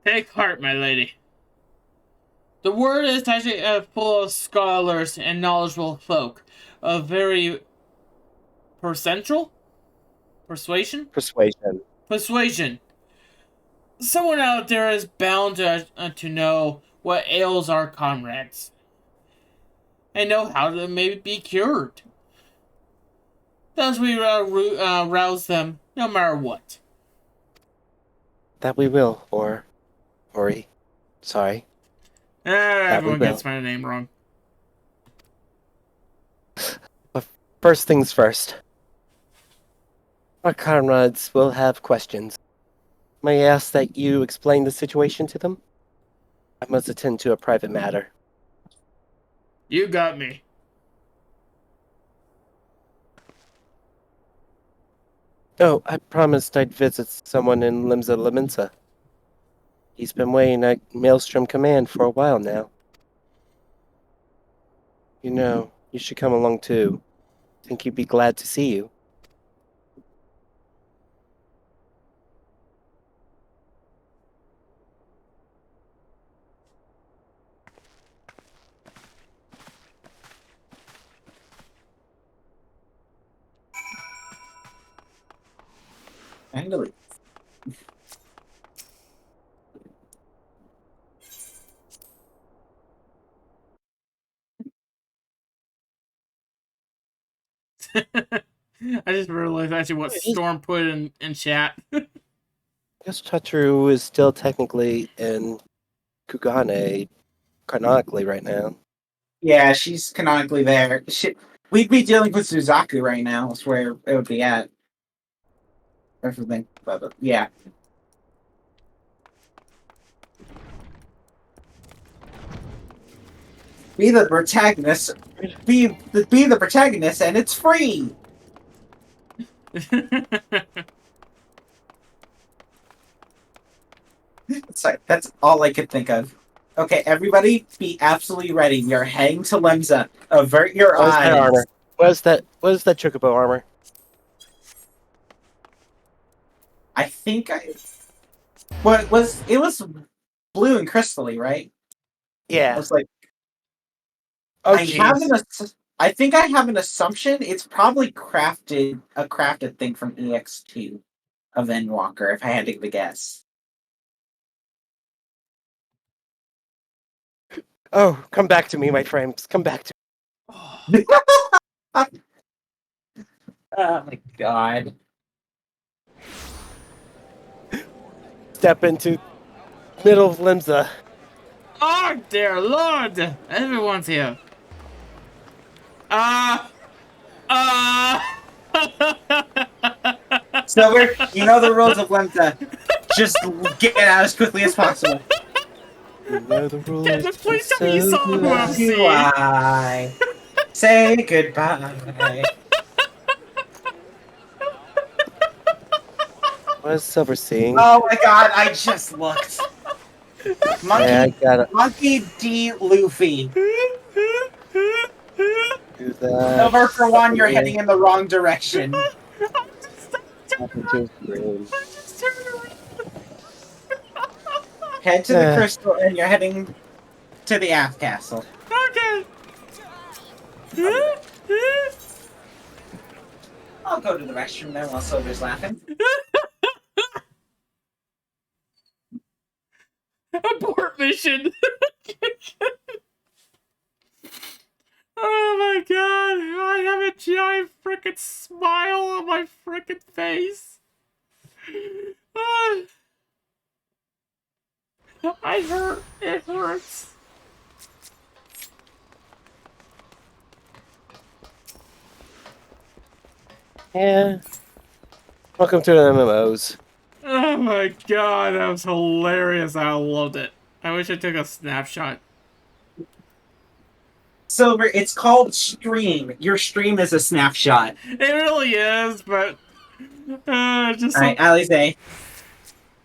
Take heart, my lady. The word is actually full of scholars and knowledgeable folk of very persuasion. Someone out there is bound to know what ails our comrades and know how to maybe be cured. Thus we rouse them no matter what. That we will, Ori. Sorry. Everyone gets my name wrong. But first things first. Our comrades will have questions. May I ask that you explain the situation to them? I must attend to a private matter. You got me. Oh, I promised I'd visit someone in Limsa Laminsa. He's been waiting at Maelstrom Command for a while now. You know, you should come along too. Think he'd be glad to see you. Finally. I just realized actually what Storm put in chat. I guess Chacharu is still technically in Kugane, canonically right now. Yeah, she's canonically there. We'd be dealing with Suzaku right now. That's where it would be at. Everything, but yeah. Be the protagonist. Be the protagonist, and it's free. Sorry, that's all I could think of. Okay, everybody, be absolutely ready. We are heading to Lemza. Avert your eyes. That armor? What is that Chocobo armor? I think it was blue and crystally, right? Yeah. I was like, oh, I think I have an assumption. It's probably a crafted thing from EX2 of Endwalker, if I had to give a guess. Oh, come back to me, my friends. Come back to me. Oh my god. Step into middle of Limsa. Oh dear lord! Everyone's here. Silver, you know the rules of Lemta. Just get out as quickly as possible. You know the rules. Please tell me you saw who I'm seeing. Goodbye. Say goodbye. What is Silver seeing? Oh my god, I just looked. Monkey D. Luffy. Do that. Silver, for one, you're heading in the wrong direction. Head to the crystal, and you're heading to the aft castle. Okay. I'll go to the restroom then while Silver's laughing. Abort mission. Oh my god, I have a giant frickin' smile on my frickin' face. Ah. I hurt. It hurts. Yeah. Welcome to the MMOs. Oh my god, that was hilarious. I loved it. I wish I took a snapshot. Silver, it's called stream. Your stream is a snapshot. It really is, but just Alright, Alize.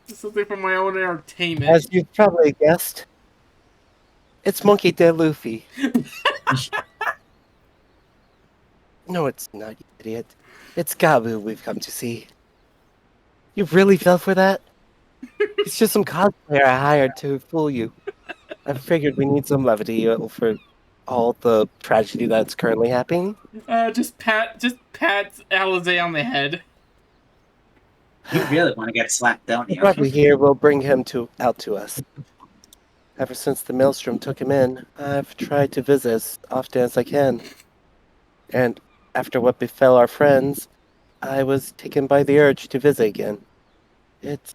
just something for my own entertainment. As you've probably guessed, it's Monkey D. Luffy. No, it's not, you idiot. It's Gabu we've come to see. You really fell for that? It's just some cosplayer I hired to fool you. I figured we need some levity for all the tragedy that's currently happening. Just pat Alize on the head. You really want to get slapped, don't you? Probably here will bring him out to us. Ever since the Maelstrom took him in, I've tried to visit as often as I can. And after what befell our friends, I was taken by the urge to visit again. It's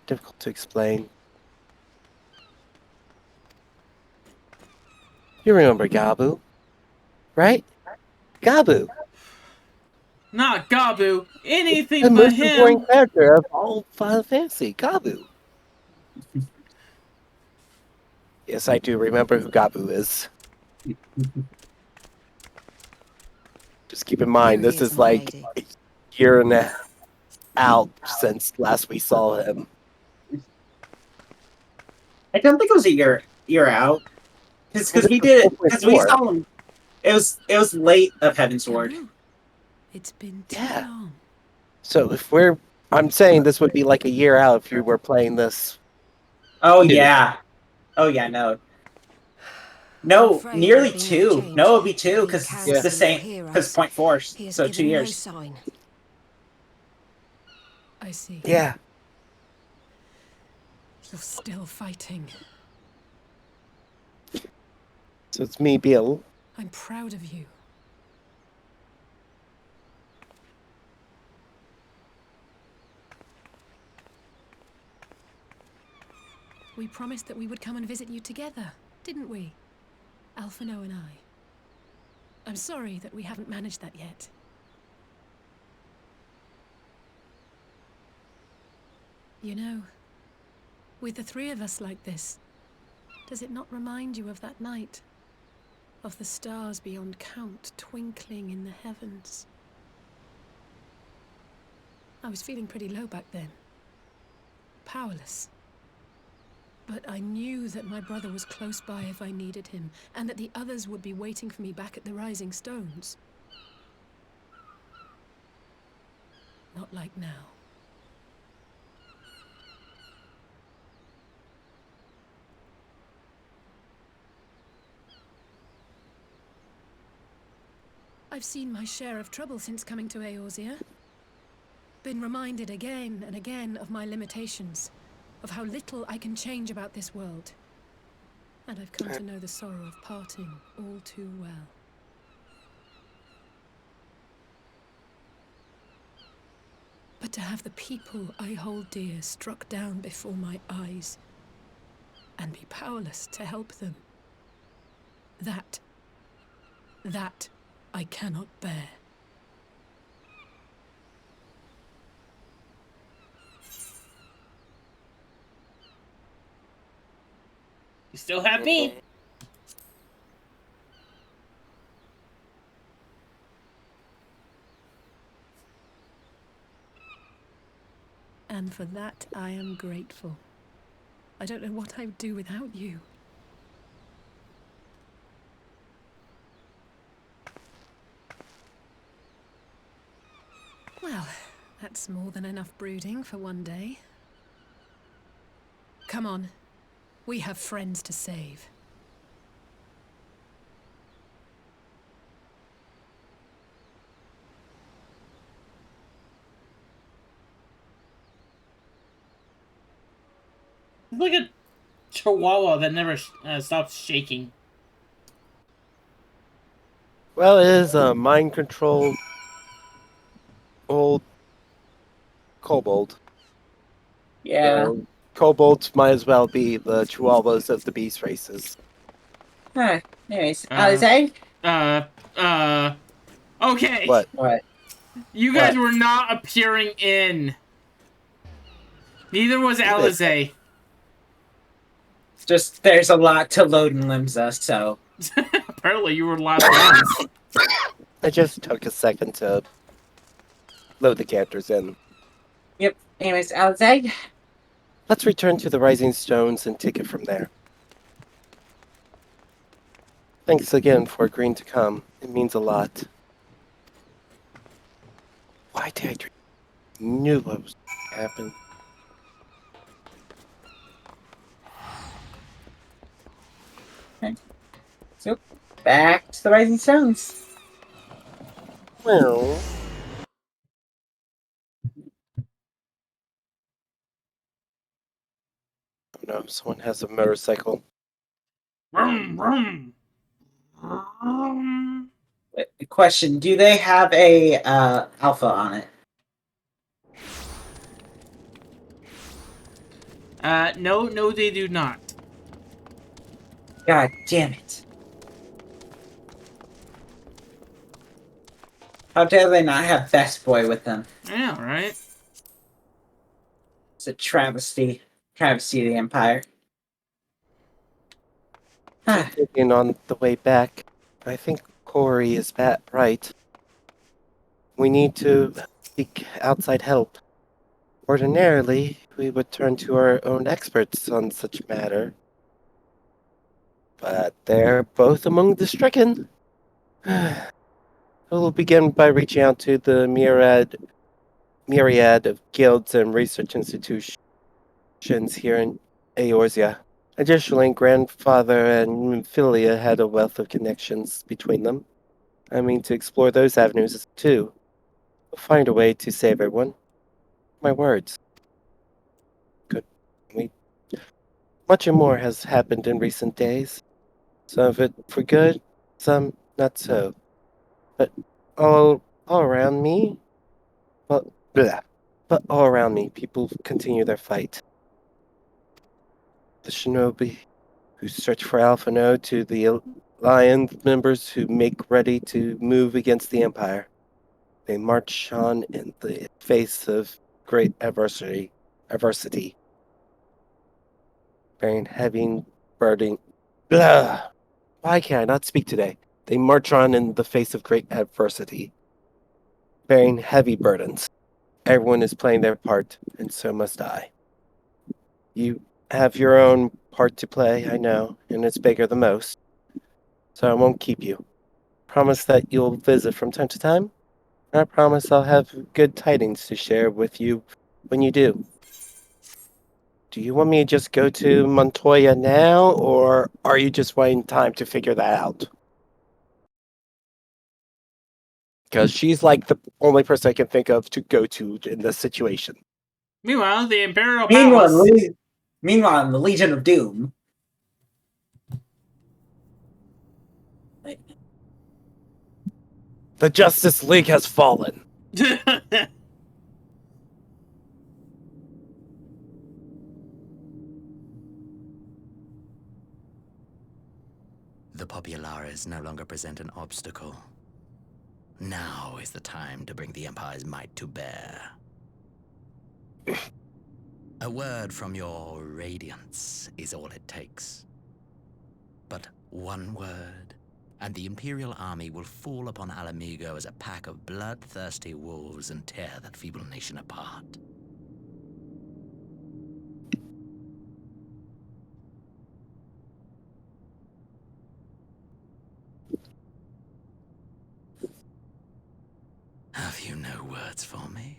difficult to explain. You remember Gabu, right? Gabu! Not Gabu. Anything The but most important him. character of all Final Fantasy, Gabu. Yes, I do remember who Gabu is. Just keep in mind, Here this he is, is my like lady. a year and a half out since last we saw him. I don't think it was a year out. Because we did it. Because we saw him. It was late of Heaven's Ward. It's been too long. So if I'm saying this would be like a year out if you were playing this. Oh new. yeah. Oh yeah, no. No, nearly 2. No, it'll be 2 because it's the same. Because point 4, so 2 years. I see. Yeah. You're still fighting. So it's me, Bill. I'm proud of you. We promised that we would come and visit you together, didn't we? Alphino and I. I'm sorry that we haven't managed that yet. You know, with the 3 of us like this, does it not remind you of that night? Of the stars beyond count twinkling in the heavens? I was feeling pretty low back then. Powerless. But I knew that my brother was close by if I needed him, and that the others would be waiting for me back at the Rising Stones. Not like now. I've seen my share of trouble since coming to Eorzea. Been reminded again and again of my limitations, of how little I can change about this world. And I've come to know the sorrow of parting all too well. But to have the people I hold dear struck down before my eyes, and be powerless to help them, that I cannot bear. You still have me. And for that, I am grateful. I don't know what I would do without you. Well, that's more than enough brooding for one day. Come Come on. We have friends to save. It's like a chihuahua that never stops shaking. Well, it is a mind-controlled old kobold. Yeah. So, kobolds might as well be the chihuahuas of the beast races. Huh. Anyways, Alzeg? Okay. What? You guys What? were not appearing in. Neither was Alize. Just, there's a lot to load in Limsa, so. Apparently you were last ones. It just took a second to load the characters in. Yep. Anyways, Alzeg? Let's return to the Rising Stones and take it from there. Thanks again for agreeing to come. It means a lot. Why did I dream? Knew what was going to happen. Okay. So, back to the Rising Stones. Well. Oh no, someone has a motorcycle. Vroom, vroom. Question, do they have a alpha on it? No, they do not. God damn it. How dare they not have Best Boy with them? Yeah, right? It's a travesty. Travesty of the Empire. Thinking on the way back, I think Corey is right. We need to seek outside help. Ordinarily, we would turn to our own experts on such matter. But they're both among the stricken. We'll begin by reaching out to the myriad of guilds and research institutions here in Eorzea. Additionally, grandfather and Philia had a wealth of connections between them. I mean to explore those avenues too. We'll find a way to save everyone. My words. Good. Much and more has happened in recent days. Some of it for good, some not so. But all around me, well, blah. But all around me, people continue their fight. The shinobi who search for Alphino to the Alliance members who make ready to move against the Empire. They march on in the face of great adversity, bearing heavy burden. Blah! Why can I not speak today? They march on in the face of great adversity, bearing heavy burdens. Everyone is playing their part, and so must I. You have your own part to play, I know, and it's bigger than most. So I won't keep you. Promise that you'll visit from time to time? I promise I'll have good tidings to share with you when you do. Do you want me to just go to Montoya now, or are you just waiting time to figure that out? Because she's like the only person I can think of to go to in this situation. Meanwhile, the Imperial Palace. Meanwhile, in the Legion of Doom. The Justice League has fallen. The Populares no longer present an obstacle. Now is the time to bring the Empire's might to bear. A word from your Radiance is all it takes. But one word, and the Imperial army will fall upon Alamigo as a pack of bloodthirsty wolves and tear that feeble nation apart. Have you no words for me?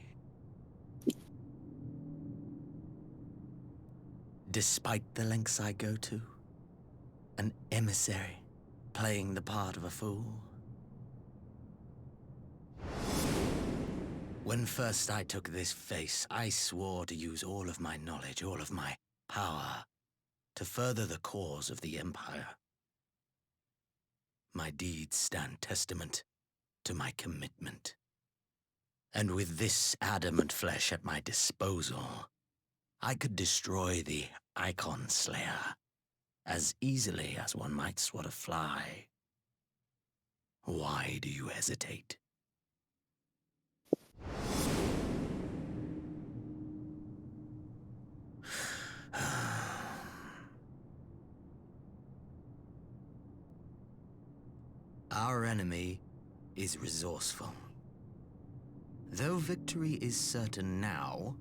Despite the lengths I go to? An emissary, playing the part of a fool? When first I took this face, I swore to use all of my knowledge, all of my power, to further the cause of the Empire. My deeds stand testament to my commitment. And with this adamant flesh at my disposal, I could destroy the Icon Slayer as easily as one might swat a fly. Why do you hesitate? Our enemy is resourceful. Though victory is certain now,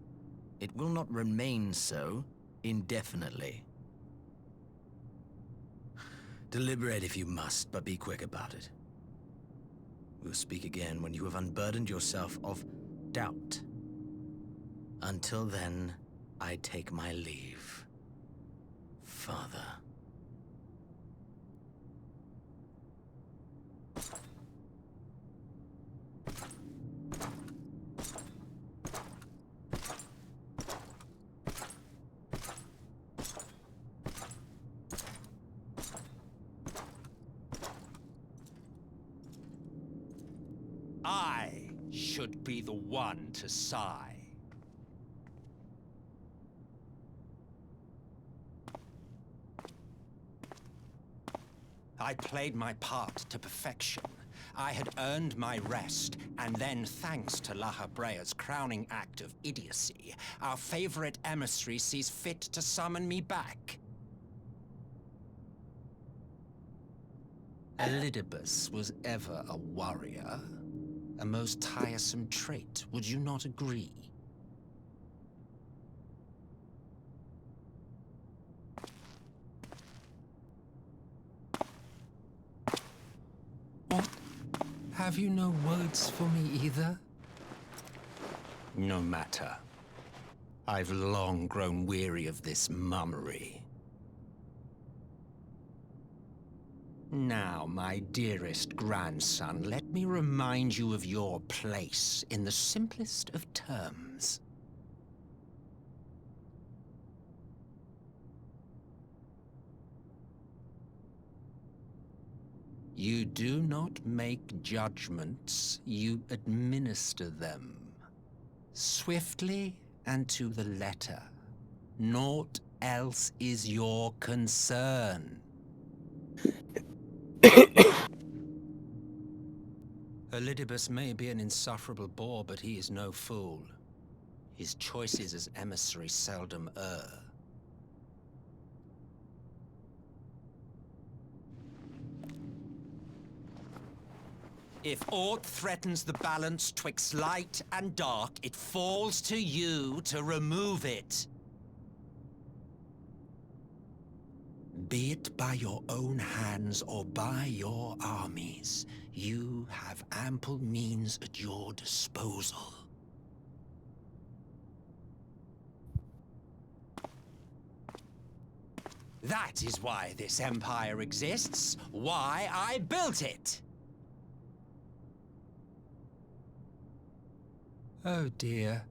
it will not remain so indefinitely. Deliberate if you must, but be quick about it. We'll speak again when you have unburdened yourself of doubt. Until then, I take my leave, Father. I should be the one to sigh. I played my part to perfection. I had earned my rest, and then, thanks to La Habrea's crowning act of idiocy, our favorite emissary sees fit to summon me back. Elidibus was ever a warrior. A most tiresome trait, would you not agree? What? Have you no words for me either? No matter. I've long grown weary of this mummery. Now, my dearest grandson, let me remind you of your place in the simplest of terms. You do not make judgments, you administer them. Swiftly and to the letter. Naught else is your concern. Elidibus may be an insufferable bore, but he is no fool. His choices as emissary seldom err. If aught threatens the balance twixt light and dark, it falls to you to remove it. Be it by your own hands or by your armies, you have ample means at your disposal. That is why this empire exists, why I built it. Oh dear,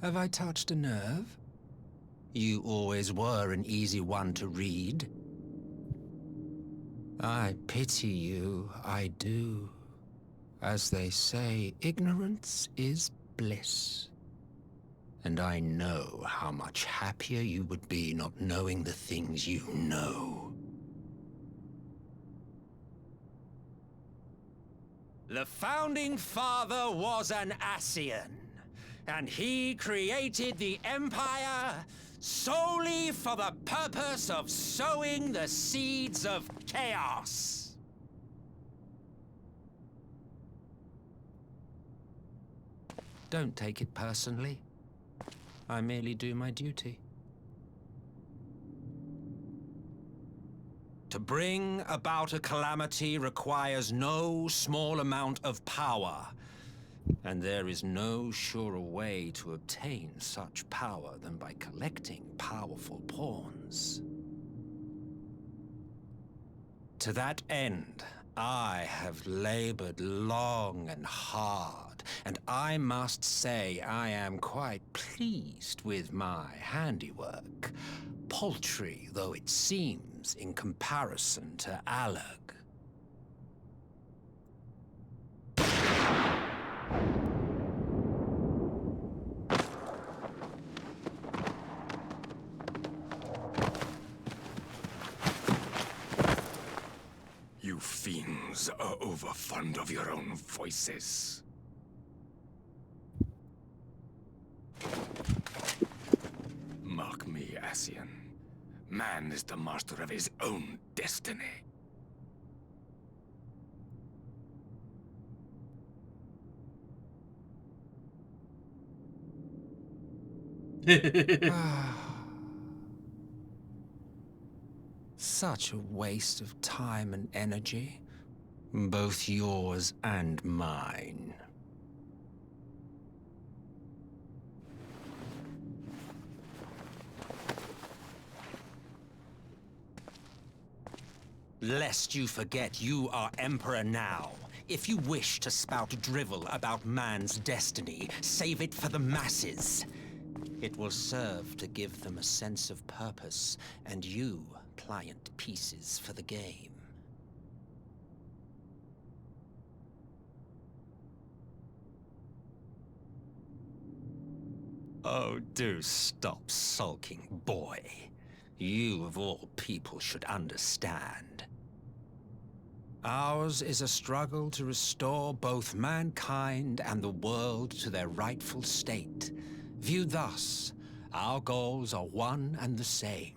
have I touched a nerve? You always were an easy one to read. I pity you, I do. As they say, ignorance is bliss. And I know how much happier you would be not knowing the things you know. The Founding Father was an Ascian, and he created the Empire solely for the purpose of sowing the seeds of chaos. Don't take it personally. I merely do my duty. To bring about a calamity requires no small amount of power. And there is no surer way to obtain such power than by collecting powerful pawns. To that end, I have labored long and hard, and I must say I am quite pleased with my handiwork, paltry though it seems in comparison to Alag. You fiends are overfond of your own voices. Mark me, Ascian. Man is the master of his own destiny. Such a waste of time and energy, both yours and mine. Lest you forget you are Emperor now. If you wish to spout drivel about man's destiny, save it for the masses. It will serve to give them a sense of purpose, and you pliant pieces for the game. Oh, do stop sulking, boy. You, of all people, should understand. Ours is a struggle to restore both mankind and the world to their rightful state. Viewed thus, our goals are one and the same.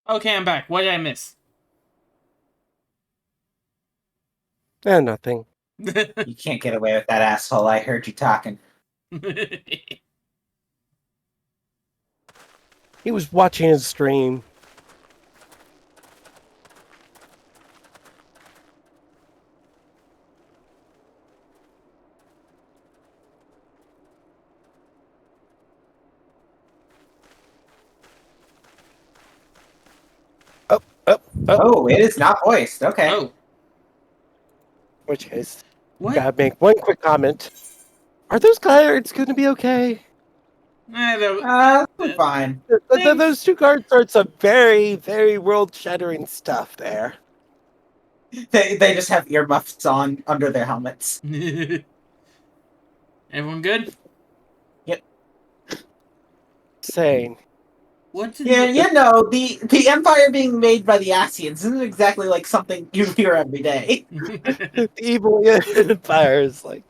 Okay, I'm back. What did I miss? Nothing. You can't get away with that, asshole. I heard you talking. He was watching his stream. Oh, it is not voiced. Okay. Oh. Which case, what? Gotta make one quick comment. Are those guards going to be okay? They're fine. Those two guards are some very, very world-shattering stuff there. They just have earmuffs on under their helmets. Everyone good? Yep. Sane. What did Yeah, you know, the Empire being made by the Ascians isn't exactly like something you hear every day. The evil Empire is like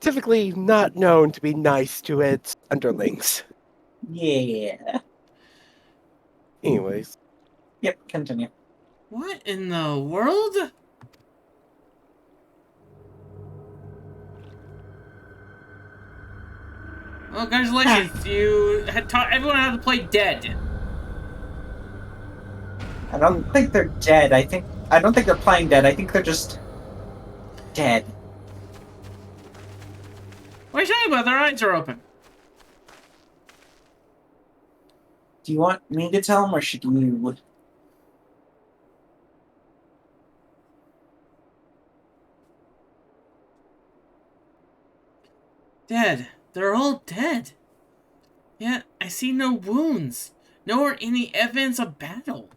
typically not known to be nice to its underlings. Yeah. Anyways. Yep, continue. What in the world? Well, congratulations. You had taught everyone how to play dead. I don't think they're dead. I don't think they're playing dead. I think they're just dead. What are you talking about? Their eyes are open. Do you want me to tell them, or should you? Dead. They're all dead. Yet, I see no wounds. Nor any evidence of battle.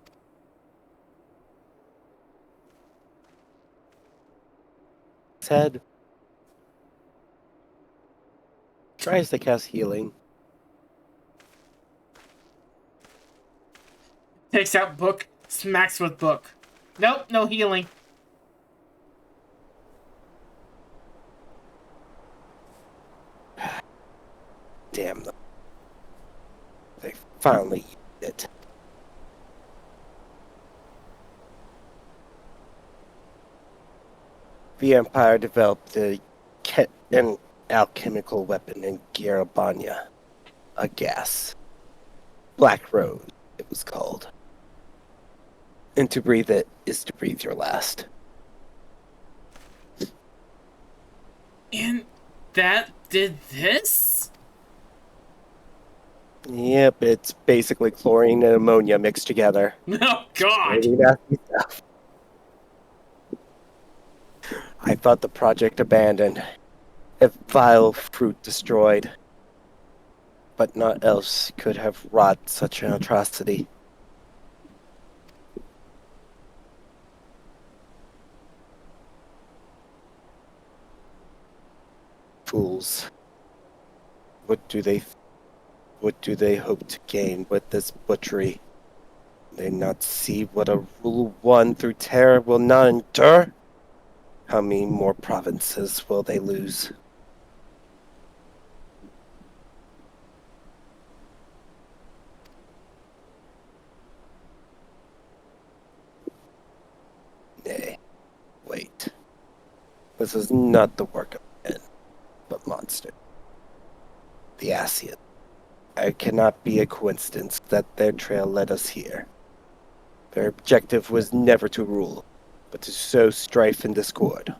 Head tries to cast healing. Takes out book, smacks with book. Nope, no healing. Damn them. They finally used it. The Empire developed an alchemical weapon in Garabanya. A gas. Black Rose, it was called. And to breathe it is to breathe your last. And that did this? Yep, it's basically chlorine and ammonia mixed together. Oh, God! Really nasty stuff. I thought the project abandoned. A vile fruit destroyed. But naught else could have wrought such an atrocity. Fools. What do they hope to gain with this butchery? They not see what a rule won through terror will not endure? How many more provinces will they lose? Nay, wait. This is not the work of men, but monsters. The Asian. It cannot be a coincidence that their trail led us here. Their objective was never to rule, but to sow strife and discord.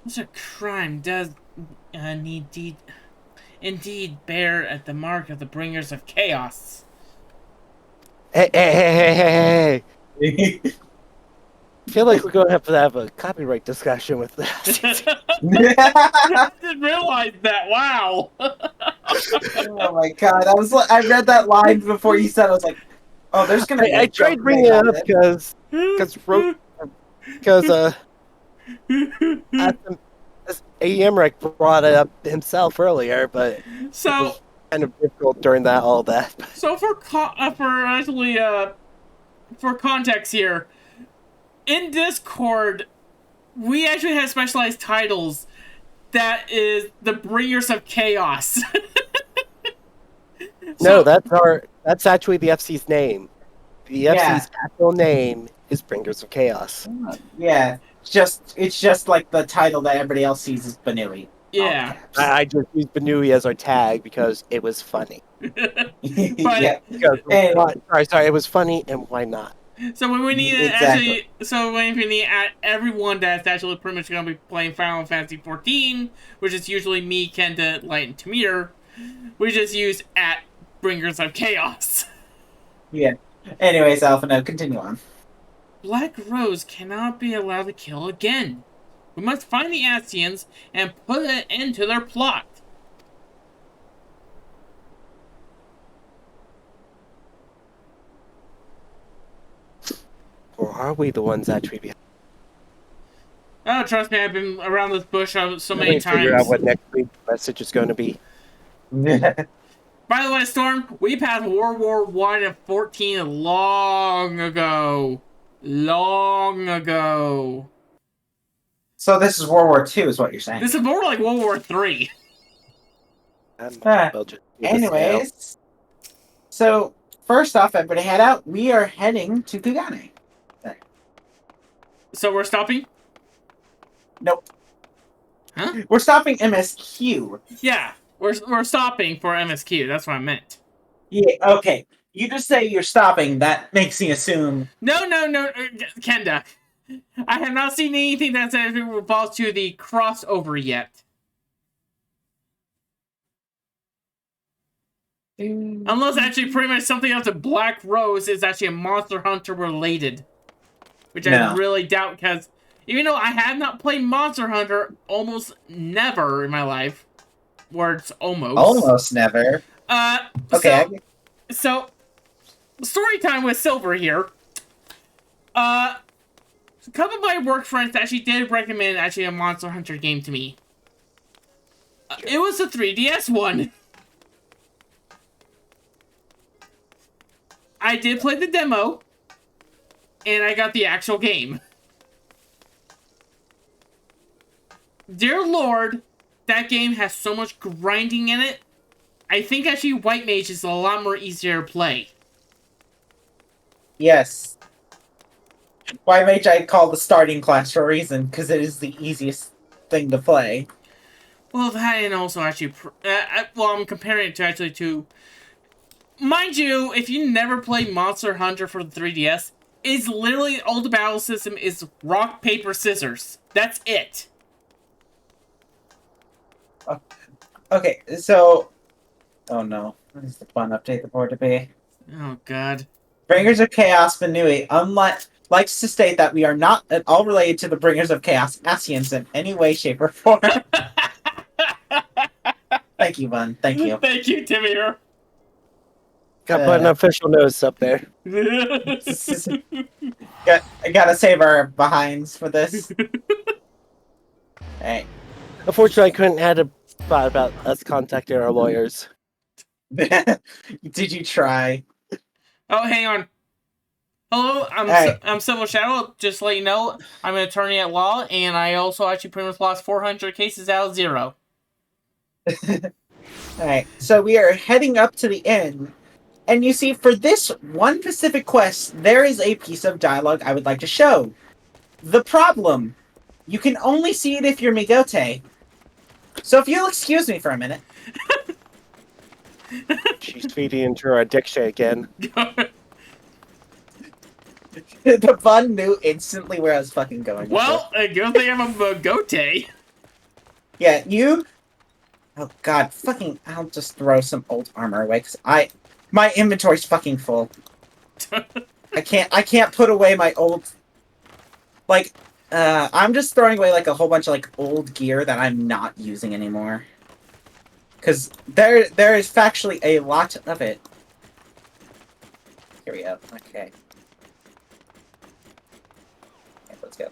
Such a crime does indeed bear at the mark of the bringers of chaos. Hey. I feel like we're going to have a copyright discussion with this. I didn't realize that. Wow. Oh my god! I read that line before you said. I was like, "Oh, there's gonna be." I tried bringing it up because Amrek brought it up himself earlier, but so it was kind of difficult during all that. So for context here, in Discord, we actually have specialized titles that is the Bringers of Chaos. No, that's actually the FC's name. The FC's actual name is Bringers of Chaos. Yeah, it's just like the title that everybody else sees is Banui. Yeah. I just used Banui as our tag because it was funny. But Sorry, it was funny, and why not? So when we need when we need everyone that's actually pretty much going to be playing Final Fantasy 14, which is usually me, Kenda, Light, and Tamir, we just use @Bringers of Chaos. Yeah. Anyways, Alpha, now continue on. Black Rose cannot be allowed to kill again. We must find the Asians and put an end to their plot. Or are we the ones actually behind? Oh, trust me, I've been around this bush so many times. Figure out what next week's message is going to be. By the way, Storm, we passed World War I and 14 long ago. Long ago. So this is World War II, is what you're saying? This is more like World War III. Anyways, so first off, everybody head out. We are heading to Kugane. So we're stopping? Nope. Huh? We're stopping MSQ. Yeah, we're stopping for MSQ. That's what I meant. Yeah. Okay. You just say you're stopping. That makes me assume. No, Kenda. I have not seen anything that says it revolves to the crossover yet. Unless actually pretty much something else that Black Rose is actually a Monster Hunter related. Which I really doubt, because even though I have not played Monster Hunter almost never in my life. Words almost. Almost never. Okay. So story time with Silver here. A couple of my work friends actually did recommend a Monster Hunter game to me. It was the 3DS one. I did play the demo, and I got the actual game. Dear Lord, that game has so much grinding in it. I think actually White Mage is a lot more easier to play. Yes. White Mage I call the starting class for a reason, because it is the easiest thing to play. Well, that and also actually, well, I'm comparing it to actually to, mind you, if you never played Monster Hunter for the 3DS, it's literally all the battle system is rock, paper, scissors. That's it. Okay, so... Oh no. What is the fun update the board to be? Oh god. Bringers of Chaos Benui likes to state that we are not at all related to the Bringers of Chaos Asians in any way, shape, or form. Thank you, Bun. Thank you. Thank you, Timir. Got to put an official notice up there. I gotta save our behinds for this. Hey. Unfortunately, I couldn't add a thought about us contacting our lawyers. Did you try? Oh, hang on. Hello, I'm Civil Shadow. Just to let you know, I'm an attorney at law, and I also actually pretty much lost 400 cases out of 0. Alright, so we are heading up to the end. And you see, for this one specific quest, there is a piece of dialogue I would like to show. The problem. You can only see it if you're Migote. So if you'll excuse me for a minute. She's feeding into her addiction again. The Bun knew instantly where I was fucking going. Well, a good thing I'm a Migote. Yeah, you... Oh god, fucking... I'll just throw some old armor away, because my inventory's fucking full. I can't put away my old... Like, I'm just throwing away, like, a whole bunch of, like, old gear that I'm not using anymore. Because there is factually a lot of it. Here we go. Okay. Okay, let's go.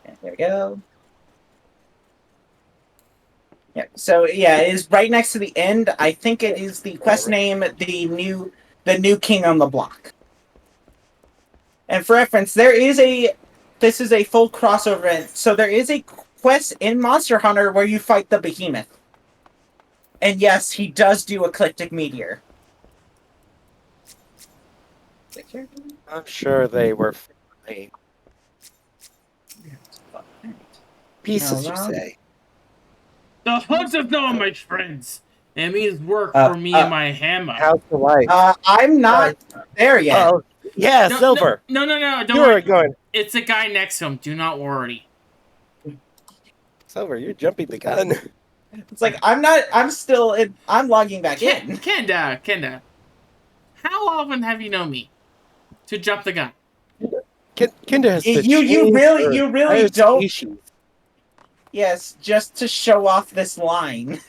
And here we go. Yeah, so yeah, it is right next to the end. I think it is the quest name, the new king on the block. And for reference, this is a full crossover event. So there is a quest in Monster Hunter where you fight the behemoth. And yes, he does do Ecliptic Meteor. I'm sure they were fine. Pieces, you say? The hunt of no, my friends. It means work for me and my hammer. How's the life? I'm not there yet. Oh, yeah, no, Silver. No, don't you worry. Are going. It's a guy next to him. Do not worry. Silver, you're jumping the gun. It's like, I'm logging back in. Kenda. How often have you known me to jump the gun? Kenda has you really don't. Species. Yes, just to show off this line.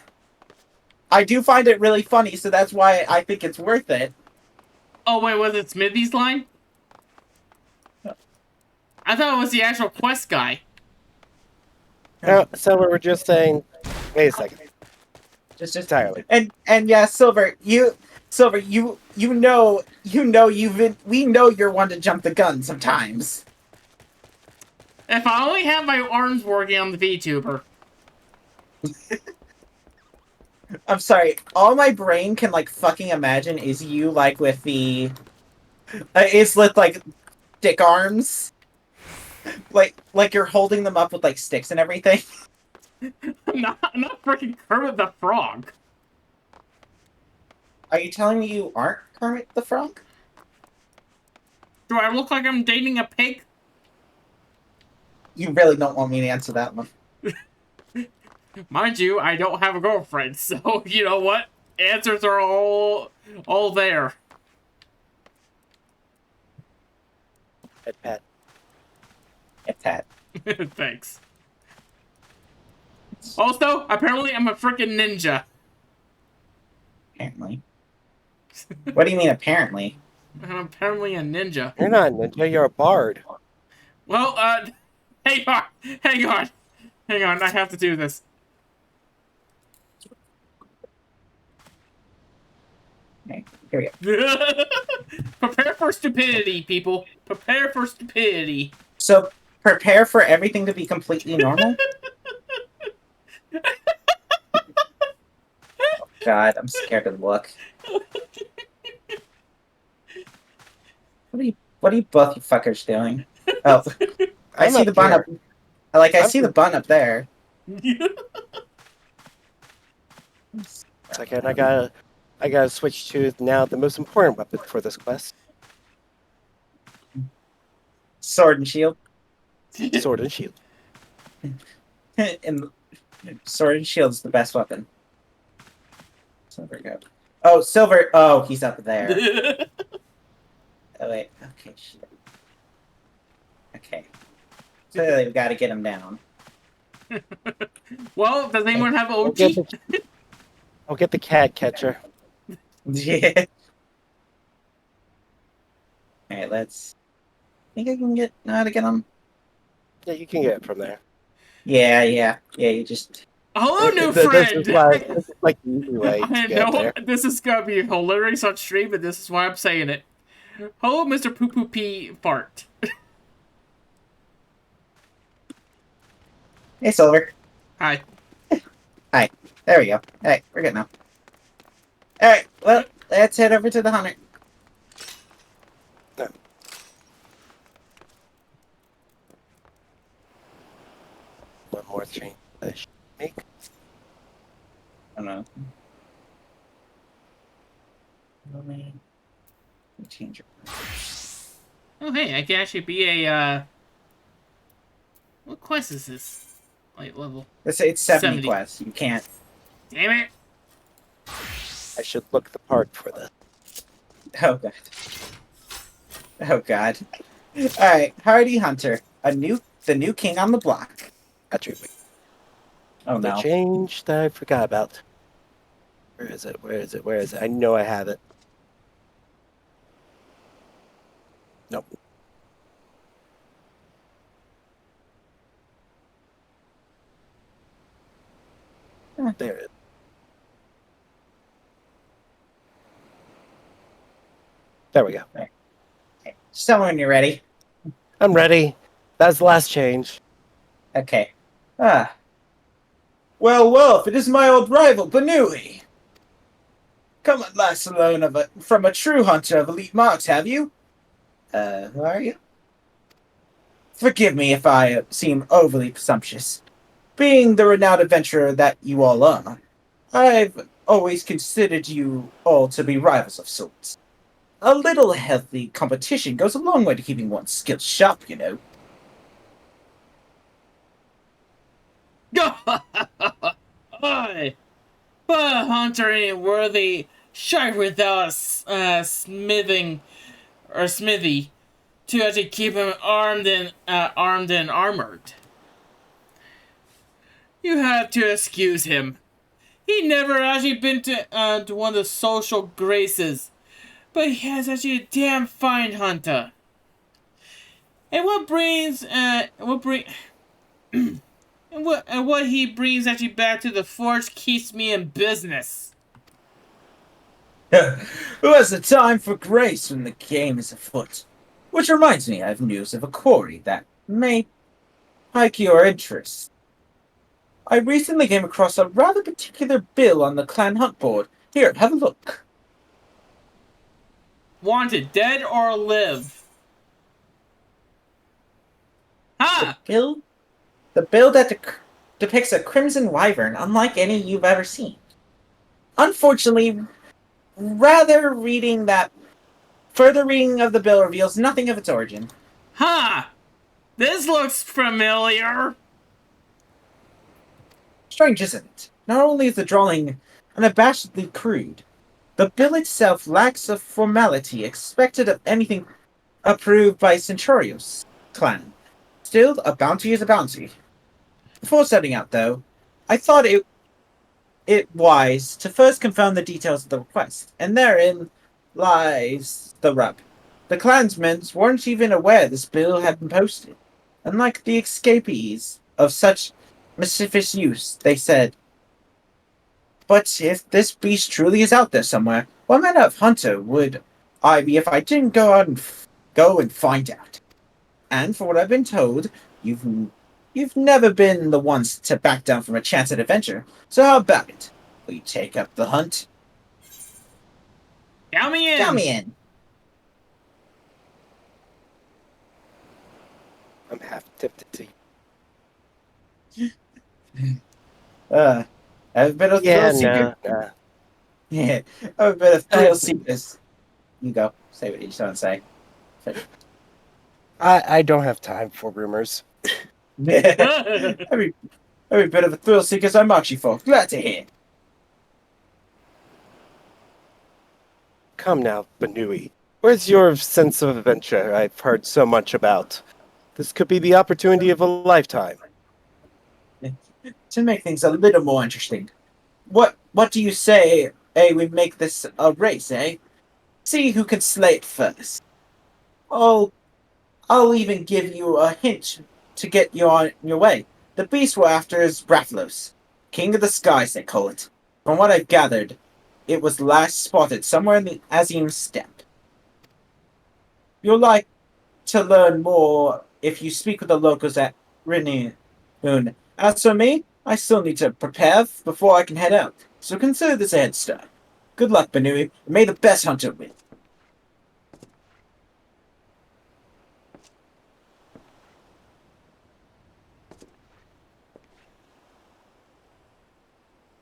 I do find it really funny, so that's why I think it's worth it. Oh, wait, was it Smithy's line? I thought it was the actual quest guy. No, Silver, we're just saying... Wait a second. Just entirely. And yeah, Silver, we know you're one to jump the gun sometimes. If I only had my arms working on the VTuber. I'm sorry, all my brain can, like, fucking imagine is you, like, with the... it's with, like, dick arms. Like you're holding them up with, like, sticks and everything. I'm not freaking Kermit the Frog. Are you telling me you aren't Kermit the Frog? Do I look like I'm dating a pig? You really don't want me to answer that one. Mind you, I don't have a girlfriend, so you know what? Answers are all there. Pat. Pat. Thanks. Also, apparently I'm a freaking ninja. Apparently. What do you mean, apparently? I'm apparently a ninja. You're not a ninja, you're a bard. Well, hang on, I have to do this. Okay, here we go. Prepare for stupidity, people. Prepare for stupidity. So prepare for everything to be completely normal. Oh, God, I'm scared to look. What are you both you fuckers doing? Oh, I I'm see up the bun up. here. I see the bun up there. Second, I gotta switch to now the most important weapon for this quest. Sword and shield. Sword and shield. And sword and shield is the best weapon. Silver go. Oh, silver. Oh, he's up there. Oh wait. Okay. Shit. Okay. Clearly, we got to get him down. Well, does anyone have OG? I'll get the cat catcher. Yeah. Alright, let's... think I can know how to get him? Yeah, you can get it from there. Yeah, you just... Hello, new This friend! is like the easy way I to get know there. this is gonna be hilarious on stream, but this is why I'm saying it. Hello, Mr. Poo Poo Pee Fart. Hey, Silver. Hi. Hi. There we go. Alright, we're good now. Alright, well, let's head over to the hunter. One more change I should make. I don't know. Let me change it. Oh, hey, I can actually be a, what quest is this? Like, level? It's 70 quests. You can't. Damn it! I should look the part for this. Oh, God. Oh, God. Alright, Hardy Hunter. The new king on the block. Attribute. Oh, The no. change that I forgot about. Where is it? Where is it? Where is it? I know I have it. Nope. There it is. There we go. Okay. Just tell me when you're ready. I'm ready. That's the last change. Okay. Well, if it is my old rival, Banui. Come at last alone from a true hunter of elite marks, have you? Who are you? Forgive me if I seem overly presumptuous. Being the renowned adventurer that you all are, I've always considered you all to be rivals of sorts. A little healthy competition goes a long way to keeping one's skills sharp, you know. Aye, but a hunter ain't worthy. Shy without smithy to actually keep him armed and armored. You have to excuse him. He never actually been to one of the social graces, but he has actually a damn fine hunter. And what he brings actually back to the forge keeps me in business. Who has the time for grace when the game is afoot? Which reminds me, I have news of a quarry that may pique your interest. I recently came across a rather particular bill on the clan hunt board. Here, have a look. Wanted, dead or live? Ha! The bill that depicts a crimson wyvern unlike any you've ever seen. Unfortunately, further reading of the bill reveals nothing of its origin. Ha! This looks familiar. Strange, isn't it? Not only is the drawing unabashedly crude, the bill itself lacks the formality expected of anything approved by Centurio's clan. Still, a bounty is a bounty. Before setting out, though, I thought it wise to first confirm the details of the request, and therein lies the rub. The clansmen weren't even aware this bill had been posted. Unlike the escapees of such mischievous use, they said. But if this beast truly is out there somewhere, what manner of hunter would I be if I didn't go and find out? And for what I've been told, you've never been the ones to back down from a chance at adventure. So how about it? Will you take up the hunt? Count me in. Count me in. I'm half tipsy. I've been a thrill seeker. Nah. Yeah, I've been a thrill seeker. You go. Say what you just want to say. I don't have time for rumors. every bit of a thrill seeker I'm actually for. Glad to hear. Come now, Banui. Where's your sense of adventure I've heard so much about? This could be the opportunity of a lifetime. To make things a little more interesting, what do you say, we make this a race, eh? See who can slay it first. I'll even give you a hint to get you on your way. The beast we're after is Rathlos, King of the Skies, they call it. From what I've gathered, it was last spotted somewhere in the Azim Steppe. You'll like to learn more if you speak with the locals at Rinnoon. As for me, I still need to prepare before I can head out, so consider this a head start. Good luck, Banui, and may the best hunter win.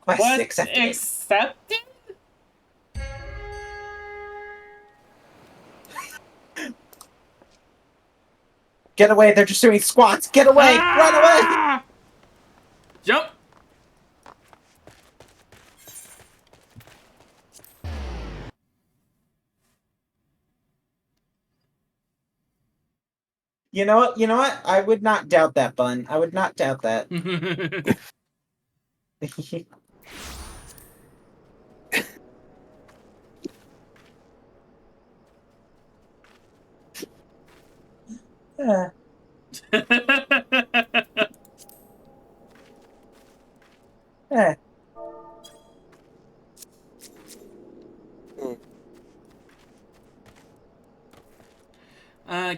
Quest accepted. Get away, they're just doing squats. Get away, run away. Jump. You know what? I would not doubt that, Bun. I would not doubt that. Yeah. Yeah.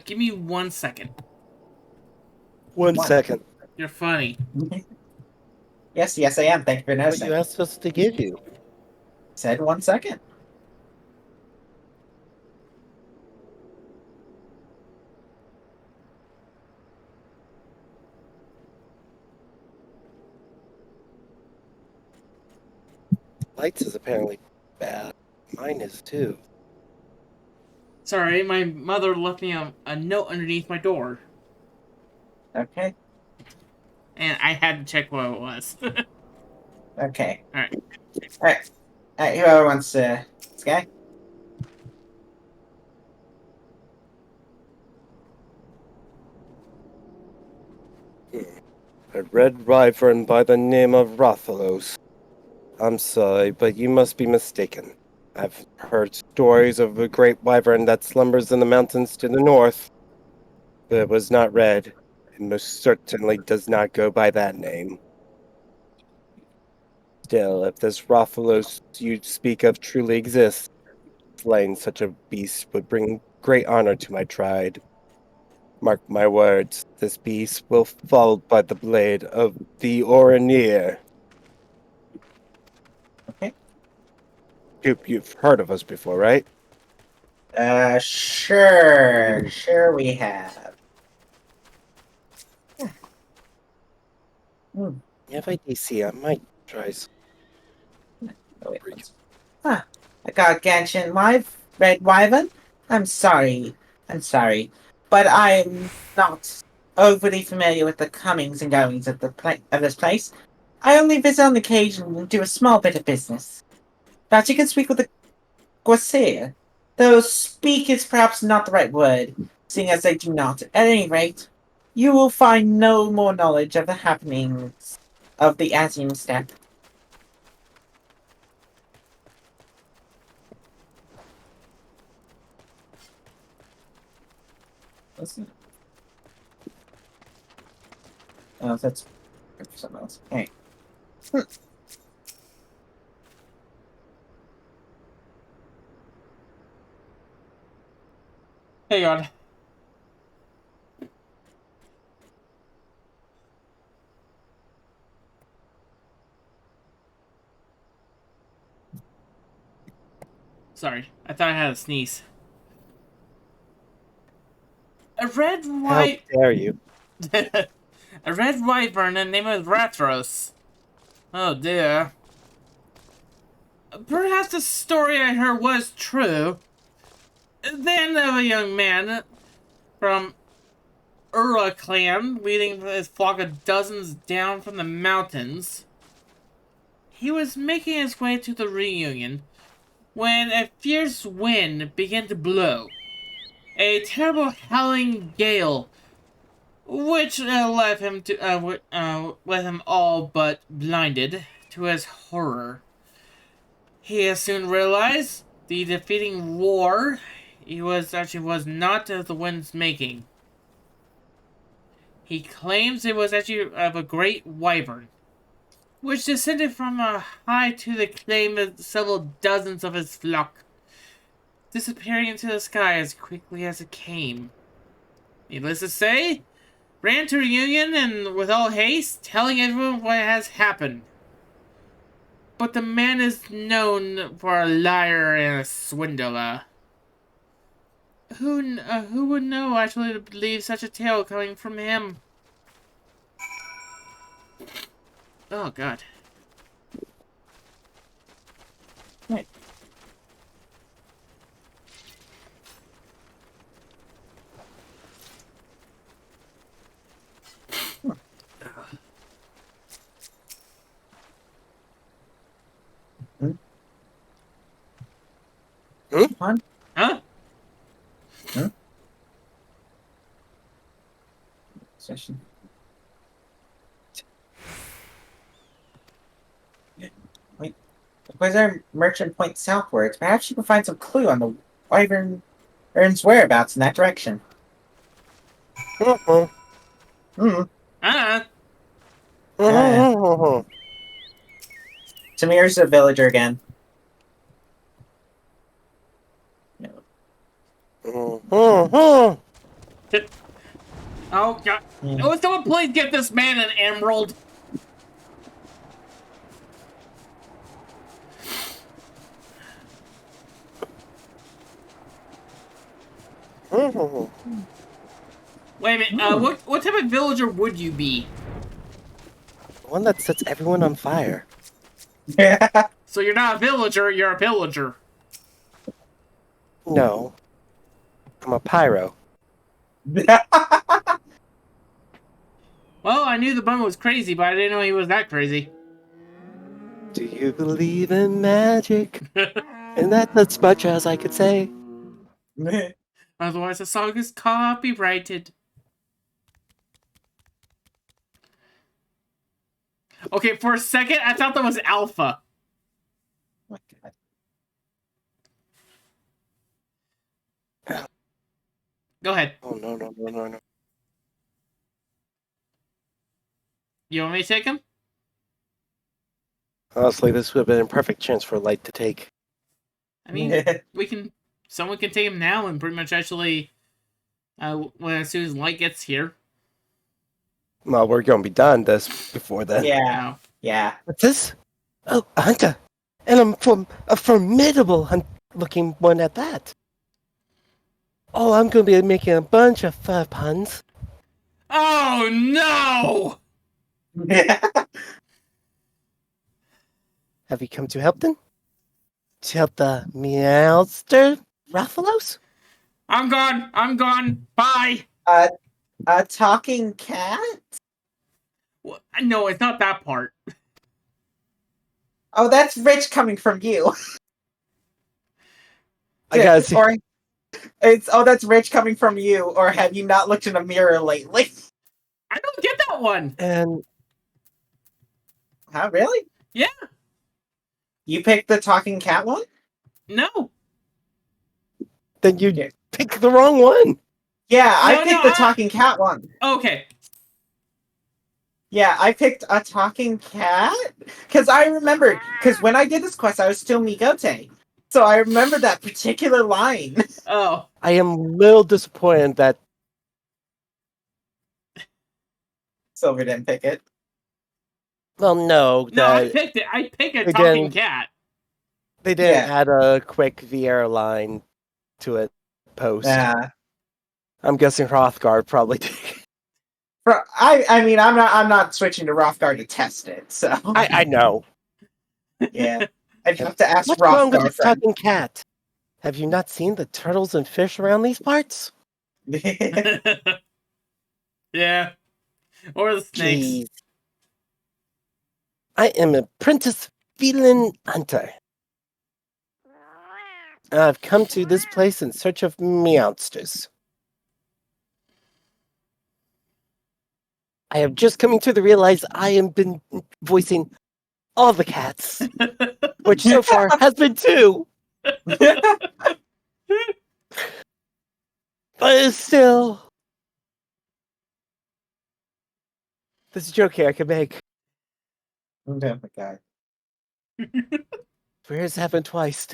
Give me 1 second. One second. You're funny. Yes, I am. Thank you for noticing. What you asked us to give you. Said 1 second. Lights is apparently bad. Mine is too. Sorry, my mother left me a note underneath my door. Okay. And I had to check what it was. Okay. Alright. Whoever wants this guy? A red wyvern by the name of Rathalos. I'm sorry, but you must be mistaken. I've heard stories of a great wyvern that slumbers in the mountains to the north. But it was not red, and most certainly does not go by that name. Still, if this Rathalos you speak of truly exists, slaying such a beast would bring great honor to my tribe. Mark my words, this beast will fall by the blade of the Oranir. Okay. You've heard of us before, right? Sure. Sure we have. Yeah. If I DC, I might try some. Huh. A gargantuan red wyvern? I'm sorry. But I'm not overly familiar with the comings and goings of this place. I only visit on occasion and do a small bit of business. Perhaps you can speak with the Gwasir. Though speak is perhaps not the right word, seeing as they do not. At any rate, you will find no more knowledge of the happenings of the Azim Steppe. Listen. Oh, that's for something else. Hey. Hang on. Sorry, I thought I had a sneeze. A red How white dare you? a red wyvern and name of Ratros. Oh dear. Perhaps the story I heard was true. Then of a young man from Ura clan leading his flock of dozens down from the mountains. He was making his way to the reunion when a fierce wind began to blow. A terrible howling gale, which left him all but blinded to his horror. He soon realized the defeating roar was not of the wind's making. He claims it was actually of a great wyvern, which descended from a high to the claim of several dozens of his flock, disappearing into the sky as quickly as it came. Needless to say, ran to reunion and with all haste, telling everyone what has happened. But the man is known for a liar and a swindler. Who would know actually to believe such a tale coming from him? Oh God. Right. Hmm? Huh? Hmm? Session. Wait. The Quasar merchant points southwards. Perhaps you can find some clue on the wyvern's whereabouts in that direction. Uh-huh. Hmm. Uh-huh. Tamir's a villager again. Uh-huh. Oh God! Oh, someone please get this man an emerald. Uh-huh. Wait a minute. What type of villager would you be? One that sets everyone on fire. So you're not a villager. You're a pillager. No. I'm a pyro. Well, I knew the bum was crazy, but I didn't know he was that crazy. Do you believe in magic? And that's as much as I could say. Otherwise, the song is copyrighted. Okay, for a second, I thought that was Alpha. Go ahead. Oh, no. You want me to take him? Honestly, this would have been a perfect chance for Light to take. I mean, someone can take him now and pretty much actually, as soon as Light gets here. Well, we're going to be done this before then. Yeah. Yeah. What's this? Oh, a hunter. And I'm from a formidable looking one at that. Oh, I'm going to be making a bunch of puns. Oh, no! Have you come to help them? To help the Meowster Ruffalos? I'm gone. Bye! A talking cat? Well, no, it's not that part. Oh, that's rich coming from you. I gotta see. Or that's rich coming from you, or have you not looked in a mirror lately? I don't get that one. And Huh, really? Yeah. You picked the talking cat one? No. Then you picked the wrong one. Yeah, I picked the talking cat one. Okay. Yeah, I picked a talking cat because I remembered. Because when I did this quest, I was still Migote, so I remember that particular line. Oh. I am a little disappointed that Silver didn't pick it. Well, no. No, I picked it. I picked a talking cat. They didn't add a quick VR line to it post. Yeah. I'm guessing Hrothgar probably did. I mean, I'm not switching to Hrothgar to test it, so. I know. Yeah. I'd have to ask What's wrong with Hrothgar this friend. talking cat? Have you not seen the turtles and fish around these parts? Yeah. Or the snakes. Jeez. I am an apprentice feline hunter. I've come to this place in search of meowsters. I have just coming to realize I have been voicing all the cats, which so far has been 2. But still, this is a joke here I can make. Oh my god. Where's happened twice?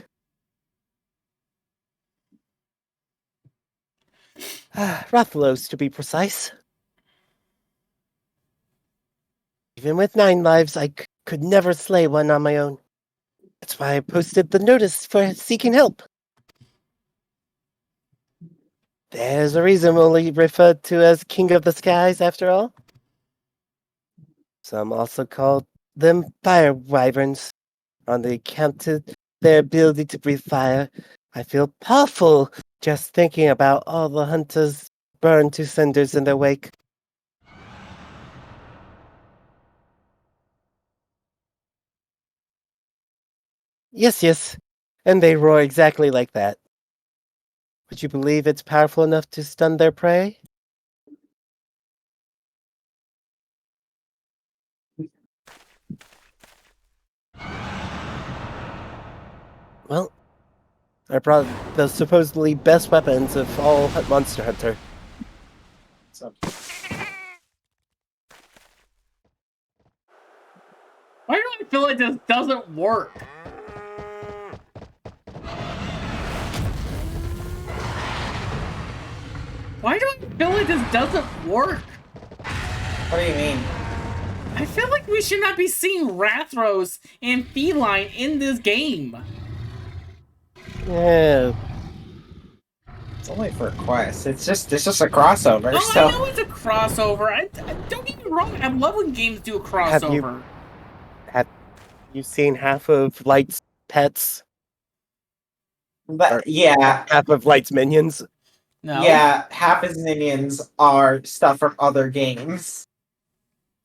Rathalos, to be precise. Even with 9 lives, I could never slay one on my own. That's why I posted the notice for seeking help. There's a reason we're only referred to as King of the Skies, after all. Some also call them fire wyverns, on the account of their ability to breathe fire. I feel powerful just thinking about all the hunters burned to cinders in their wake. Yes, and they roar exactly like that. Would you believe it's powerful enough to stun their prey? Well, I brought the supposedly best weapons of all Monster Hunter. Why do I feel like this doesn't work? Why do I feel like this doesn't work? What do you mean? I feel like we should not be seeing Rathros and Feline in this game. Yeah. It's only for a quest. It's just a crossover. Oh, So. I know it's a crossover. I don't get me wrong. I love when games do a crossover. Have you seen half of Light's pets? Yeah. Half of Light's minions? No. Yeah, half his minions are stuff from other games.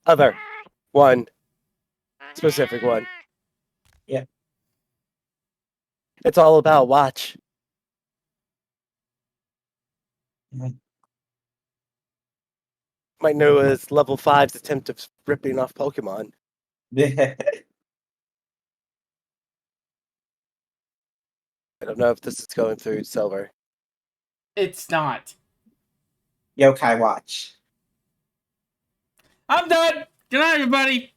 Other. One. Specific one. Yeah. It's all about Watch. Might know as level 5's attempt of ripping off Pokemon. I don't know if this is going through Silver. It's not. Yokai Watch. I'm done. Good night, everybody.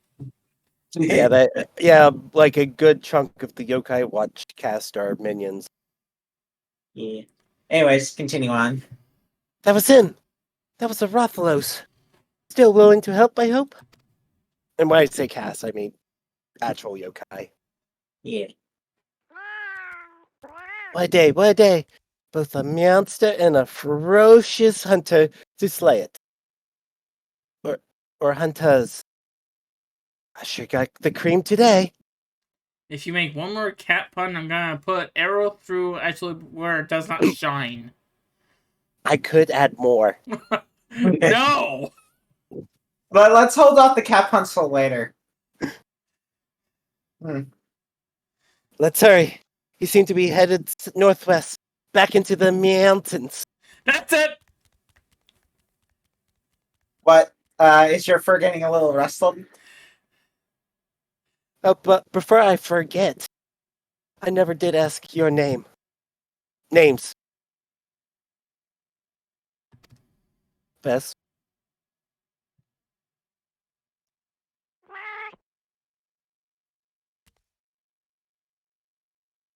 Yeah, like a good chunk of the Yokai Watch cast are minions. Yeah. Anyways, continue on. That was him. That was a Rathalos. Still willing to help, I hope? And when I say cast, I mean actual yokai. Yeah. What a day, what a day. Both a monster and a ferocious hunter to slay it. Or hunters. I sure got the cream today. If you make one more cat pun, I'm gonna put arrow through actually where it does not shine. I could add more. No! But let's hold off the cat puns till later. Let's hurry. You seem to be headed northwest, back into the mountains. That's it! What? Is your fur getting a little rustled? Oh, but before I forget, I never did ask your name. Names. Bess.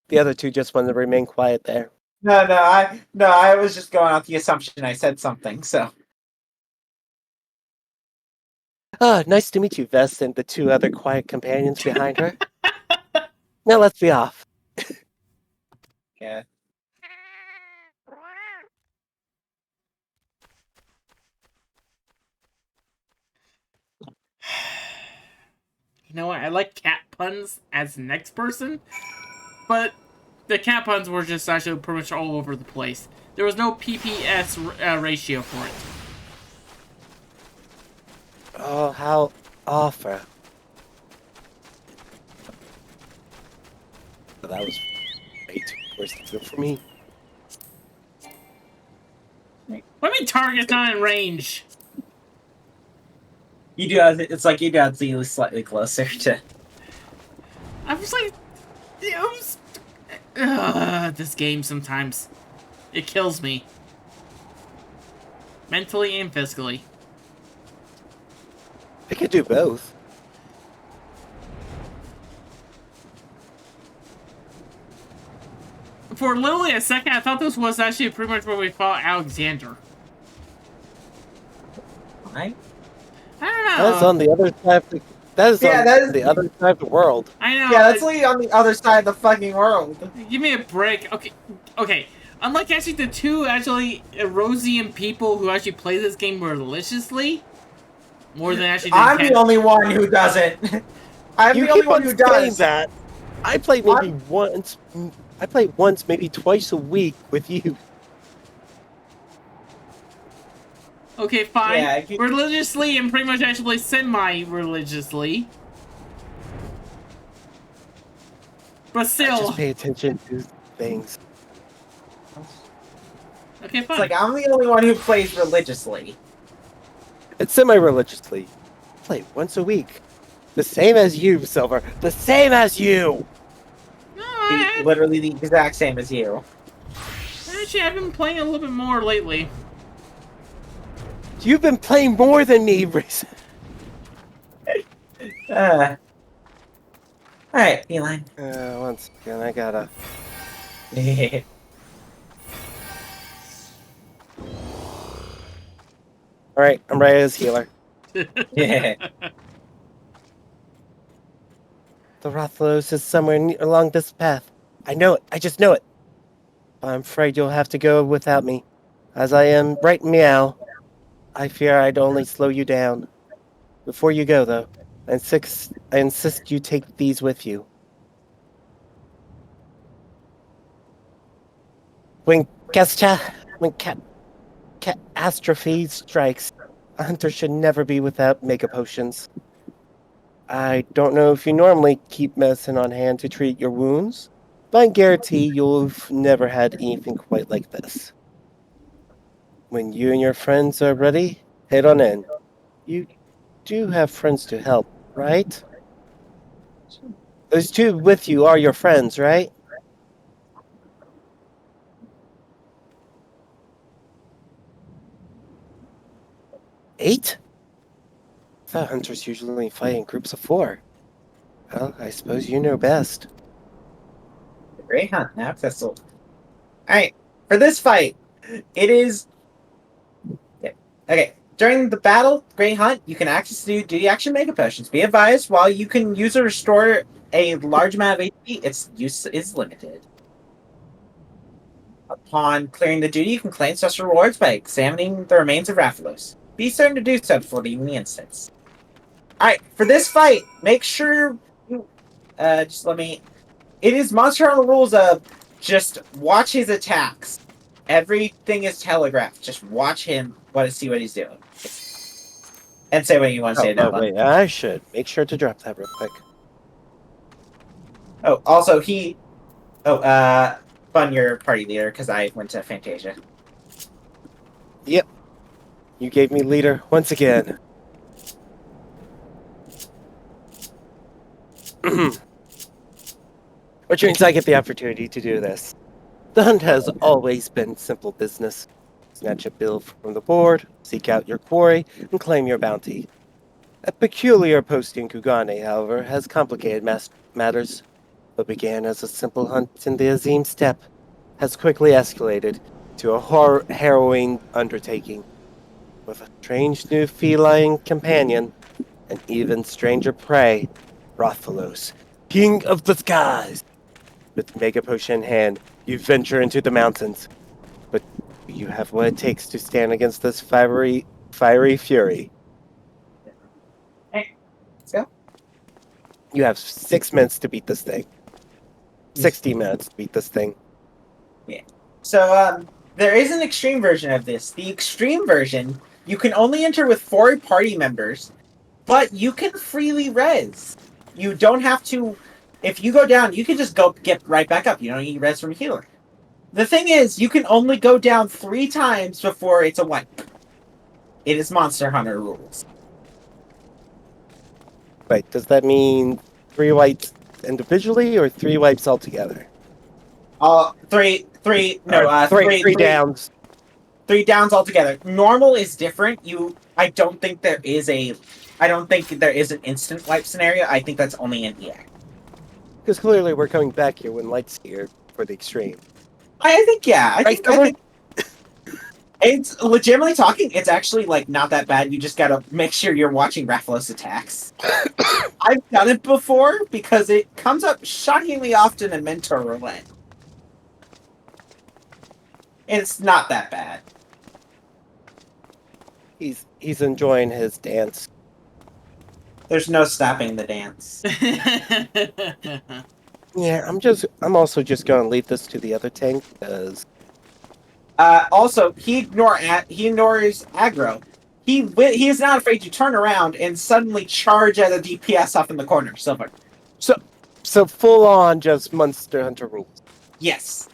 The other two just wanted to remain quiet there. No, I was just going off the assumption I said something, so. Ah, nice to meet you, Vess, and the 2 other quiet companions behind her. Now let's be off. Yeah. You know what? I like cat puns as the next person, but the cat puns were just actually pretty much all over the place. There was no PPS ratio for it. Oh, how awful. That was way too worse to feel for me. What do you mean target's not in range? You do have, it's like you do have to be slightly closer to. I was like, this game sometimes. It kills me. Mentally and physically. I could do both. For literally a second, I thought this was actually pretty much where we fought Alexander. Right? I don't know. That's on the other side of the... That is on the other side of the world. I know. Yeah, that's literally on the other side of the fucking world. Give me a break. Okay. Unlike actually the two actually Erosian people who actually play this game religiously, more than actually. I'm the only one who doesn't. I'm You the only keep one on who saying does. that. I play maybe once. I play once, maybe twice a week with you. Okay, fine. Yeah, religiously and pretty much actually semi-religiously. But still. I just pay attention to things. Okay, fine. It's like I'm the only one who plays religiously. It's semi-religiously. I play once a week. The same as you, Silver. The same as you! Literally the exact same as you. Actually, I've been playing a little bit more lately. You've been playing more than me recently. Alright, Feline. Once again, I gotta... Alright, I'm ready as healer. Yeah. The Rathalos is somewhere along this path. I know it. I just know it. I'm afraid you'll have to go without me. As I am right meow. I fear I'd only slow you down. Before you go, though, I insist you take these with you. When catastrophe strikes, a hunter should never be without mega potions. I don't know if you normally keep medicine on hand to treat your wounds, but I guarantee you've never had anything quite like this. When you and your friends are ready, head on in. You do have friends to help, right? Those two with you are your friends, right? Eight? I thought hunters usually fight in groups of 4. Well, I suppose you know best. The Great Hunt, now pistol. Alright, for this fight, it is... Yeah. Okay, during the battle, Great Hunt, you can access duty action mega potions. Be advised, while you can use or restore a large amount of HP, its use is limited. Upon clearing the duty, you can claim special rewards by examining the remains of Rathalos. Be certain to do so before leaving the instance. Alright, for this fight, make sure you... just let me... It is Monster Hunter rules of just watch his attacks. Everything is telegraphed. Just watch him, see what he's doing. And say what you want to say. Wait, I should make sure to drop that real quick. Oh, also he... Oh, Fun, your party leader, because I went to Fantasia. Yep. You gave me leader once again. Which means I get the opportunity to do this. The hunt has always been simple business. Snatch a bill from the board, seek out your quarry, and claim your bounty. A peculiar post in Kugane, however, has complicated matters. What began as a simple hunt in the Azim Steppe has quickly escalated to a harrowing undertaking. With a strange new feline companion, and even stranger prey, Rathalos, King of the Skies. with Mega Potion in hand, you venture into the mountains. But you have what it takes to stand against this fiery fury. Hey, let's go. You have 6 minutes to beat this thing. 60 minutes to beat this thing. Yeah. So, there is an extreme version of this. The extreme version, you can only enter with 4 party members, but you can freely res. You don't have to. If you go down, you can just go get right back up. You don't need res from healer. The thing is, you can only go down 3 times before it's a wipe. It is Monster Hunter rules. Right, does that mean 3 wipes individually or 3 wipes altogether? Three downs. 3 downs altogether. Normal is different. I don't think there is an instant wipe scenario. I think that's only an EX. Because clearly we're coming back here when Light's here for the extreme. I think it's legitimately talking. It's actually like not that bad. You just gotta make sure you're watching Rathalos attacks. I've done it before because it comes up shockingly often in Mentor Roulette. It's not that bad. He's enjoying his dance. There's no stopping the dance. Yeah, I'm also just gonna leave this to the other tank because. Also, he ignores aggro. He is not afraid to turn around and suddenly charge at a DPS off in the corner. Silver. So full on just Monster Hunter rules. Yes.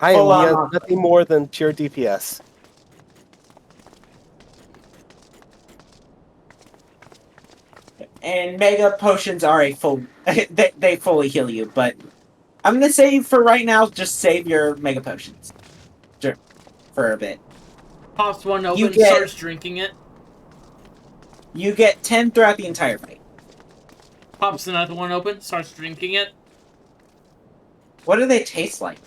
I am nothing more than pure DPS. And Mega Potions are a full... they fully heal you, but... I'm gonna say for right now, just save your Mega Potions. For a bit. Pops one open, starts drinking it. You get 10 throughout the entire fight. Pops another one open, starts drinking it. What do they taste like?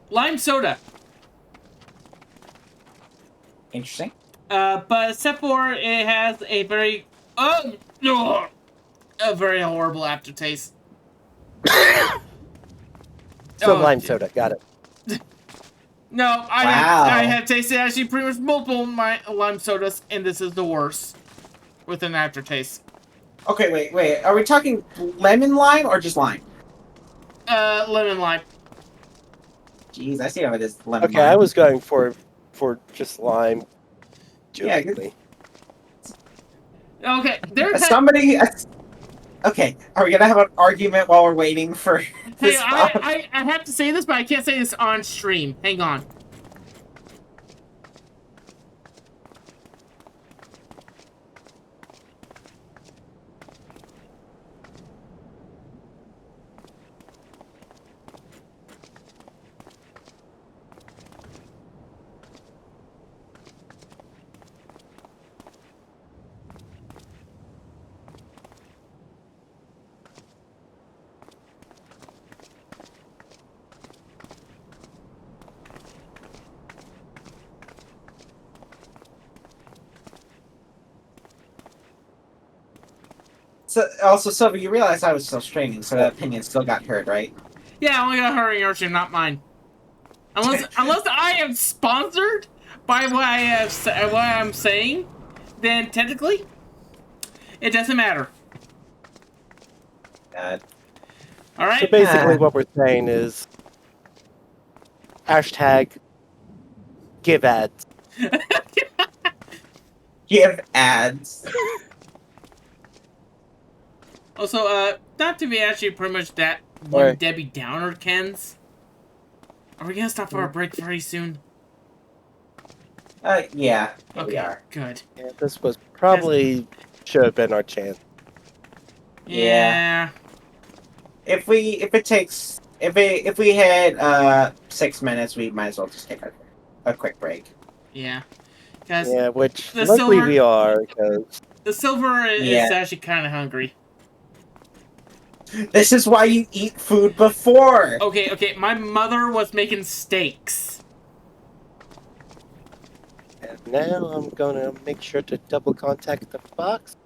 Lime soda. Interesting. But except for it has a very... a very horrible aftertaste. Lime soda, got it. No, I have tasted actually pretty much multiple of my lime sodas, and this is the worst with an aftertaste. Okay, wait. Are we talking lemon lime or just lime? Lemon lime. Jeez, I see how it is lemon Okay, lime. I was going for just lime. Jokingly. Okay, Okay, are we gonna have an argument while we're waiting for this? Hey, I have to say this, but I can't say this on stream. Hang on. Also, Silver, you realize I was still streaming, so that opinion still got heard, right? Yeah, I only got her in your stream, not mine. Unless I am sponsored by what I'm saying, then technically, it doesn't matter. God. All right. So basically, what we're saying is hashtag give ads. Give ads. Also, not to be actually pretty much that one Debbie Downer, Kens. Are we gonna stop for a break very soon? Yeah. Okay, we are. Good. Yeah, this was probably should have been our chance. Yeah. If we had 6 minutes, we might as well just take a quick break. Yeah. Yeah, which the luckily silver, we are, because the silver is actually kind of hungry. This is why you eat food before. Okay. My mother was making steaks. And now I'm gonna make sure to double contact the fox.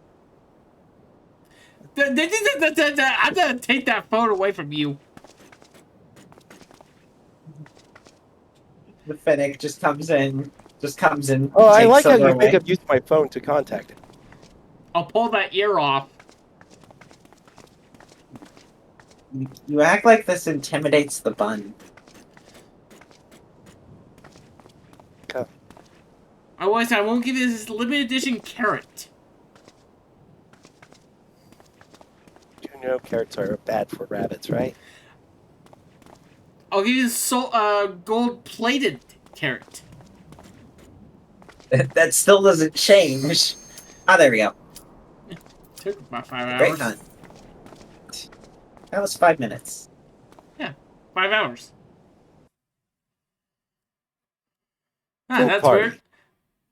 I'm gonna take that phone away from you. The Fennec just comes in. Oh, I takes like how Silver you think away. I've used my phone to contact it. I'll pull that ear off. You act like this intimidates the bun. Okay. I won't give you this limited edition carrot. You know carrots are bad for rabbits, right? I'll give you this gold-plated carrot. That still doesn't change. Ah, there we go. Took about 5 Great hours. hunt. That was 5 minutes. Yeah, 5 hours. Ah, Full that's party. weird.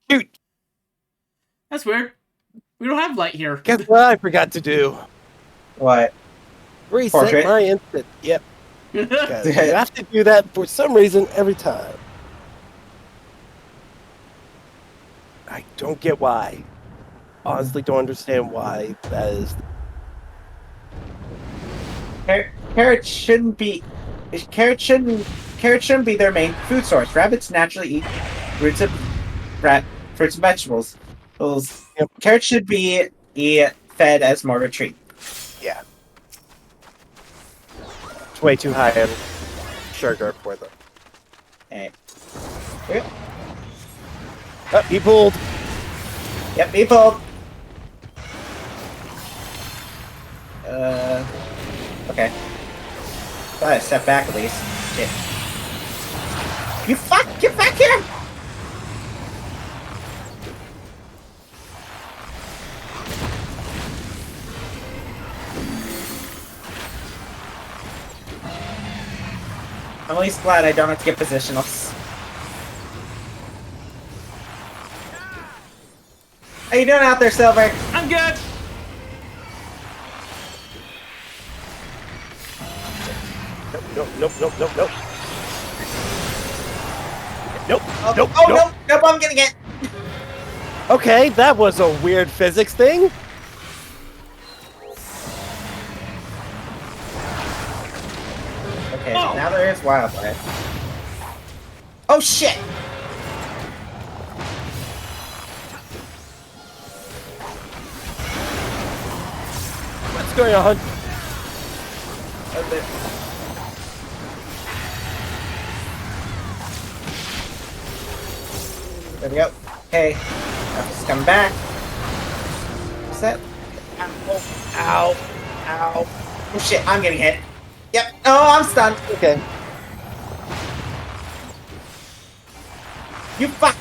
Shoot! That's weird. We don't have light here. Guess what I forgot to do? What? Reset Portrait? my instant. Yep. 'Cause you have to do that for some reason every time. I don't get why. Honestly, don't understand why that is. Carrots shouldn't be their main food source. Rabbits naturally eat fruits and vegetables. Yep. Carrots should be fed as more of a treat. Yeah. It's way too high in sugar for them. Okay. Oh, he pulled. Yep, he pulled. Okay. Thought I step back at least. Shit. You fuck! Get back here! I'm at least glad I don't have to get positionals. How you doing out there, Silver? I'm good. Nope. Nope. Oh, Nope. oh nope. Nope, I'm getting it. Okay, that was a weird physics thing. Okay, so now there is wildlife. Oh shit! What's going on? There we go. Okay, just come back. What's that? Ow! Oh shit! I'm getting hit. Yep. Oh, I'm stunned. Okay. You fuck!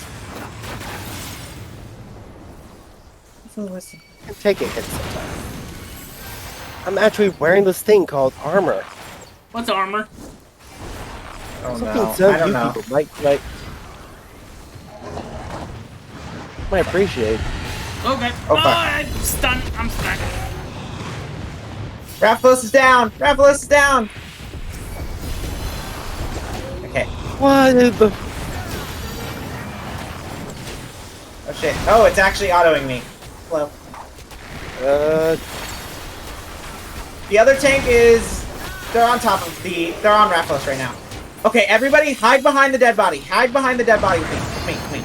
I can take a hit sometimes. I'm actually wearing this thing called armor. What's armor? Oh Something no, some I don't you know. people might appreciate. Okay. Oh, fuck. I'm stunned. I'm stunned. Rathalos is down! Rathalos is down! Okay. What is the... Oh shit. Oh, it's actually autoing me. Hello. The other tank is... They're on top of the... They're on Rathalos right now. Okay, everybody hide behind the dead body. Hide behind the dead body with me. With me.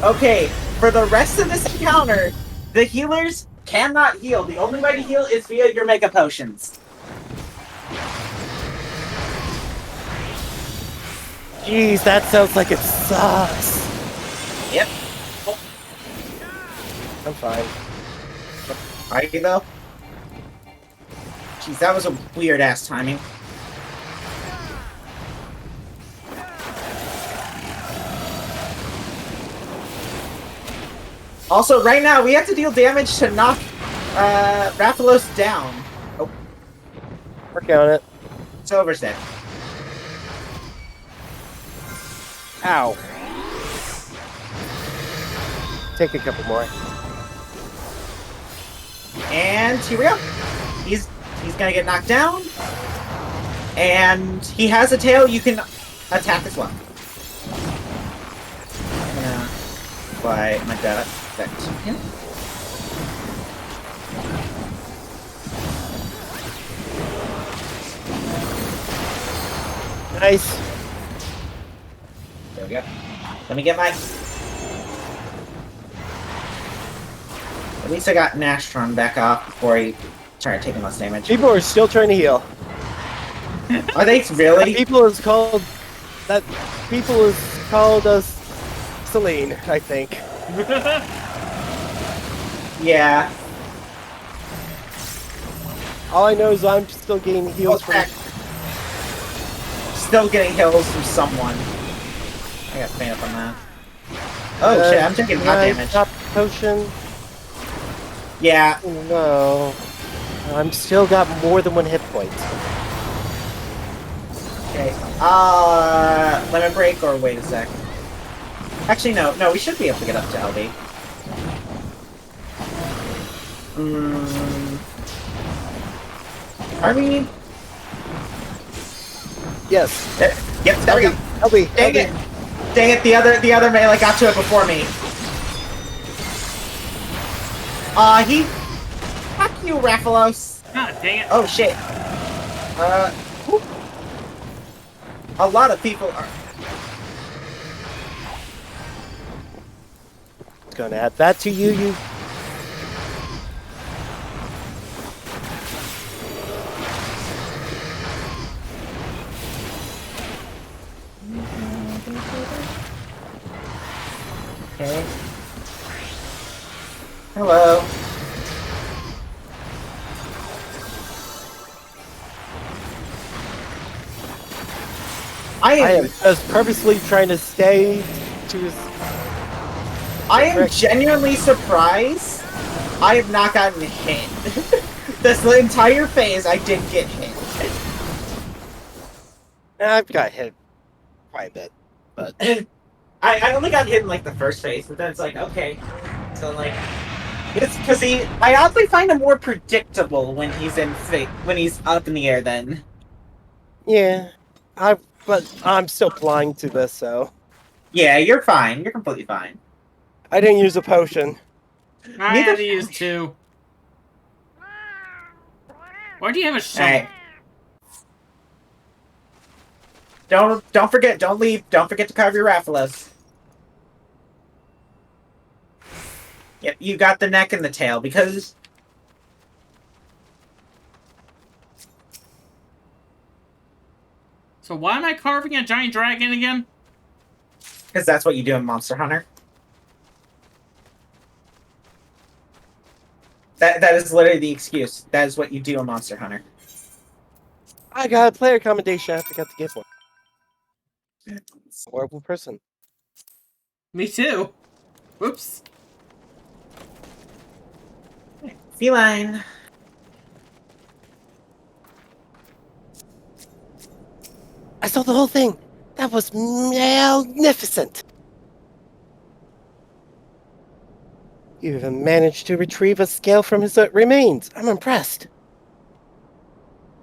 Okay, for the rest of this encounter, the healers cannot heal. The only way to heal is via your mega potions. Jeez, that sounds like it sucks. Yep. I'm fine. Are you though? Jeez, that was a weird ass timing. Also, right now, we have to deal damage to knock Rathalos down. Oh. Working on it. Silver's dead. Ow. Take a couple more. And here we go. He's gonna get knocked down. And he has a tail you can attack as well. I'm gonna apply my dot effect to him. Nice. There we go. Let me get my... At least I got Nastron back off before he started taking less damage. People are still trying to heal. Are they really? People is called us Celine, I think. Yeah. All I know is I'm still getting heals from. Still getting heals from someone. I got fan up on that. Oh shit! I'm taking hot damage. Top potion. Yeah. No. I'm still got more than 1 hit point. Okay. Lemon break or wait a sec. Actually, no. No, we should be able to get up to LB. Are we? Yes. Yep. There we go. LB. Dang it! Dang it! The other melee got to it before me. He. Fuck you, Raphalos. Ah, dang it. Oh shit. Whoop. A lot of people are. Gonna add that to you. Okay. Hello. I am just purposely trying to stay to his. I am genuinely surprised I have not gotten hit. This entire phase I did get hit. I've got hit quite a bit, but I only got hit in like the first phase, but then it's like okay, so like it's because I oddly find him more predictable when he's when he's up in the air. Then yeah, but I'm still blind to this, so yeah, you're fine. You're completely fine. I didn't use a potion. I had to use 2. Why do you have a shovel? Right. Don't forget. Don't leave. Don't forget to carve your Raphalos. Yep, you got the neck and the tail because. So why am I carving a giant dragon again? Because that's what you do in Monster Hunter. That is literally the excuse. That is what you do in Monster Hunter. I got a player commendation. I forgot to give one. Horrible person. Me too. Whoops. Feline. I saw the whole thing. That was magnificent. You even managed to retrieve a scale from his remains. I'm impressed.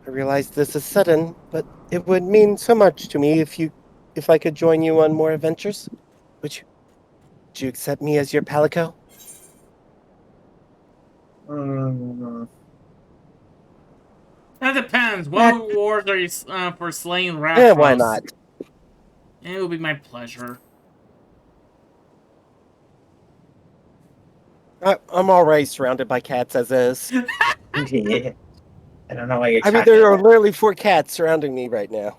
I realize this is sudden, but it would mean so much to me if I could join you on more adventures. Would you accept me as your palico? That depends. What rewards are you for slaying Raphalos? Yeah, why not? It will be my pleasure. I'm already surrounded by cats as is. Yeah. I don't know why you're. I mean, there are literally 4 cats surrounding me right now.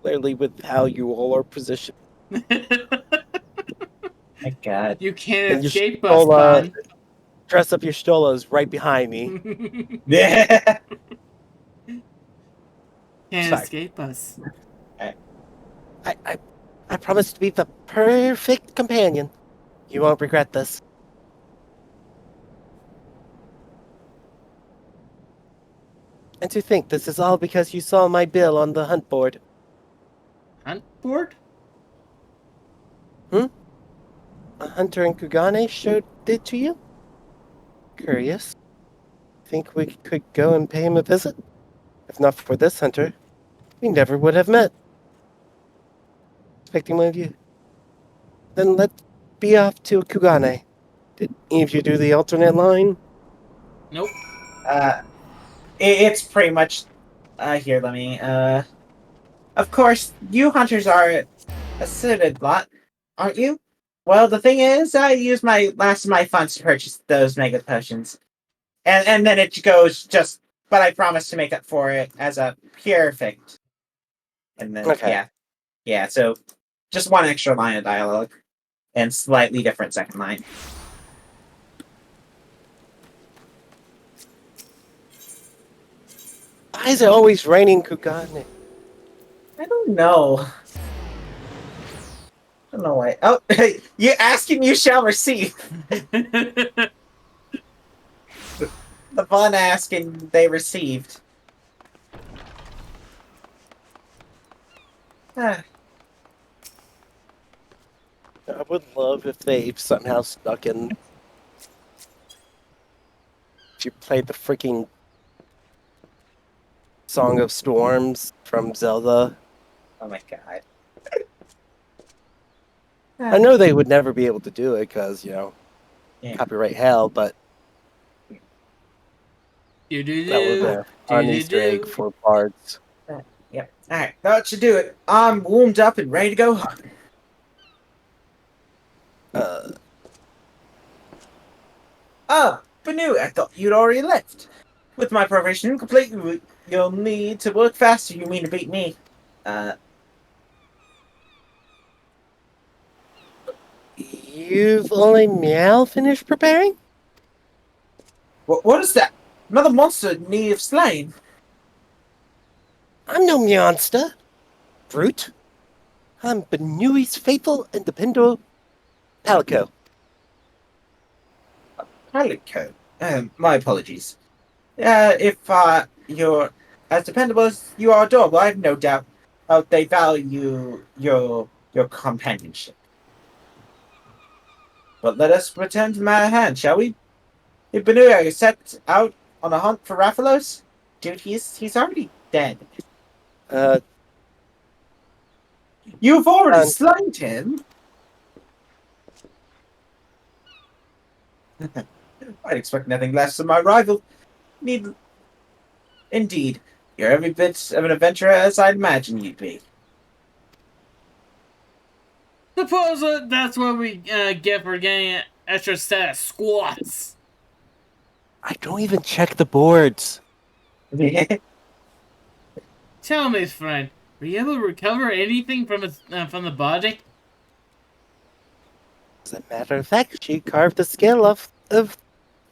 Clearly, with how you all are positioned. My God. You can't escape us, bud. Dress up your stolas right behind me. Yeah. Can't escape us. I promise to be the perfect companion. You won't regret this. And to think this is all because you saw my bill on the hunt board. Hunt board? A hunter in Kugane showed it to you? Curious. Think we could go and pay him a visit? If not for this hunter, we never would have met. Expecting one of you. Then let's be off to Kugane. Did any of you do the alternate line? Nope. It's pretty much. Here, let me. Of course, you hunters are a suited lot, aren't you? Well, the thing is, I used my last of my funds to purchase those mega potions, and then it goes just. But I promise to make up for it as a perfect. And then Okay. yeah. So just one extra line of dialogue, and slightly different second line. Why is it always raining Kugane? I don't know. I don't know why. Oh, you ask and you shall receive. The fun asking they received. Ah. I would love if they somehow stuck in. If you played the freaking Song of Storms from Zelda. Oh my god. I know they would never be able to do it because, Yeah. copyright hell, but that was a fun Easter egg for bards. Yep. Alright, that should do it. I'm warmed up and ready to go hunt. Banu, I thought you'd already left. With my probation complete, you'll need to work faster. You mean to beat me? You've only finished preparing? What is that? Another monster in need of slain. I'm no monster, brute. I'm Benui's faithful and dependable Palico. Palico? My apologies. If you're as dependable as you are adorable, I have no doubt they value your companionship. But let us return to the matter at hand, shall we? If Banu, are you set out on a hunt for Raphalos? Dude, he's already dead. You've already slain him? I'd expect nothing less from my rival. Indeed, you're every bit of an adventurer as I'd imagine you'd be. Suppose that's what we get for getting an extra set of squats. I don't even check the boards. Tell me, friend, were you able to recover anything from the body? As a matter of fact, she carved the scale off the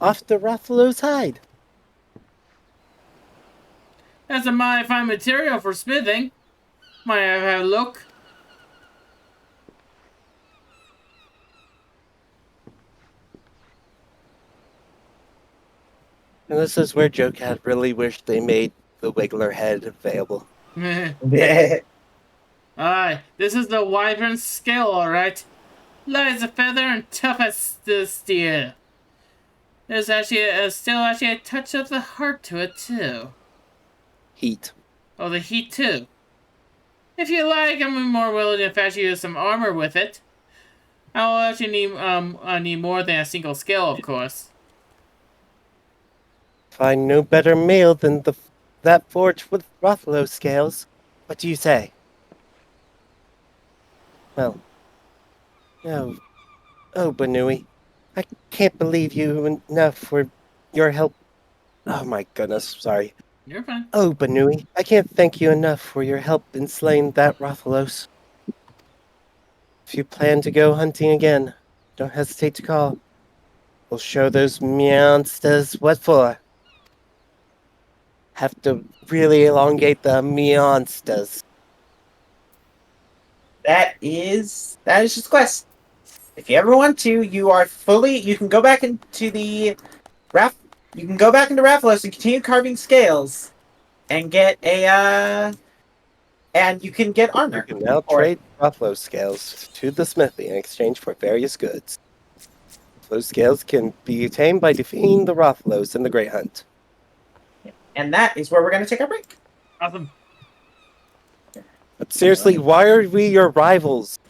Rathalos hide. That's a mighty fine material for smithing. Might I have a look? And this is where Jocat really wished they made the Wiggler head available. Aye, this is the wyvern's scale, alright. Light as a feather and tough as the steel. There's actually still a touch of the heart to it, too. Heat. Oh, the heat, too. If you like, I'm more willing to fashion you some armor with it. I'll actually need more than a single scale, of course. Find no better mail than that forged with Rothlo scales. What do you say? Well, oh, Banui, I can't believe you enough for your help. Oh my goodness, sorry. You're fine. Oh, Banui, I can't thank you enough for your help in slaying that Rothalos. If you plan to go hunting again, don't hesitate to call. We'll show those monsters what for. Have to really elongate the monsters. That is his quest. If you ever want to, you can go back into the you can go back into Raphalos and continue carving scales and get and you can get armor. You can now trade Rothlo scales to the smithy in exchange for various goods. Those scales can be obtained by defeating the Rothlos in the Great Hunt. And that is where we're going to take our break. Awesome. But seriously, why are we your rivals?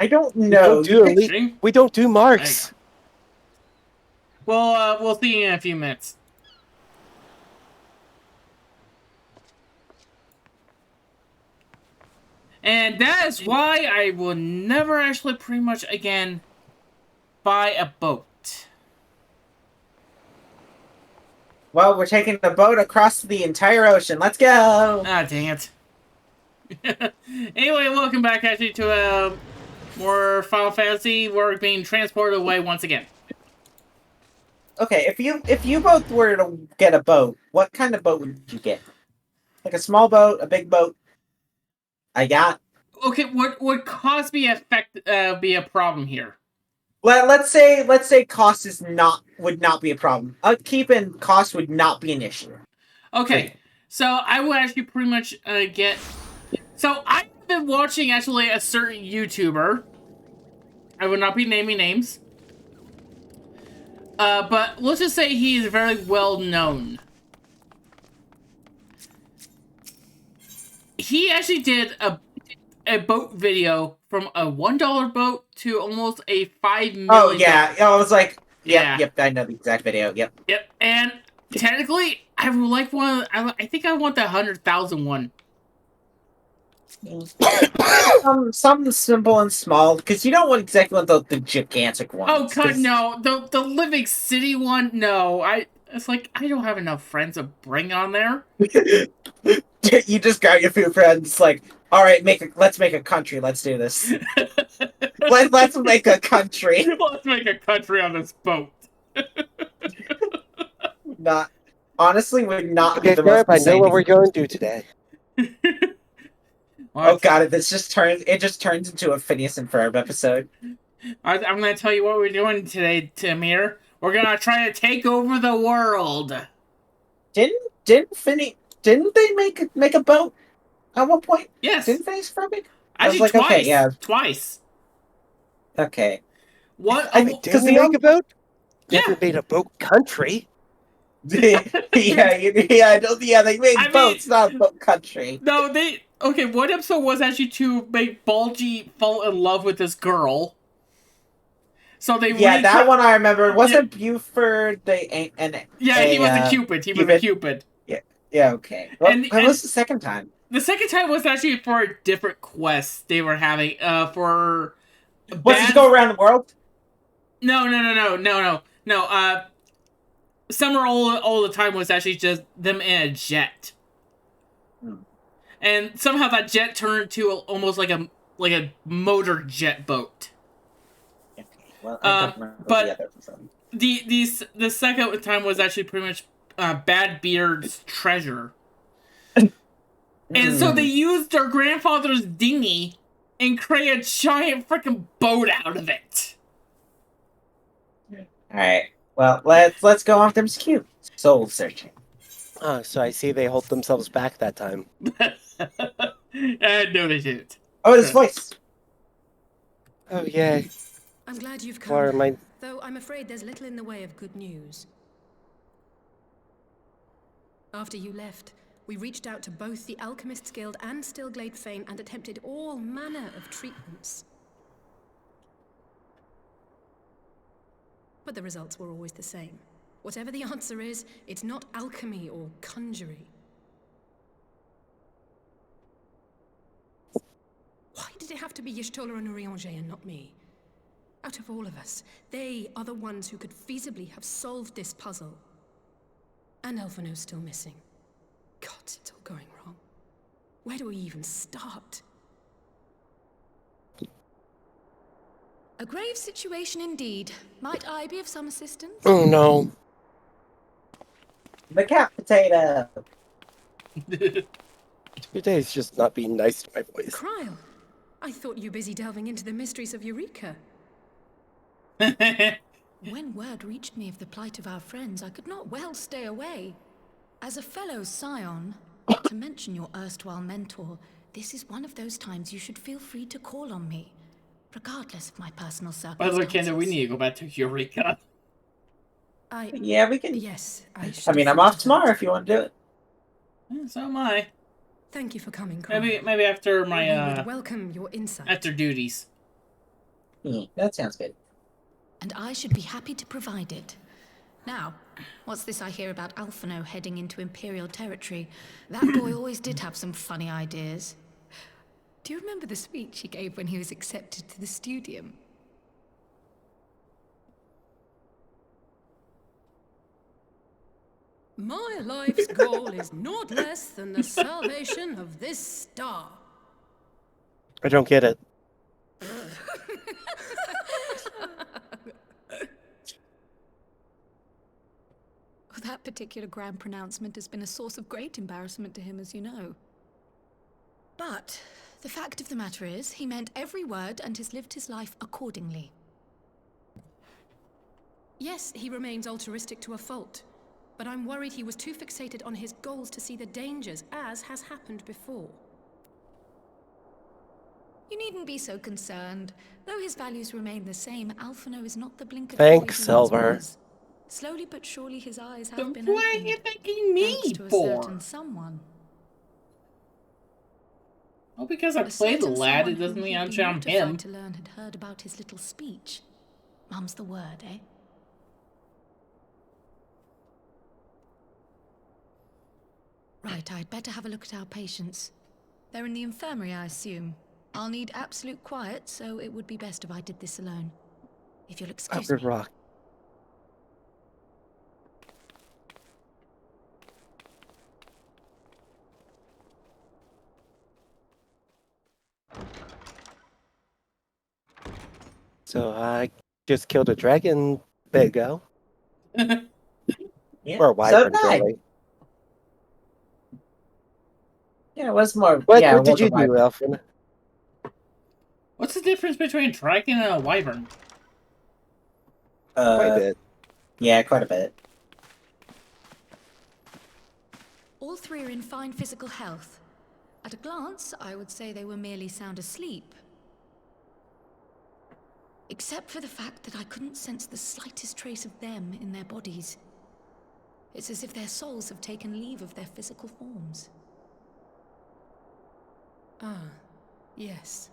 I don't We know. don't do elite. We don't do marks. Well, we'll see you in a few minutes. And that is why I will never actually pretty much again buy a boat. Well, we're taking the boat across the entire ocean. Let's go! Ah, dang it. Anyway, welcome back actually to more Final Fantasy. We're being transported away once again. Okay, if you both were to get a boat, what kind of boat would you get? Like a small boat, a big boat? I got. Okay, what would cost be be a problem here? Let's say cost would not be a problem. Upkeep cost would not be an issue. Okay, so I would actually pretty much get. So I've been watching actually a certain YouTuber. I would not be naming names. But let's just say he's very well known. He actually did a boat video from a $1 boat to almost a $5 million. Oh yeah, I was like, yep, I know the exact video. Yep. And technically, I would like one. I think I want the 100,000 one. Something simple and small, because you don't exactly want the gigantic one. Oh god, no! The Living City one, no. It's like I don't have enough friends to bring on there. You just got your few friends, like, all right, let's make a country. Let's do this. let's make a country. Let's make a country on this boat. Not honestly, would not Okay, be the most. I know what we're going to do today. Oh god, it just turns into a Phineas and Ferb episode. I'm gonna tell you what we're doing today, Tamir. We're gonna try to take over the world. Didn't they make a boat at one point? Yes. Didn't Phineas and Ferb? I was like, twice. okay, yeah, twice. Okay. What? Did they make a boat? Never made a boat country. They made boats, not a boat country. No, okay, one episode was actually to make Bulgy fall in love with this girl. So they that one I remember. Wasn't Buford he was a Cupid. He was a Cupid. Yeah, okay. Well, when was the second time? The second time was actually for a different quest they were having. For was it to go around the world? No. Summer all the time was actually just them in a jet. And somehow that jet turned into almost like a motor jet boat. Okay. Well, I don't remember the other episode. The second time was actually pretty much Bad Beard's treasure. And so they used their grandfather's dinghy and created a giant freaking boat out of it. Alright. Well, let's go off them cute. Soul searching. So I see they hold themselves back that time. No, they didn't. Oh, his voice. Oh, yay. I'm glad you've come, My... though I'm afraid there's little in the way of good news. After you left, we reached out to both the Alchemists Guild and Stillglade Fane and attempted all manner of treatments. But the results were always the same. Whatever the answer is, it's not alchemy or conjury. Why did it have to be Y'shtola and Urianger and not me? Out of all of us, they are the ones who could feasibly have solved this puzzle. And Elfino's still missing. God, it's all going wrong. Where do we even start? A grave situation indeed. Might I be of some assistance? Oh no. The cat potato. Today's just not being nice to my voice. Cryle, I thought you busy delving into the mysteries of Eureka. When word reached me of the plight of our friends, I could not well stay away. As a fellow scion, to mention your erstwhile mentor, this is one of those times you should feel free to call on me, regardless of my personal By the way, circumstances. Kendra, we need to go back to Eureka. Yeah, we can. Yes, I mean, I'm off tomorrow if you want to do it. Yeah, so am I. Thank you for coming, Cryle. Maybe after my We would welcome your insight. after duties. That sounds good. And I should be happy to provide it. Now, what's this I hear about Alphino heading into Imperial territory? That boy always did have some funny ideas. Do you remember the speech he gave when he was accepted to the Studium? My life's goal is naught less than the salvation of this star. I don't get it. That particular grand pronouncement has been a source of great embarrassment to him, as you know. But the fact of the matter is, he meant every word and has lived his life accordingly. Yes, he remains altruistic to a fault. But I'm worried he was too fixated on his goals to see the dangers, as has happened before. You needn't be so concerned. Though his values remain the same, Alphino is not the blinker. Thanks, Silver. Slowly but surely his eyes have Then been what are opened. you thanking me thanks to a for? certain someone. Well, because I A played the certain lad, someone it doesn't whom mean he'd I'm been shouting mortified him. to learn had heard about his little speech. Mum's the word, eh? Right, I'd better have a look at our patients. They're in the infirmary, I assume. I'll need absolute quiet, so it would be best if I did this alone. If you'll excuse me. Rock. So I just killed a dragon. There you go. Yeah, Or a wyvern, so did I. really. Yeah, it was more. What yeah, did you do, Elfin? What's the difference between a dragon and a wyvern? Quite a bit. Yeah, quite a bit. All three are in fine physical health. At a glance, I would say they were merely sound asleep. Except for the fact that I couldn't sense the slightest trace of them in their bodies. It's as if their souls have taken leave of their physical forms. Ah, yes.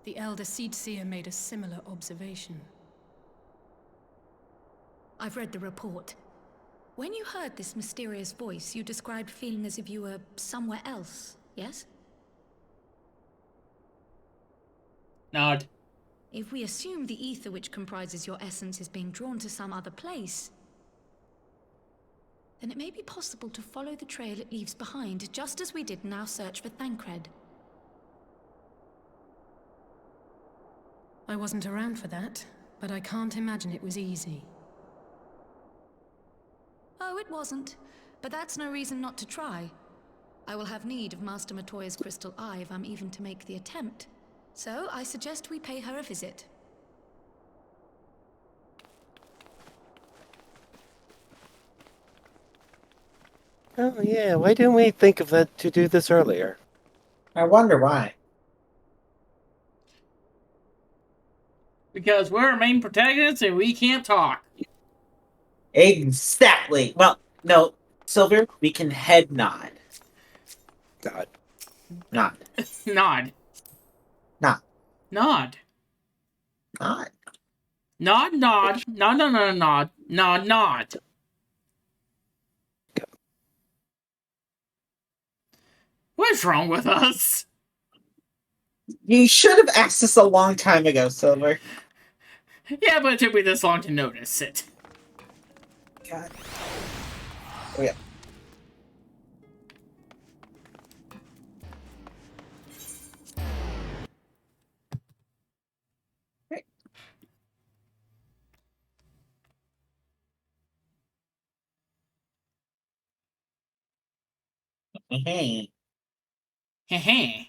The Elder Seedseer made a similar observation. I've read the report. When you heard this mysterious voice, you described feeling as if you were somewhere else, yes? Nod. If we assume the ether which comprises your essence is being drawn to some other place, then it may be possible to follow the trail it leaves behind, just as we did in our search for Thancred. I wasn't around for that, but I can't imagine it was easy. Oh, it wasn't. But that's no reason not to try. I will have need of Master Matoya's crystal eye if I'm even to make the attempt. So, I suggest we pay her a visit. Oh, yeah. Why didn't we think of that to do this earlier? I wonder why. Because we're our main protagonists and we can't talk. Exactly. Well, no, Silver, we can head nod. Nod. Nod. Nod. Nod. Nod. Nod. Nod, nod. Nod, nod, nod, nod. Nod, nod. What's wrong with us? You should have asked us a long time ago, Silver. Yeah, but it took me this long to notice it. God. Oh, yeah. Right. Hey. Heh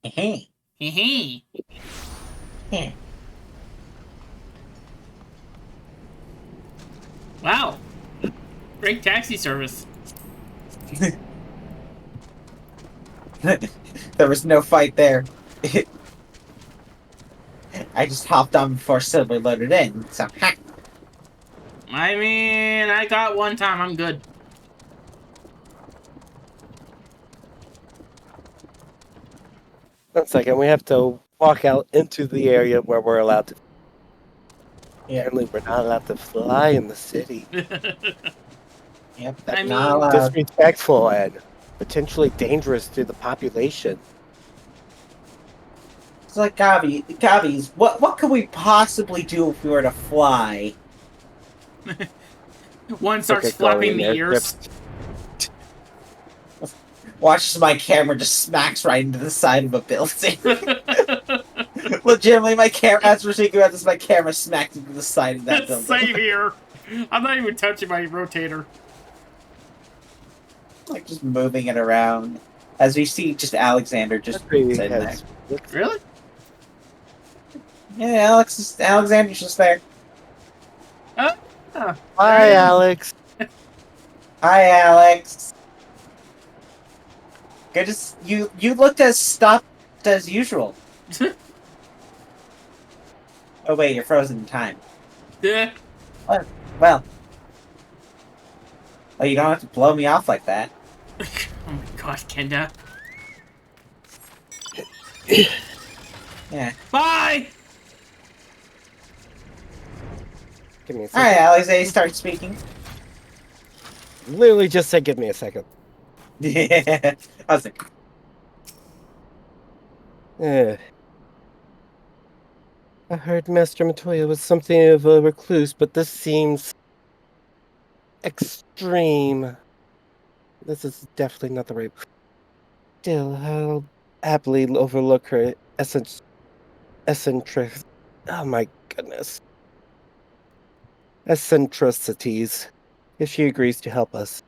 Hey. heh. Heh. Wow. Great taxi service. There was no fight there. I just hopped on before Silver loaded in, so ha! I mean, I got one time, I'm good. One second, we have to walk out into the area where we're allowed to. Yeah. Apparently, we're not allowed to fly in the city. Yep, I that's not mean- allowed. Disrespectful and potentially dangerous to the population. It's like Gavi's. What could we possibly do if we were to fly? One starts Okay, flapping the going ears. Watch as my camera just smacks right into the side of a building. Legitimately, my camera, as we're speaking about this, my camera smacked into the side of that building. Same here. I'm not even touching my rotator. Like, just moving it around. As we see just Alexander just sitting there. Really? Yeah, Alexander's just there. Hi, Alex. Hi, Alex. Good to you looked as stopped as usual. Oh wait, you're frozen in time. Yeah. Well. Oh, you don't have to blow me off like that. Oh my gosh, Kenda. Yeah. Bye! Give me a second. Alright, Alex, start speaking. Literally just said, give me a second. Yeah. I was like, I heard Master Matoya was something of a recluse, but this seems extreme. This is definitely not the right. Still, I'll happily overlook her eccentric. Oh my goodness. Eccentricities, if she agrees to help us.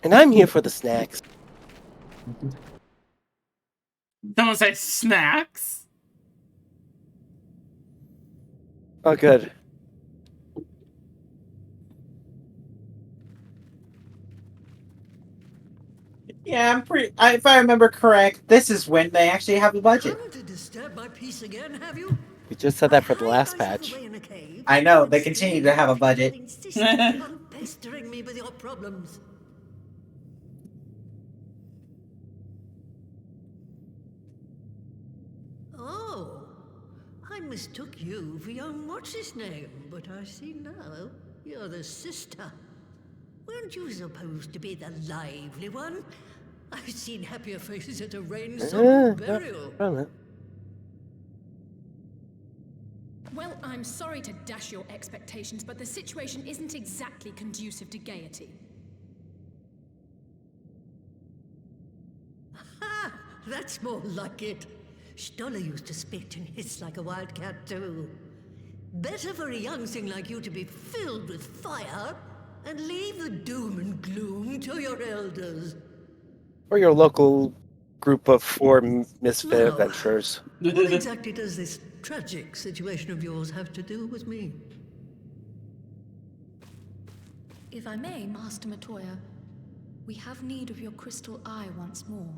And I'm here for the snacks. Someone say snacks? Oh, good. yeah, I'm pretty. If I remember correct, this is when they actually have a budget. To disturb my peace again, have you? We just said that for the last patch. I know they continue to have a budget. On pestering me with your problems. Oh, I mistook you for young what's-his-name, but I see now you're the sister. Weren't you supposed to be the lively one? I've seen happier faces at a rain-soaked burial. Well, I'm sorry to dash your expectations, but the situation isn't exactly conducive to gaiety. Ha! That's more like it. Stoller used to spit and hiss like a wildcat too. Better for a young thing like you to be filled with fire and leave the doom and gloom to your elders. Or your local group of 4 misfit Now, adventurers. What exactly does this tragic situation of yours have to do with me? If I may, Master Matoya, we have need of your crystal eye once more.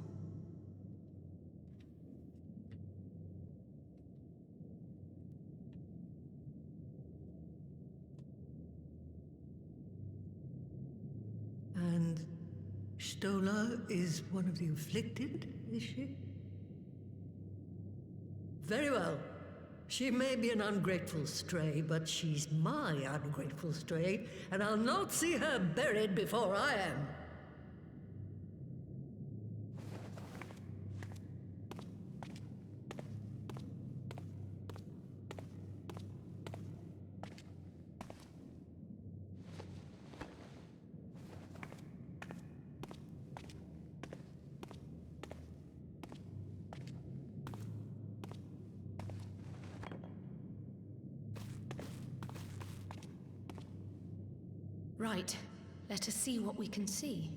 And Stola is one of the afflicted, is she? Very well. She may be an ungrateful stray, but she's my ungrateful stray, and I'll not see her buried before I am. Right. Let us see what we can see.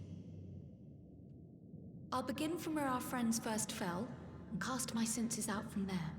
I'll begin from where our friends first fell, and cast my senses out from there.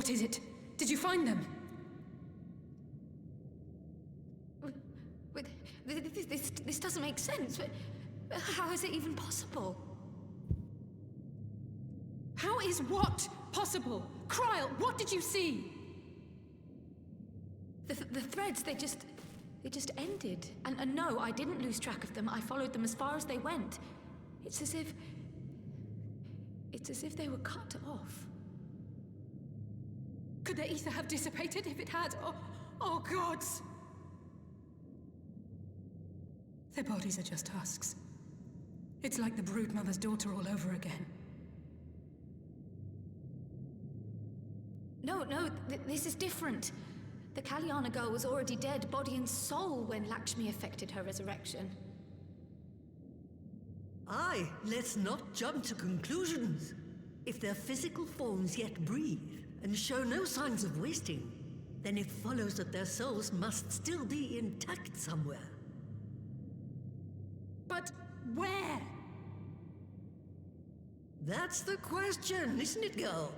What is it? Did you find them? This doesn't make sense. How is it even possible? How is what possible? Kryl, what did you see? The threads, they just ended. And no, I didn't lose track of them. I followed them as far as they went. It's as if they were cut off. Could the ether have dissipated if it had? Oh gods! Their bodies are just husks. It's like the broodmother's daughter all over again. No, this is different. The Kalyana girl was already dead, body and soul, when Lakshmi effected her resurrection. Aye, let's not jump to conclusions. If their physical forms yet breathe and show no signs of wasting, then it follows that their souls must still be intact somewhere. But where? That's the question, isn't it, girl?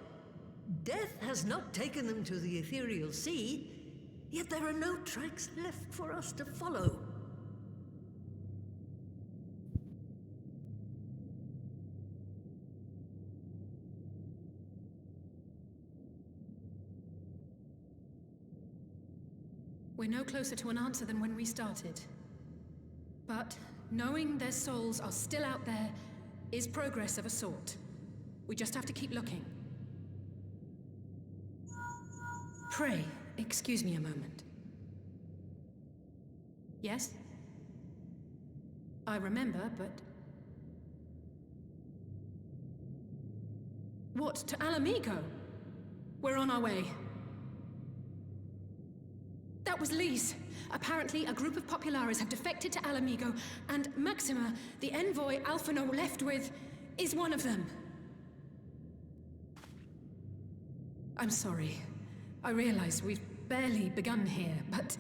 Death has not taken them to the ethereal sea, yet there are no tracks left for us to follow. We're no closer to an answer than when we started. But knowing their souls are still out there is progress of a sort. We just have to keep looking. Pray, excuse me a moment. Yes? I remember, but... What, to Alamigo? We're on our way. That was Lise. Apparently, a group of Populares have defected to Alamigo, and Maxima, the envoy Alphino left with, is one of them. I'm sorry. I realize we've barely begun here, but...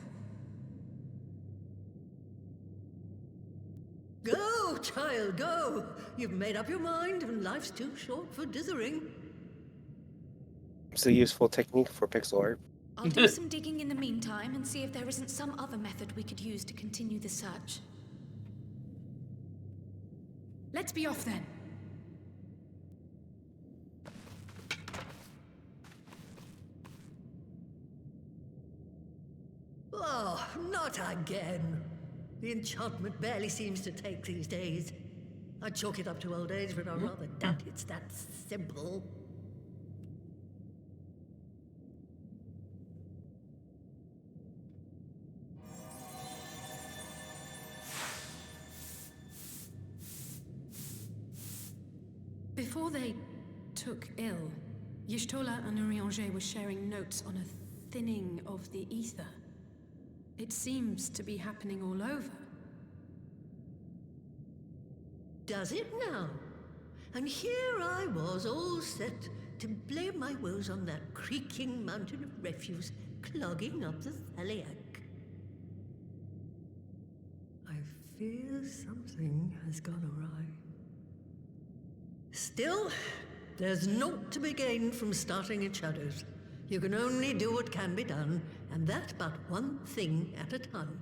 Go, child, go! You've made up your mind, and life's too short for dithering. It's a useful technique for pixel art. I'll do some digging in the meantime and see if there isn't some other method we could use to continue the search. Let's be off then. Oh, not again. The enchantment barely seems to take these days. I chalk it up to old age, but I rather doubt it's that simple. Before they took ill, Y'shtola and Urianger were sharing notes on a thinning of the ether. It seems to be happening all over. Does it now? And here I was, all set to blame my woes on that creaking mountain of refuse clogging up the Thaliac. I fear something has gone awry. Still, there's naught to be gained from starting in shadows. You can only do what can be done, and that but one thing at a time.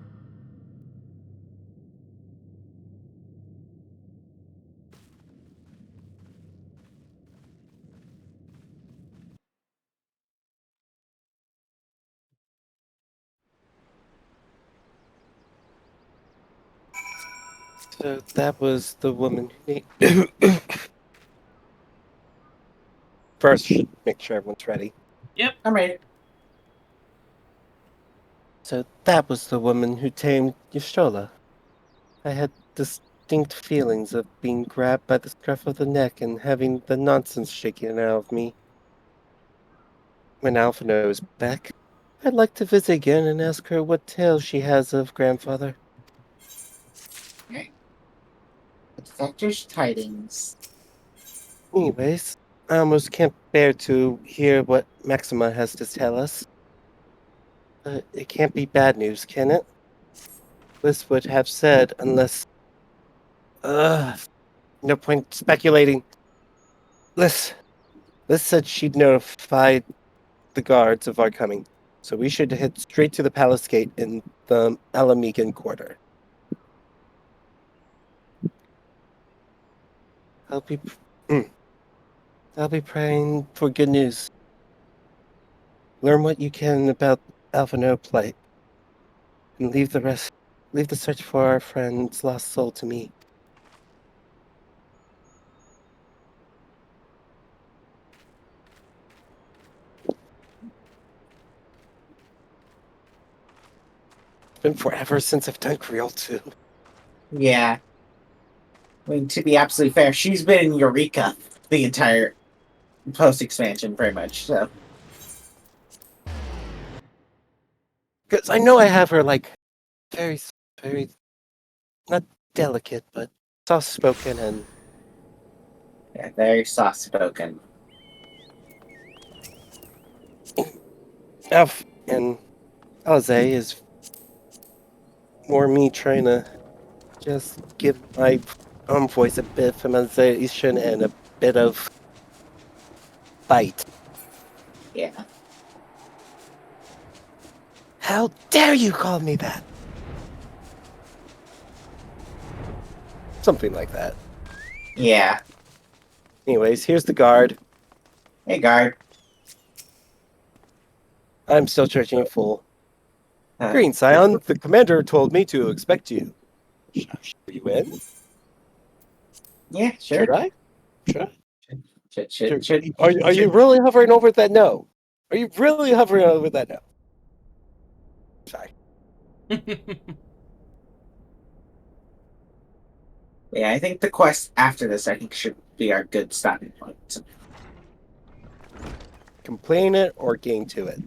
So that was the woman who... First, should make sure everyone's ready. Yep. I'm ready. So that was the woman who tamed Y'shtola. I had distinct feelings of being grabbed by the scruff of the neck and having the nonsense shaken out of me. When Alphino is back, I'd like to visit again and ask her what tale she has of grandfather. Factor's tidings. Anyways, I almost can't bear to hear what Maxima has to tell us. It can't be bad news, can it? Liz would have said, unless... no point speculating. Liz said she'd notified the guards of our coming, so we should head straight to the palace gate in the Alamegan quarter. I'll be praying for good news. Learn what you can about Alphino plight, and leave the search for our friend's lost soul to me. It's been forever since I've done Creole too. Yeah. I mean, to be absolutely fair, she's been in Eureka the entire post-expansion, pretty much, so. Because I know I have her, like, very, very, not delicate, but soft-spoken and... Yeah, very soft-spoken. Alf and Alize is more me trying to just give my own voice a bit of feminization and a bit of bite. Yeah. How dare you call me that? Something like that. Yeah. Anyways, here's the guard. Hey, guard. I'm still charging you full. Green Scion, the commander told me to expect you. Should you in? Yeah, sure. Should I? Should I? Should. Are you really hovering over that no? Are you really hovering over that no? Sorry. Yeah, I think the quest after this, I think, should be our good stopping point. Complain it or gain to it?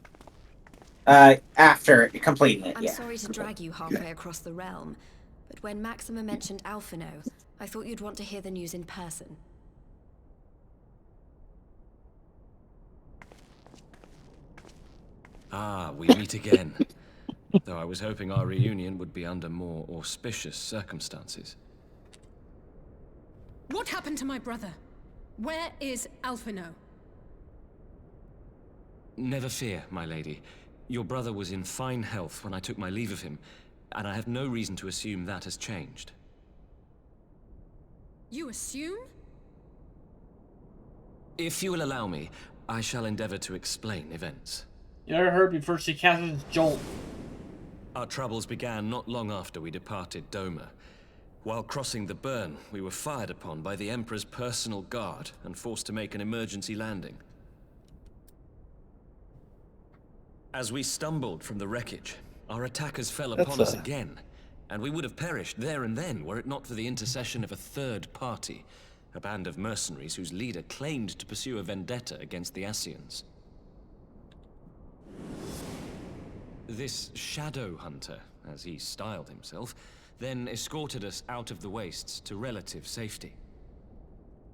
After completing it, I'm yeah. sorry to drag you halfway across the realm, but when Maxima mentioned Alphino, I thought you'd want to hear the news in person. Ah, we meet again. Though I was hoping our reunion would be under more auspicious circumstances. What happened to my brother? Where is Alphino? Never fear, my lady. Your brother was in fine health when I took my leave of him, and I have no reason to assume that has changed. You assume? If you will allow me, I shall endeavor to explain events. You ever heard before she cast his jolt? Our troubles began not long after we departed Doma. While crossing the burn, we were fired upon by the Emperor's personal guard and forced to make an emergency landing. As we stumbled from the wreckage, our attackers fell upon us again, and we would have perished there and then were it not for the intercession of a third party, a band of mercenaries whose leader claimed to pursue a vendetta against the Ascians. This shadow hunter, as he styled himself, then escorted us out of the wastes to relative safety.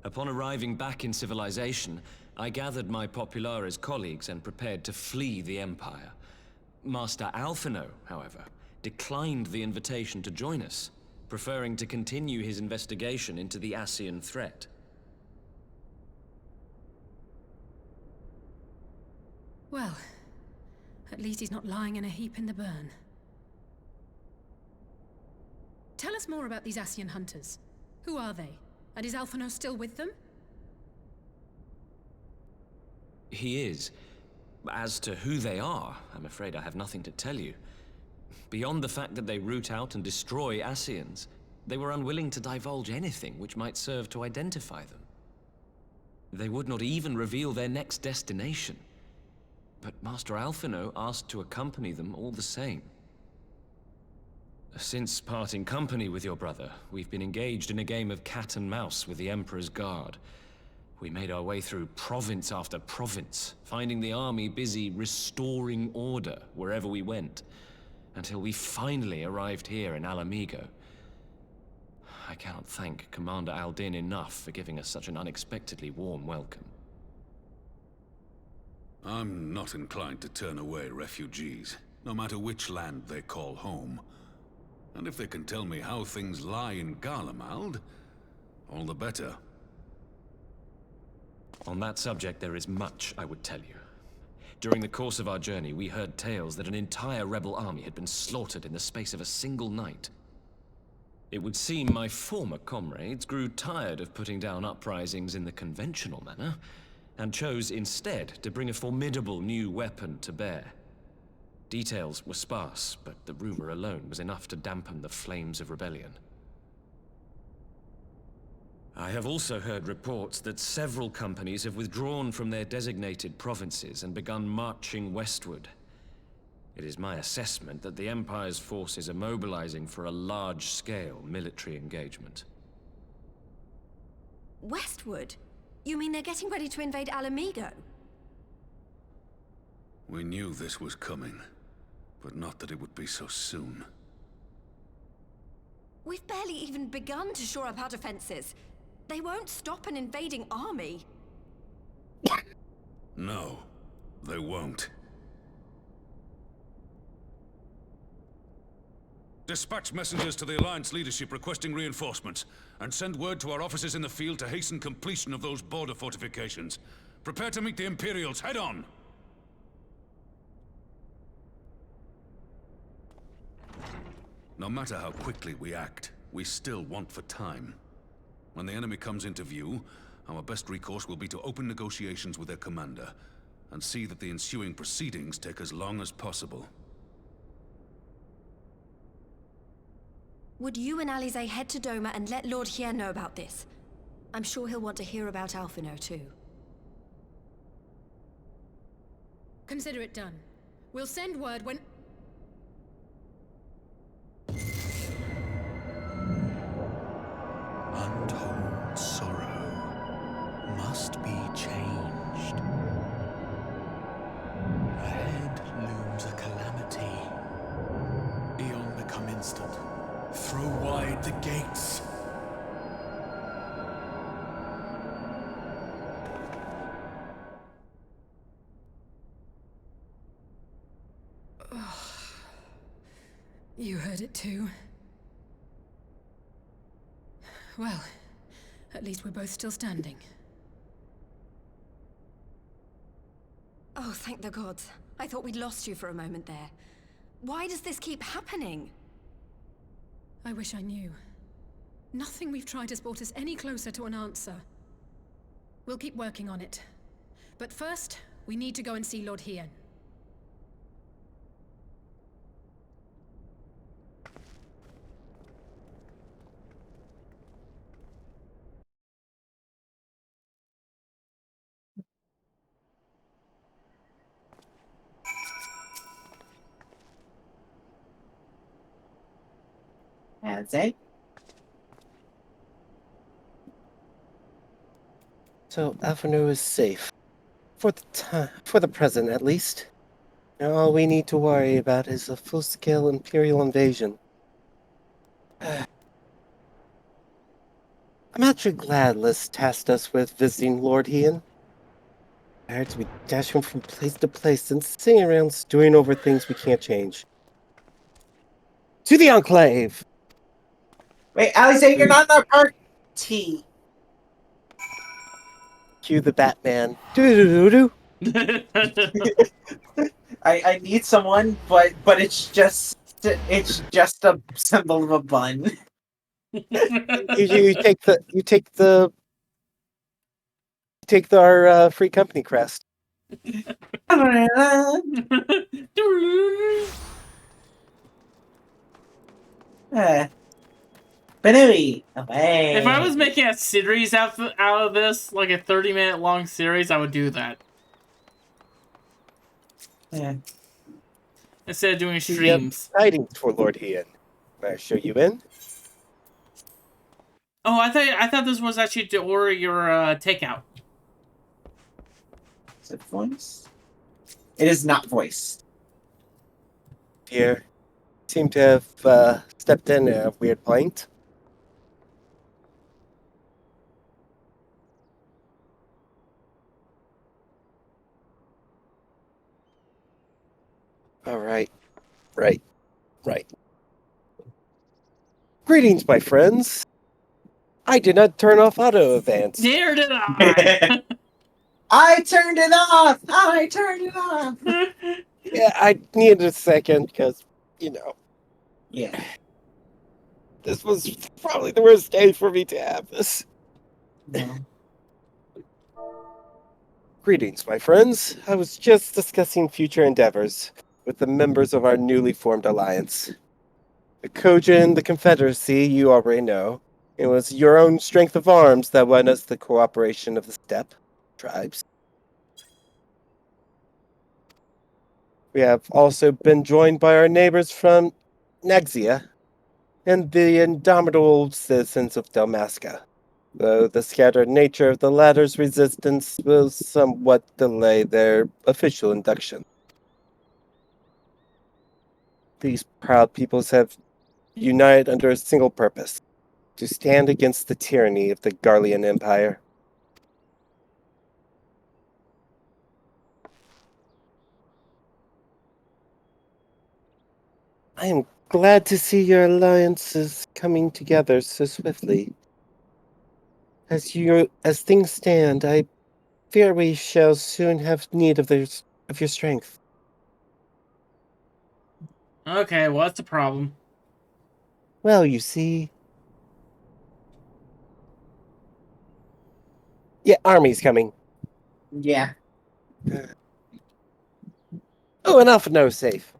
Upon arriving back in civilization, I gathered my Populares colleagues and prepared to flee the Empire. Master Alphino, however, declined the invitation to join us, preferring to continue his investigation into the Ascian threat. Well, at least he's not lying in a heap in the burn. Tell us more about these Ascian hunters. Who are they? And is Alphino still with them? He is. As to who they are, I'm afraid I have nothing to tell you. Beyond the fact that they root out and destroy Ascians, they were unwilling to divulge anything which might serve to identify them. They would not even reveal their next destination. But Master Alphino asked to accompany them all the same. Since parting company with your brother, we've been engaged in a game of cat and mouse with the Emperor's guard. We made our way through province after province, finding the army busy restoring order wherever we went, until we finally arrived here in Alamigo. I cannot thank Commander Aldin enough for giving us such an unexpectedly warm welcome. I'm not inclined to turn away refugees, no matter which land they call home. And if they can tell me how things lie in Garlemald, all the better. On that subject, there is much I would tell you. During the course of our journey, we heard tales that an entire rebel army had been slaughtered in the space of a single night. It would seem my former comrades grew tired of putting down uprisings in the conventional manner, and chose instead to bring a formidable new weapon to bear. Details were sparse, but the rumor alone was enough to dampen the flames of rebellion. I have also heard reports that several companies have withdrawn from their designated provinces and begun marching westward. It is my assessment that the Empire's forces are mobilizing for a large-scale military engagement. Westward? You mean they're getting ready to invade Alamigo? We knew this was coming, but not that it would be so soon. We've barely even begun to shore up our defenses. They won't stop an invading army. No, they won't. Dispatch messengers to the Alliance leadership requesting reinforcements, and send word to our officers in the field to hasten completion of those border fortifications. Prepare to meet the Imperials head on! No matter how quickly we act, we still want for time. When the enemy comes into view, our best recourse will be to open negotiations with their commander, and see that the ensuing proceedings take as long as possible. Would you and Alize head to Doma and let Lord Hien know about this? I'm sure he'll want to hear about Alphino too. Consider it done. We'll send word when... Untold sorrow must be changed. Ahead looms a calamity. Eon become instant. Throw wide the gates. You heard it too. Well, at least we're both still standing. Oh, thank the gods. I thought we'd lost you for a moment there. Why does this keep happening? I wish I knew. Nothing we've tried has brought us any closer to an answer. We'll keep working on it. But first, we need to go and see Lord Hien. That's it. So Alphino is safe. For the present, at least. Now all we need to worry about is a full-scale Imperial invasion. I'm actually glad Liz tasked us with visiting Lord Hien. Tired to be dashing from place to place and sitting around stewing over things we can't change. To the Enclave! Wait, Alize, you're not in our party. Cue the Batman. Do-do-do-do. I need someone, but it's just a symbol of a bun. you take our free company crest. Benui, away. If I was making a series out of this, like a 30-minute long series, I would do that. Yeah. Instead of doing streams. Tidings for Lord Hien. May I show you in? Oh, I thought this was actually to order your takeout. Is it voice? It is not voiced. Here. Seem to have stepped in at a weird point. All right. Right. Greetings, my friends. I did not turn off auto advance. Neither did I. I turned it off! I turned it off! Yeah, I needed a second because, Yeah. This was probably the worst day for me to have this. No. Greetings, my friends. I was just discussing future endeavors with the members of our newly formed alliance. The Kojin, the Confederacy, you already know. It was your own strength of arms that won us the cooperation of the Steppe tribes. We have also been joined by our neighbors from Nexia and the indomitable citizens of Dalmasca, though the scattered nature of the latter's resistance will somewhat delay their official induction. These proud peoples have united under a single purpose, to stand against the tyranny of the Garlean Empire. I am glad to see your alliances coming together so swiftly. As things stand, I fear we shall soon have need of your strength. Okay, what's the problem? Well, you see... Yeah, army's coming. Yeah. Oh, and Alphino's safe.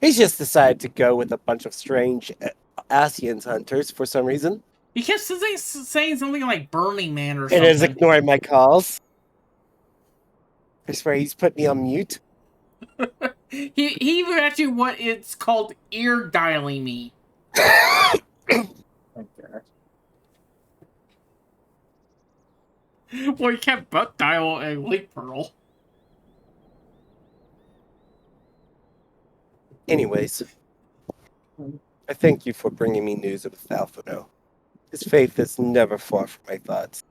He's just decided to go with a bunch of strange Asians hunters for some reason. He kept saying something like Burning Man or And something. is ignoring my calls. I swear he's put me on mute. he even actually what it's called ear dialing me. Well, he kept butt dial and Lake Pearl. Anyways, I thank you for bringing me news of Alphino. His faith is never far from my thoughts,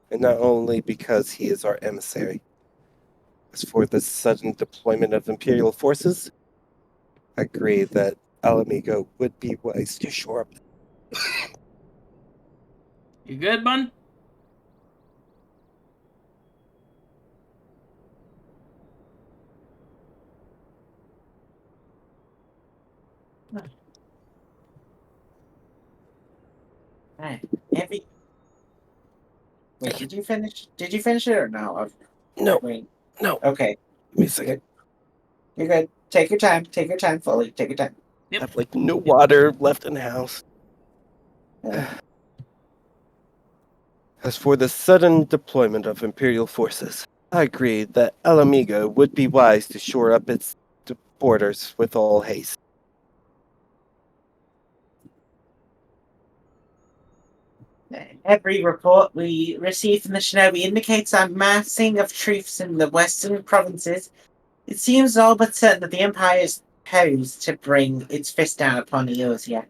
and not only because he is our emissary. As for the sudden deployment of Imperial forces, I agree that Alamigo would be wise to shore up. You good, bud? Wait, did you finish? Did you finish it or no? No. Wait. No. Okay. Give me a second. You're good. Take your time. Take your time fully. Take your time. I have no water left in the house. As for the sudden deployment of Imperial forces, I agree that Alamigo would be wise to shore up its borders with all haste. Every report we receive from the Shinobi indicates a massing of troops in the western provinces. It seems all but certain that the Empire is posed to bring its fist down upon Eosia.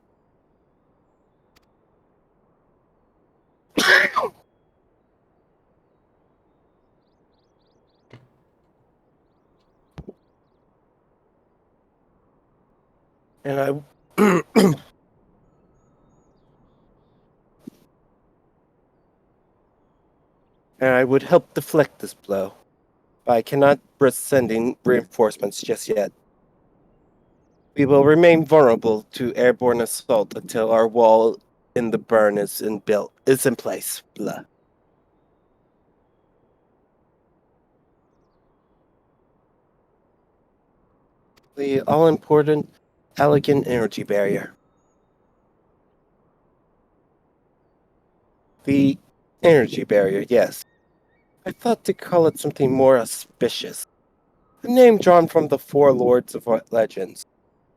And I would help deflect this blow, but I cannot risk sending reinforcements just yet. We will remain vulnerable to airborne assault until our wall in the burn is in place. Blah. The all-important elegant energy barrier. The energy barrier, yes. I thought to call it something more auspicious. A name drawn from the four lords of legends.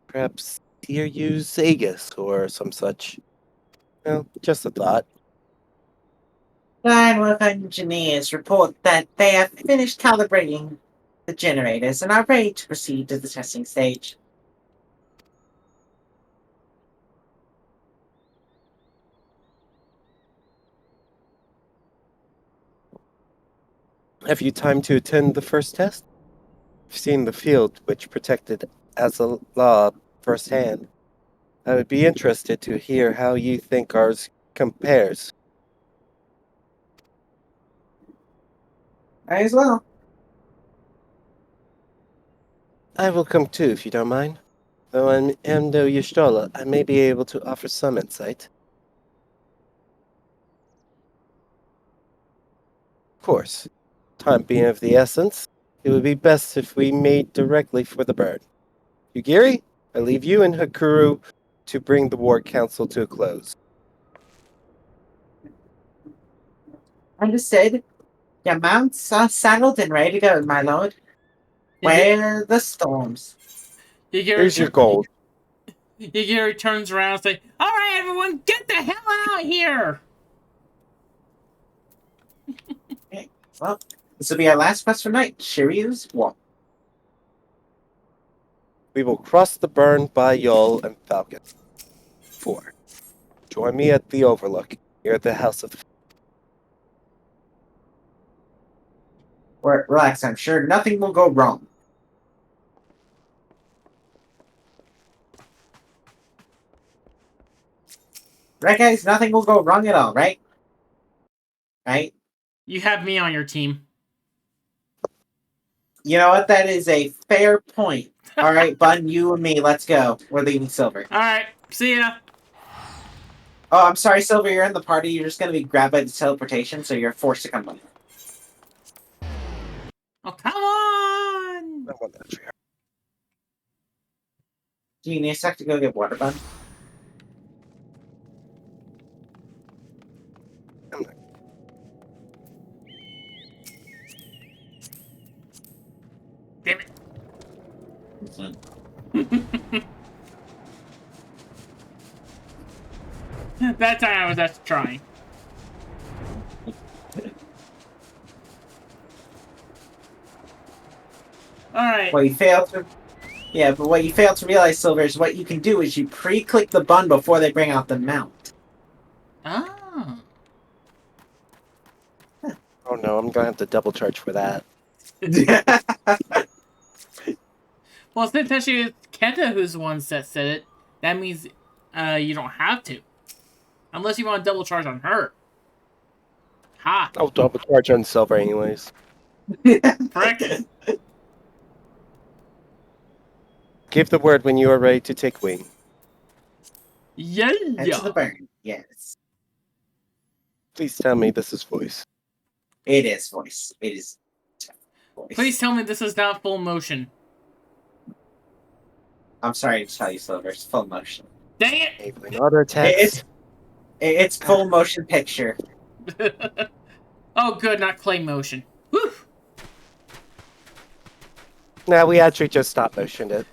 Perhaps Sirius Aegis or some such. Well, just a thought. Ironwork engineers report that they have finished calibrating the generators and are ready to proceed to the testing stage. Have you time to attend the first test? I've seen the field which protected Azala firsthand. I would be interested to hear how you think ours compares. I as well. I will come too, if you don't mind. Though I'm no Y'shtola, I may be able to offer some insight. Of course, time being of the essence, it would be best if we made directly for the bird. Yugiri, I leave you and Hakuru to bring the War Council to a close. Understood. Your mounts are saddled and ready to go, my lord. Where are the storms? Here's your gold. Yugiri turns around and says, "Alright, everyone, get the hell out of here!" Okay, well, this will be our last quest for night. Shiryu's Walk. We will cross the burn by Yul and Falcon. 4. Join me at the Overlook, near the House of... Relax, I'm sure nothing will go wrong. Right, guys? Nothing will go wrong at all, right? Right? You have me on your team. You know what? That is a fair point. All right, Bun, you and me, let's go. We're leaving Silver. Alright, see ya. Oh, I'm sorry, Silver, you're in the party. You're just going to be grabbed by the teleportation, so you're forced to come with. Oh, come on! I want that tree. Do you need a sec to go get water, Bun? Damn it. That time I was just trying. Alright. What you failed to... Yeah, but what you failed to realize, Silver, is what you can do is you pre-click the bun before they bring out the mount. Oh. Oh no, I'm gonna have to double charge for that. Well, since actually it's Kenta who's the one that said it, that means you don't have to. Unless you want to double charge on her. Ha! I'll double charge on Silver anyways. Correct. Give the word when you are ready to take wing. Yeah. Head to the burn, yes. Please tell me this is voice. It is voice. It is voice. Please tell me this is not full motion. I'm sorry to tell you, Silver. It's full motion. Dang it! Enabling auto text. It's full motion picture. Oh, good, not clay motion. Whew. Nah, we actually just stop motioned it.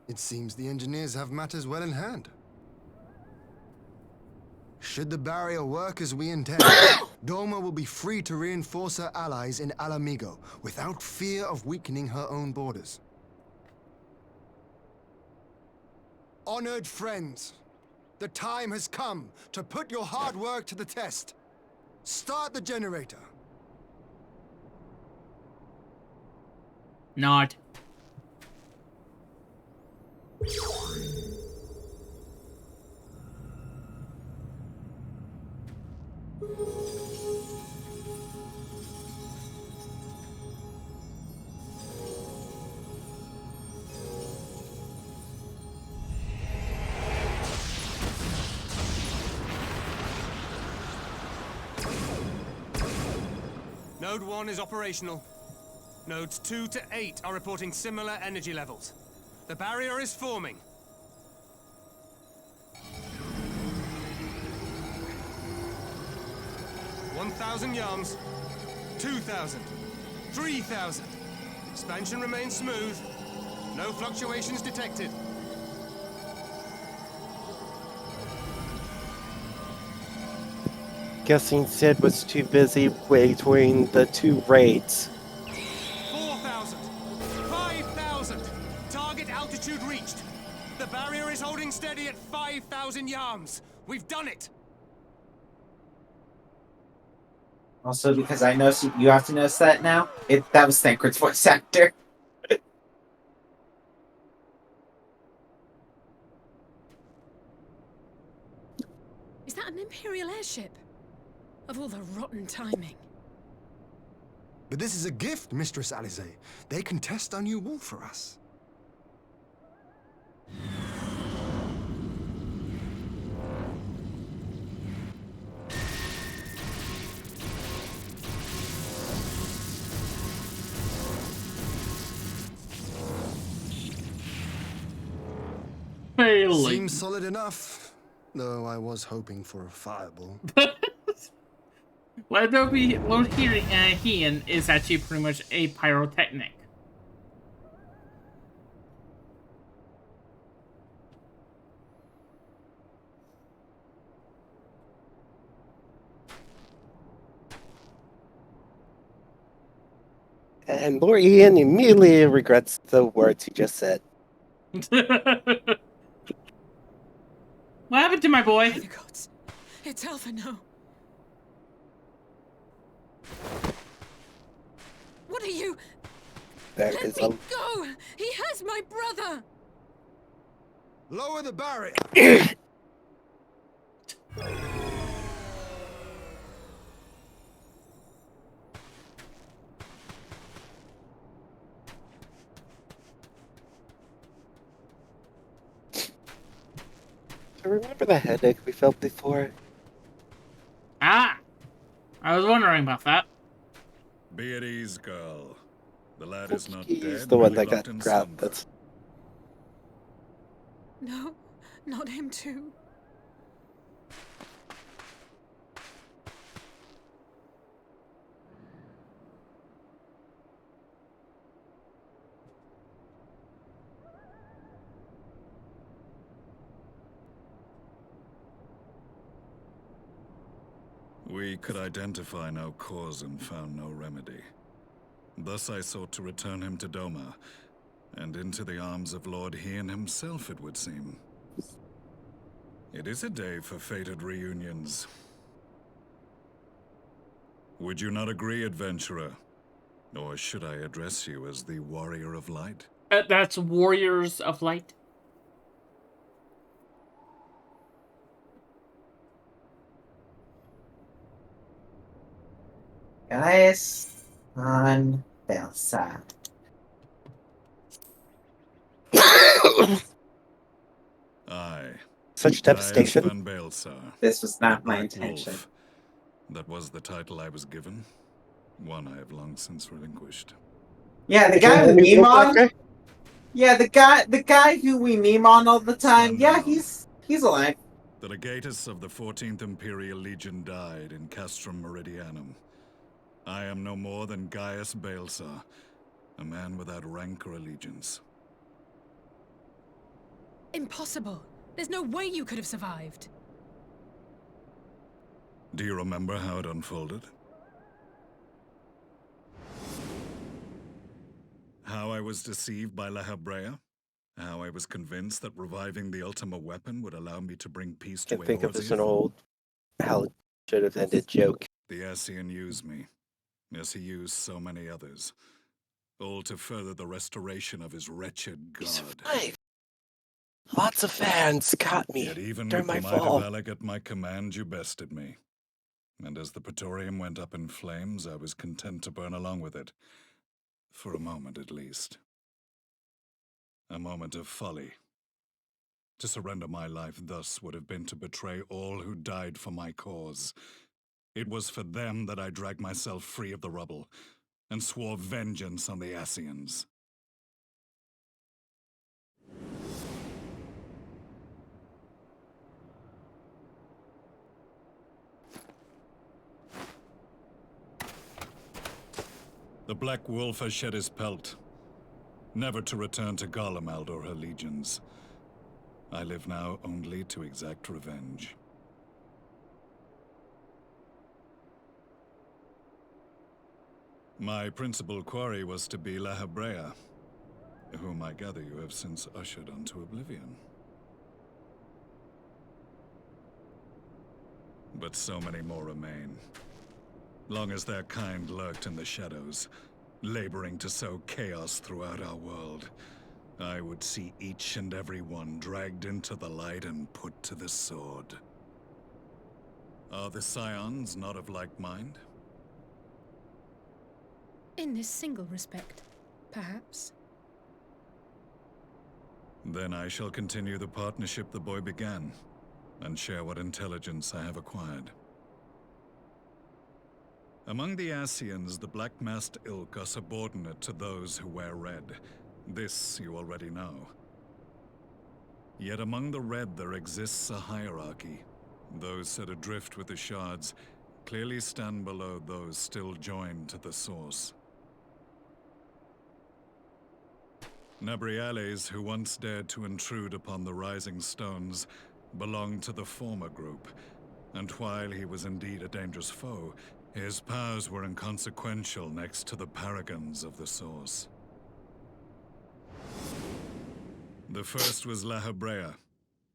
It seems the engineers have matters well in hand. Should the barrier work as we intend, Doma will be free to reinforce her allies in Alamigo without fear of weakening her own borders. Honored friends, the time has come to put your hard work to the test. Start the generator. Nod. Node 1 is operational. Nodes 2 to 8 are reporting similar energy levels. The barrier is forming. $1,000 yams, 2,000, 3,000. Expansion remains smooth. No fluctuations detected. Guessing Sid was too busy between the two raids. 4,000, 5,000. Target altitude reached. The barrier is holding steady at 5,000 yams. We've done it. Also, because I know you have to notice that now. That was Thancred's voice actor. Is that an Imperial airship? of all the rotten timing. But this is a gift, Mistress Alize. They can test our new wool for us. Failing. Seems solid enough, though I was hoping for a fireball. Lord Heian is actually pretty much a pyrotechnic. And Lord Ian immediately regrets the words he just said. What happened to my boy? By the gods, it's Alphino. What are you? Let me go! He has my brother! Lower the barrier! I remember the headache we felt before. Ah! I was wondering about that. Be at ease, girl. The lad is not He's dead. the one merely that got locked in grabbed. slumber. That's No, not him too. We could identify no cause and found no remedy. Thus I sought to return him to Doma, and into the arms of Lord Heian himself, it would seem. It is a day for fated reunions. Would you not agree, adventurer? Or should I address you as the Warrior of Light? That's Warriors of Light. Gaius on Belsa. Aye. Such devastation. Gaius van Baelsar, This was not the my Black intention. Wolf. That was the title I was given. One I have long since relinquished. Yeah, the guy with Nemon. Yeah, the guy who we meme on all the time. Yeah, he's alive. The legatus of the 14th Imperial Legion died in Castrum Meridianum. I am no more than Gaius Baelsar, a man without rank or allegiance. Impossible. There's no way you could have survived. Do you remember how it unfolded? How I was deceived by La Habrea? How I was convinced that reviving the Ultima weapon would allow me to bring peace to I think of this an Eorzea? old how it should have ended joke. The Ascian used me, as he used so many others, all to further the restoration of his wretched god. Lots of fans got me Yet even during with my the might fall. of Alec at my command, you bested me. And as the Praetorium went up in flames, I was content to burn along with it. For a moment, at least. A moment of folly. To surrender my life thus would have been to betray all who died for my cause. It was for them that I dragged myself free of the rubble, and swore vengeance on the Ascians. The Black Wolf has shed his pelt, never to return to Garlemald or her legions. I live now only to exact revenge. My principal quarry was to be La Habrea, whom I gather you have since ushered onto oblivion. But so many more remain. Long as their kind lurked in the shadows, laboring to sow chaos throughout our world, I would see each and every one dragged into the light and put to the sword. Are the Scions not of like mind? In this single respect, perhaps. Then I shall continue the partnership the boy began, and share what intelligence I have acquired. Among the Ascians, the Black-Masked Ilk are subordinate to those who wear red. This you already know. Yet among the Red there exists a hierarchy. Those set adrift with the Shards clearly stand below those still joined to the Source. Nabriales, who once dared to intrude upon the Rising Stones, belonged to the former group, and while he was indeed a dangerous foe, his powers were inconsequential next to the paragons of the Source. The first was La Hebrea,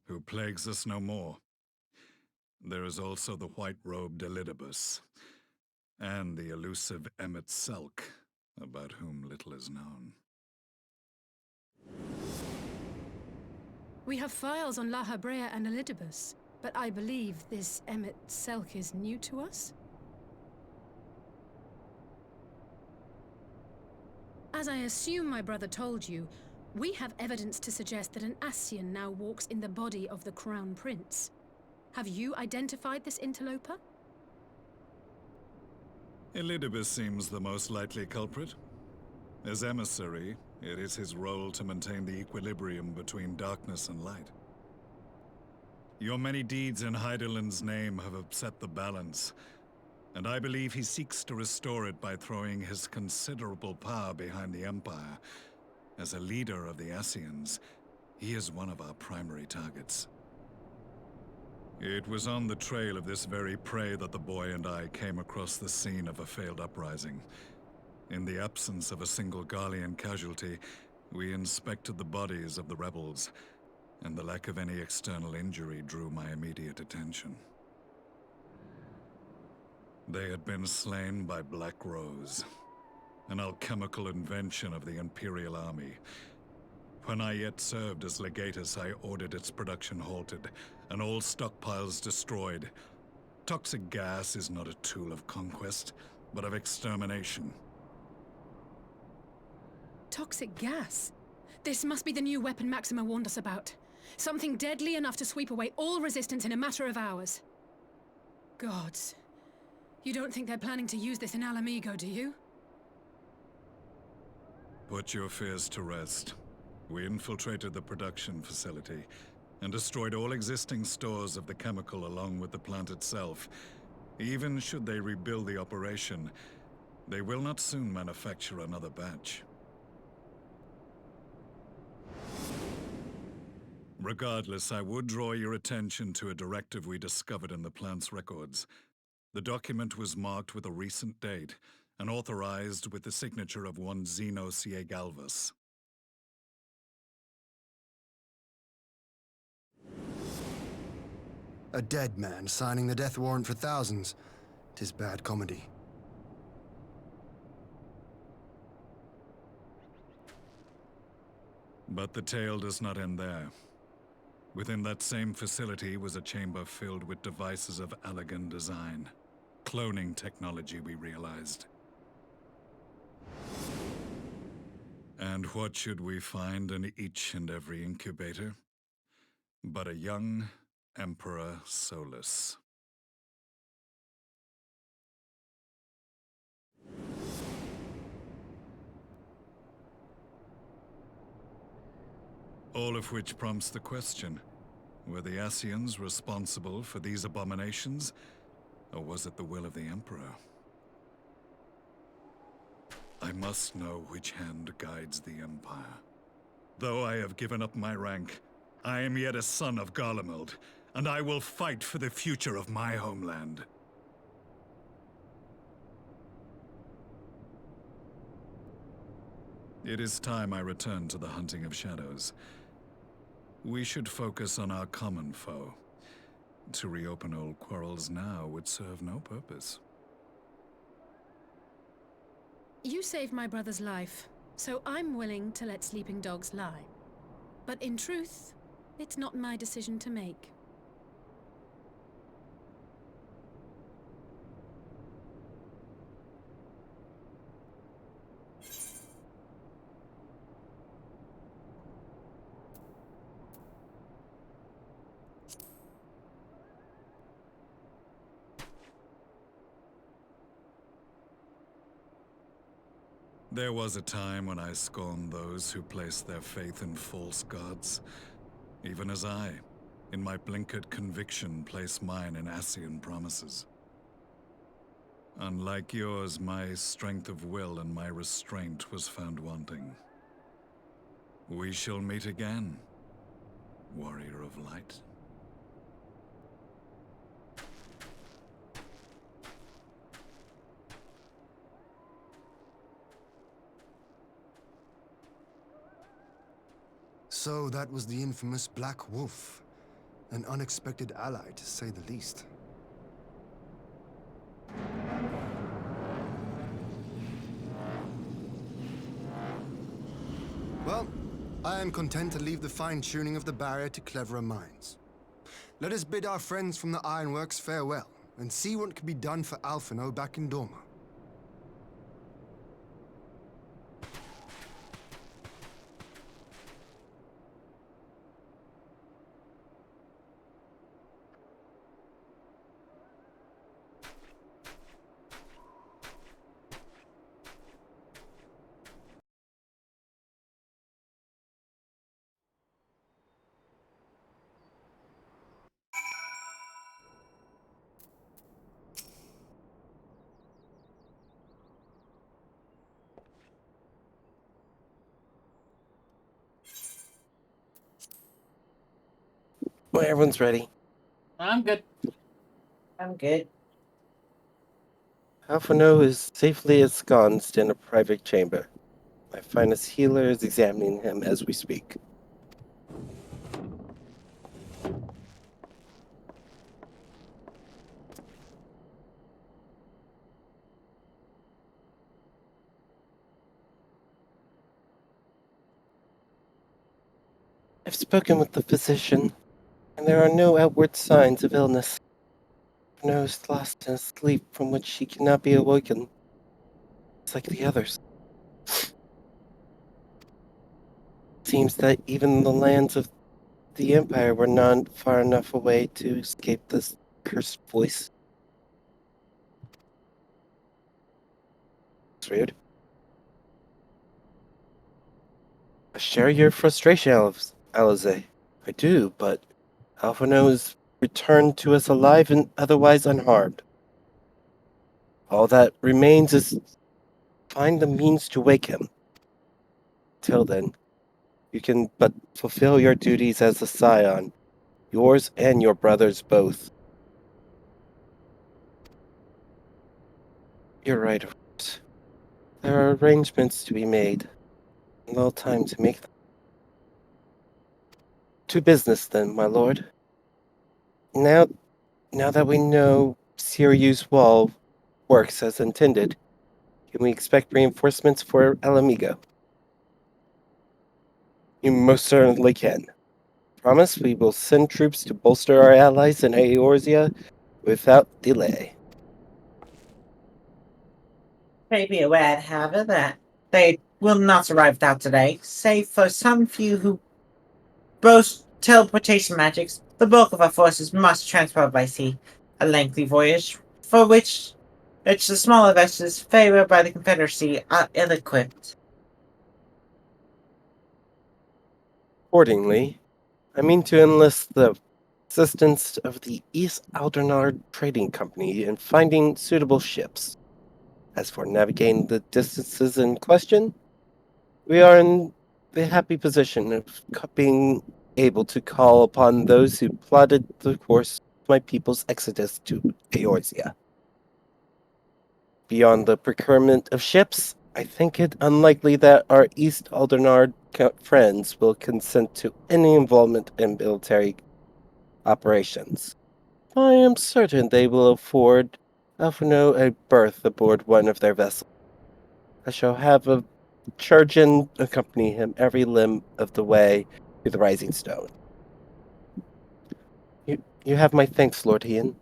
who plagues us no more. There is also the white-robed Elidibus, and the elusive Emmet Selk, about whom little is known. We have files on La Hebrea and Elidibus, but I believe this Emmet Selk is new to us? As I assume my brother told you, we have evidence to suggest that an Ascian now walks in the body of the Crown Prince. Have you identified this interloper? Elidibus seems the most likely culprit. As emissary, it is his role to maintain the equilibrium between darkness and light. Your many deeds in Hydaelyn's name have upset the balance, and I believe he seeks to restore it by throwing his considerable power behind the Empire. As a leader of the Ascians, he is one of our primary targets. It was on the trail of this very prey that the boy and I came across the scene of a failed uprising. In the absence of a single Garlean casualty, we inspected the bodies of the rebels, and the lack of any external injury drew my immediate attention. They had been slain by Black Rose, an alchemical invention of the Imperial Army. When I yet served as legatus, I ordered its production halted, and all stockpiles destroyed. Toxic gas is not a tool of conquest, but of extermination. Toxic gas? This must be the new weapon Maxima warned us about. Something deadly enough to sweep away all resistance in a matter of hours. Gods. You don't think they're planning to use this in Alamigo, do you? Put your fears to rest. We infiltrated the production facility and destroyed all existing stores of the chemical along with the plant itself. Even should they rebuild the operation, they will not soon manufacture another batch. Regardless, I would draw your attention to a directive we discovered in the plant's records. The document was marked with a recent date and authorized with the signature of one Zeno Ciegalvus. A dead man signing the death warrant for thousands. 'Tis bad comedy. But the tale does not end there. Within that same facility was a chamber filled with devices of elegant design. Cloning technology, we realized. And what should we find in each and every incubator? But a young Emperor Solus. All of which prompts the question, were the Ascians responsible for these abominations, or was it the will of the Emperor? I must know which hand guides the Empire. Though I have given up my rank, I am yet a son of Garlemald, and I will fight for the future of my homeland. It is time I return to the hunting of shadows. We should focus on our common foe. To reopen old quarrels now would serve no purpose. You saved my brother's life, so I'm willing to let sleeping dogs lie. But in truth, it's not my decision to make. There was a time when I scorned those who placed their faith in false gods, even as I, in my blinkered conviction, place mine in Ascian promises. Unlike yours, my strength of will and my restraint was found wanting. We shall meet again, warrior of light. So that was the infamous Black Wolf. An unexpected ally, to say the least. Well, I am content to leave the fine-tuning of the barrier to cleverer minds. Let us bid our friends from the Ironworks farewell, and see what can be done for Alphino back in Dorma. Well, everyone's ready. I'm good. I'm good. Alphino is safely ensconced in a private chamber. My finest healer is examining him as we speak. I've spoken with the physician, and there are no outward signs of illness. Alphino is lost in a sleep from which she cannot be awakened. It's like the others. Seems that even the lands of the Empire were not far enough away to escape this cursed voice. It's rude. I share your frustration, Alize. I do, but Alphino is returned to us alive and otherwise unharmed. All that remains is find the means to wake him. Till then, you can but fulfill your duties as a scion, yours and your brother's both. You're right, of course. There are arrangements to be made, and little time to make them. To business, then, my lord. Now that we know Sirius Wall works as intended, can we expect reinforcements for El Amigo? You most certainly can. Promise we will send troops to bolster our allies in Eorzea without delay. Pray be aware, however, that they will not arrive without delay, save for some few who boast teleportation magics. The bulk of our forces must transport by sea, a lengthy voyage, for which the smaller vessels favored by the Confederacy are ill-equipped. Accordingly, I mean to enlist the assistance of the East Aldernard Trading Company in finding suitable ships. As for navigating the distances in question, we are in the happy position of being able to call upon those who plotted the course of my people's exodus to Eorzea. Beyond the procurement of ships, I think it unlikely that our East Aldernard friends will consent to any involvement in military operations. I am certain they will afford Alphino a berth aboard one of their vessels. I shall have a Churgeon accompany him every limb of the way to the Rising Stone. You have my thanks, Lord Ian.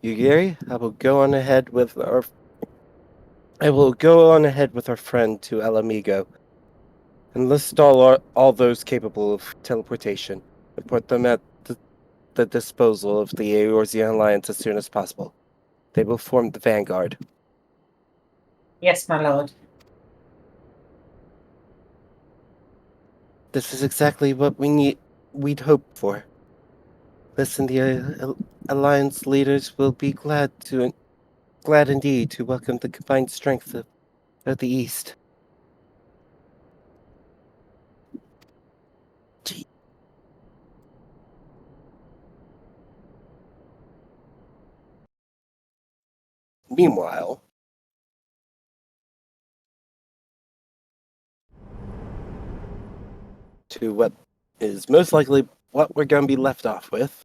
Gary, I will go on ahead with our friend to El Amigo and list all those capable of teleportation and put them at the disposal of the Eorzean Alliance as soon as possible. They will form the vanguard. Yes, my lord. This is exactly what we'd hoped for. Listen, the Alliance leaders will be glad indeed to welcome the combined strength of the East. Gee. Meanwhile, to what is most likely what we're going to be left off with.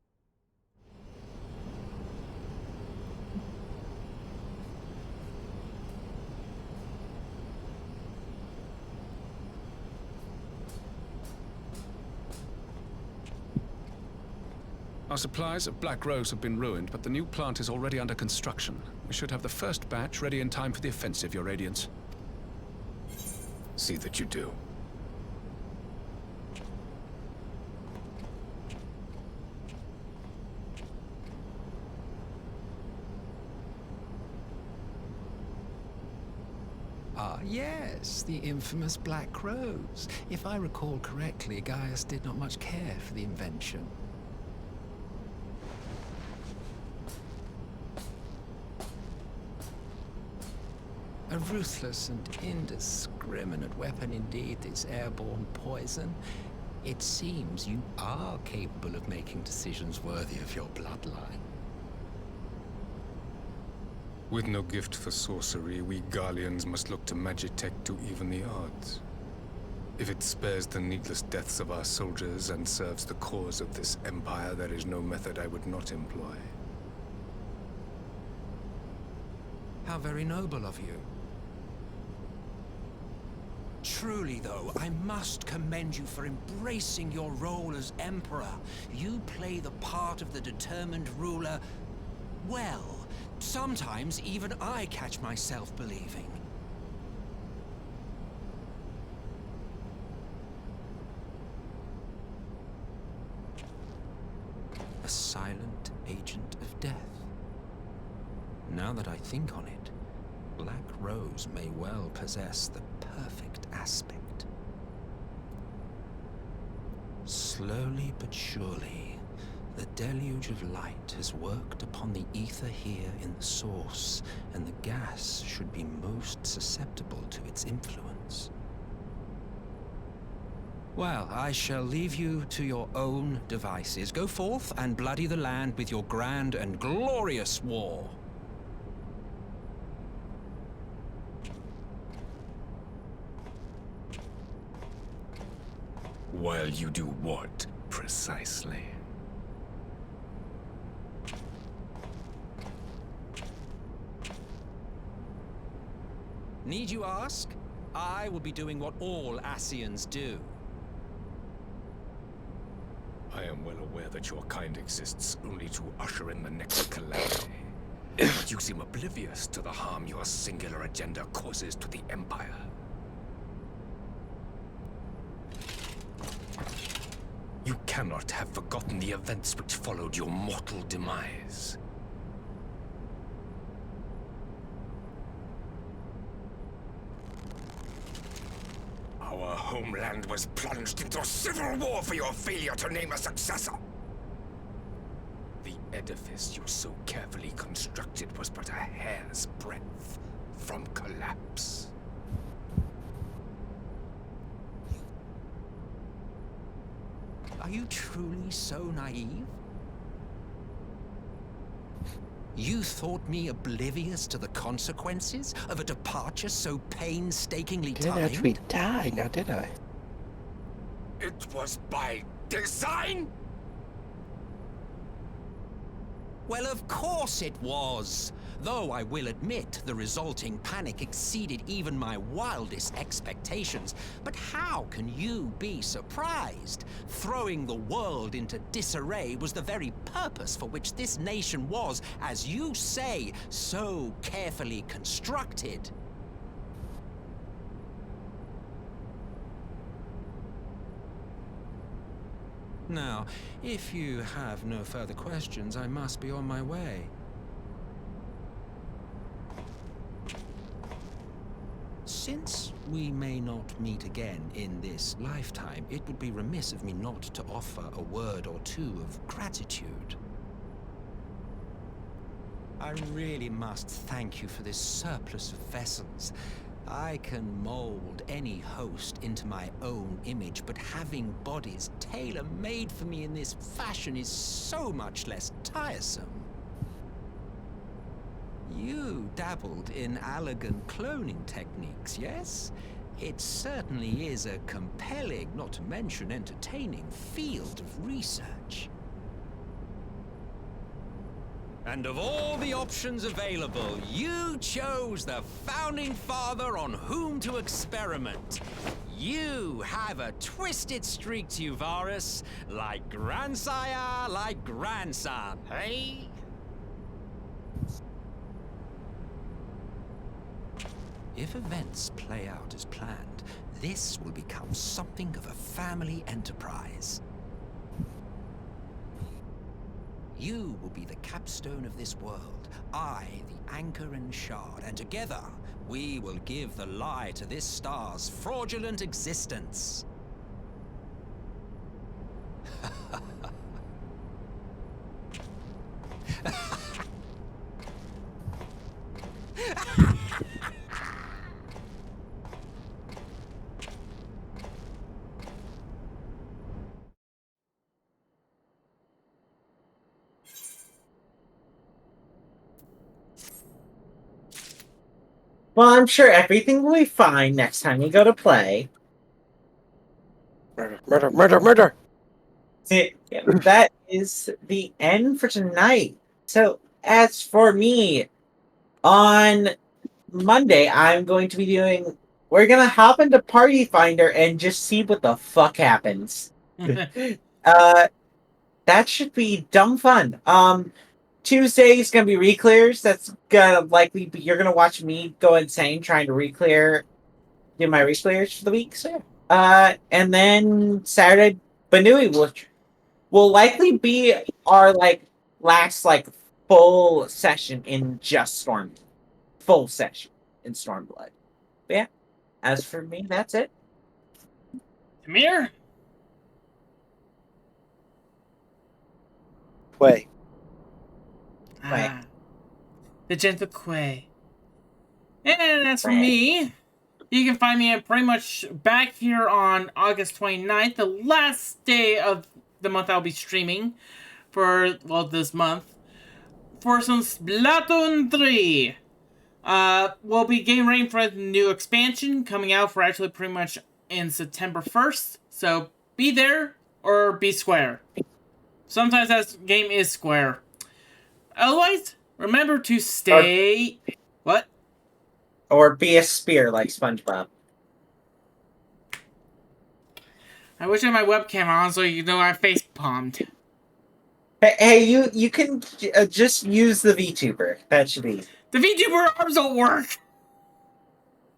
Our supplies of Black Rose have been ruined, but the new plant is already under construction. We should have the first batch ready in time for the offensive, Your Radiance. See that you do. Ah, yes, the infamous Black Rose. If I recall correctly, Gaius did not much care for the invention. A ruthless and indiscriminate weapon indeed, this airborne poison. It seems you are capable of making decisions worthy of your bloodline. With no gift for sorcery, we Garleans must look to Magitech to even the odds. If it spares the needless deaths of our soldiers and serves the cause of this empire, there is no method I would not employ. How very noble of you. Truly, though, I must commend you for embracing your role as Emperor. You play the part of the determined ruler well. Sometimes even I catch myself believing. A silent agent of death. Now that I think on it, Black Rose may well possess the perfect aspect. Slowly but surely, the deluge of light has worked upon the ether here in the source, and the gas should be most susceptible to its influence. Well, I shall leave you to your own devices. Go forth and bloody the land with your grand and glorious war. While you do what, precisely? Need you ask? I will be doing what all Ascians do. I am well aware that your kind exists only to usher in the next calamity. But you seem oblivious to the harm your singular agenda causes to the Empire. You cannot have forgotten the events which followed your mortal demise. Our homeland was plunged into civil war for your failure to name a successor. The edifice you so carefully constructed was but a hair's breadth from collapse. Are you truly so naive? You thought me oblivious to the consequences of a departure so painstakingly timed? Didn't actually die, now did I? It was by design? Well, of course it was. Though I will admit the resulting panic exceeded even my wildest expectations. But how can you be surprised? Throwing the world into disarray was the very purpose for which this nation was, as you say, so carefully constructed. Now, if you have no further questions, I must be on my way. Since we may not meet again in this lifetime, it would be remiss of me not to offer a word or two of gratitude. I really must thank you for this surplus of vessels. I can mold any host into my own image, but having bodies tailor-made for me in this fashion is so much less tiresome. You dabbled in elegant cloning techniques, yes? It certainly is a compelling, not to mention entertaining, field of research. And of all the options available, you chose the Founding Father on whom to experiment. You have a twisted streak to you, Varus, like grandsire, like grandson, hey? If events play out as planned, this will become something of a family enterprise. You will be the capstone of this world, I the anchor and shard, and together we will give the lie to this star's fraudulent existence. Well, I'm sure everything will be fine next time you go to play. Murder, murder, murder, murder! See, that is the end for tonight. So, as for me, on Monday, I'm going to be doing... We're going to hop into Party Finder and just see what the fuck happens. That should be dumb fun. Tuesday is going to be re-clears. That's going to likely be... You're going to watch me go insane trying to re-clear... Do my re-clears for the week, so... And then Saturday, Banui will likely be our, last, full session in just Stormblood. Full session in Stormblood. But yeah, as for me, that's it. Amir? Quay. The gentle Quay. And as for me, you can find me pretty much back here on August 29th, the last day of the month I'll be streaming for, well, this month, for some Splatoon 3. We'll be getting ready for the new expansion coming out for actually pretty much in September 1st. So be there or be square. Sometimes that game is square. Otherwise, remember to stay... What? Or be a spear like SpongeBob. I wish I had my webcam on so you know I face palmed. Hey, you can just use the VTuber. That should be... The VTuber arms don't work!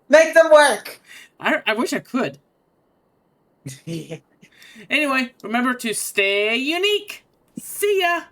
Make them work! I wish I could. Anyway, remember to stay unique. See ya!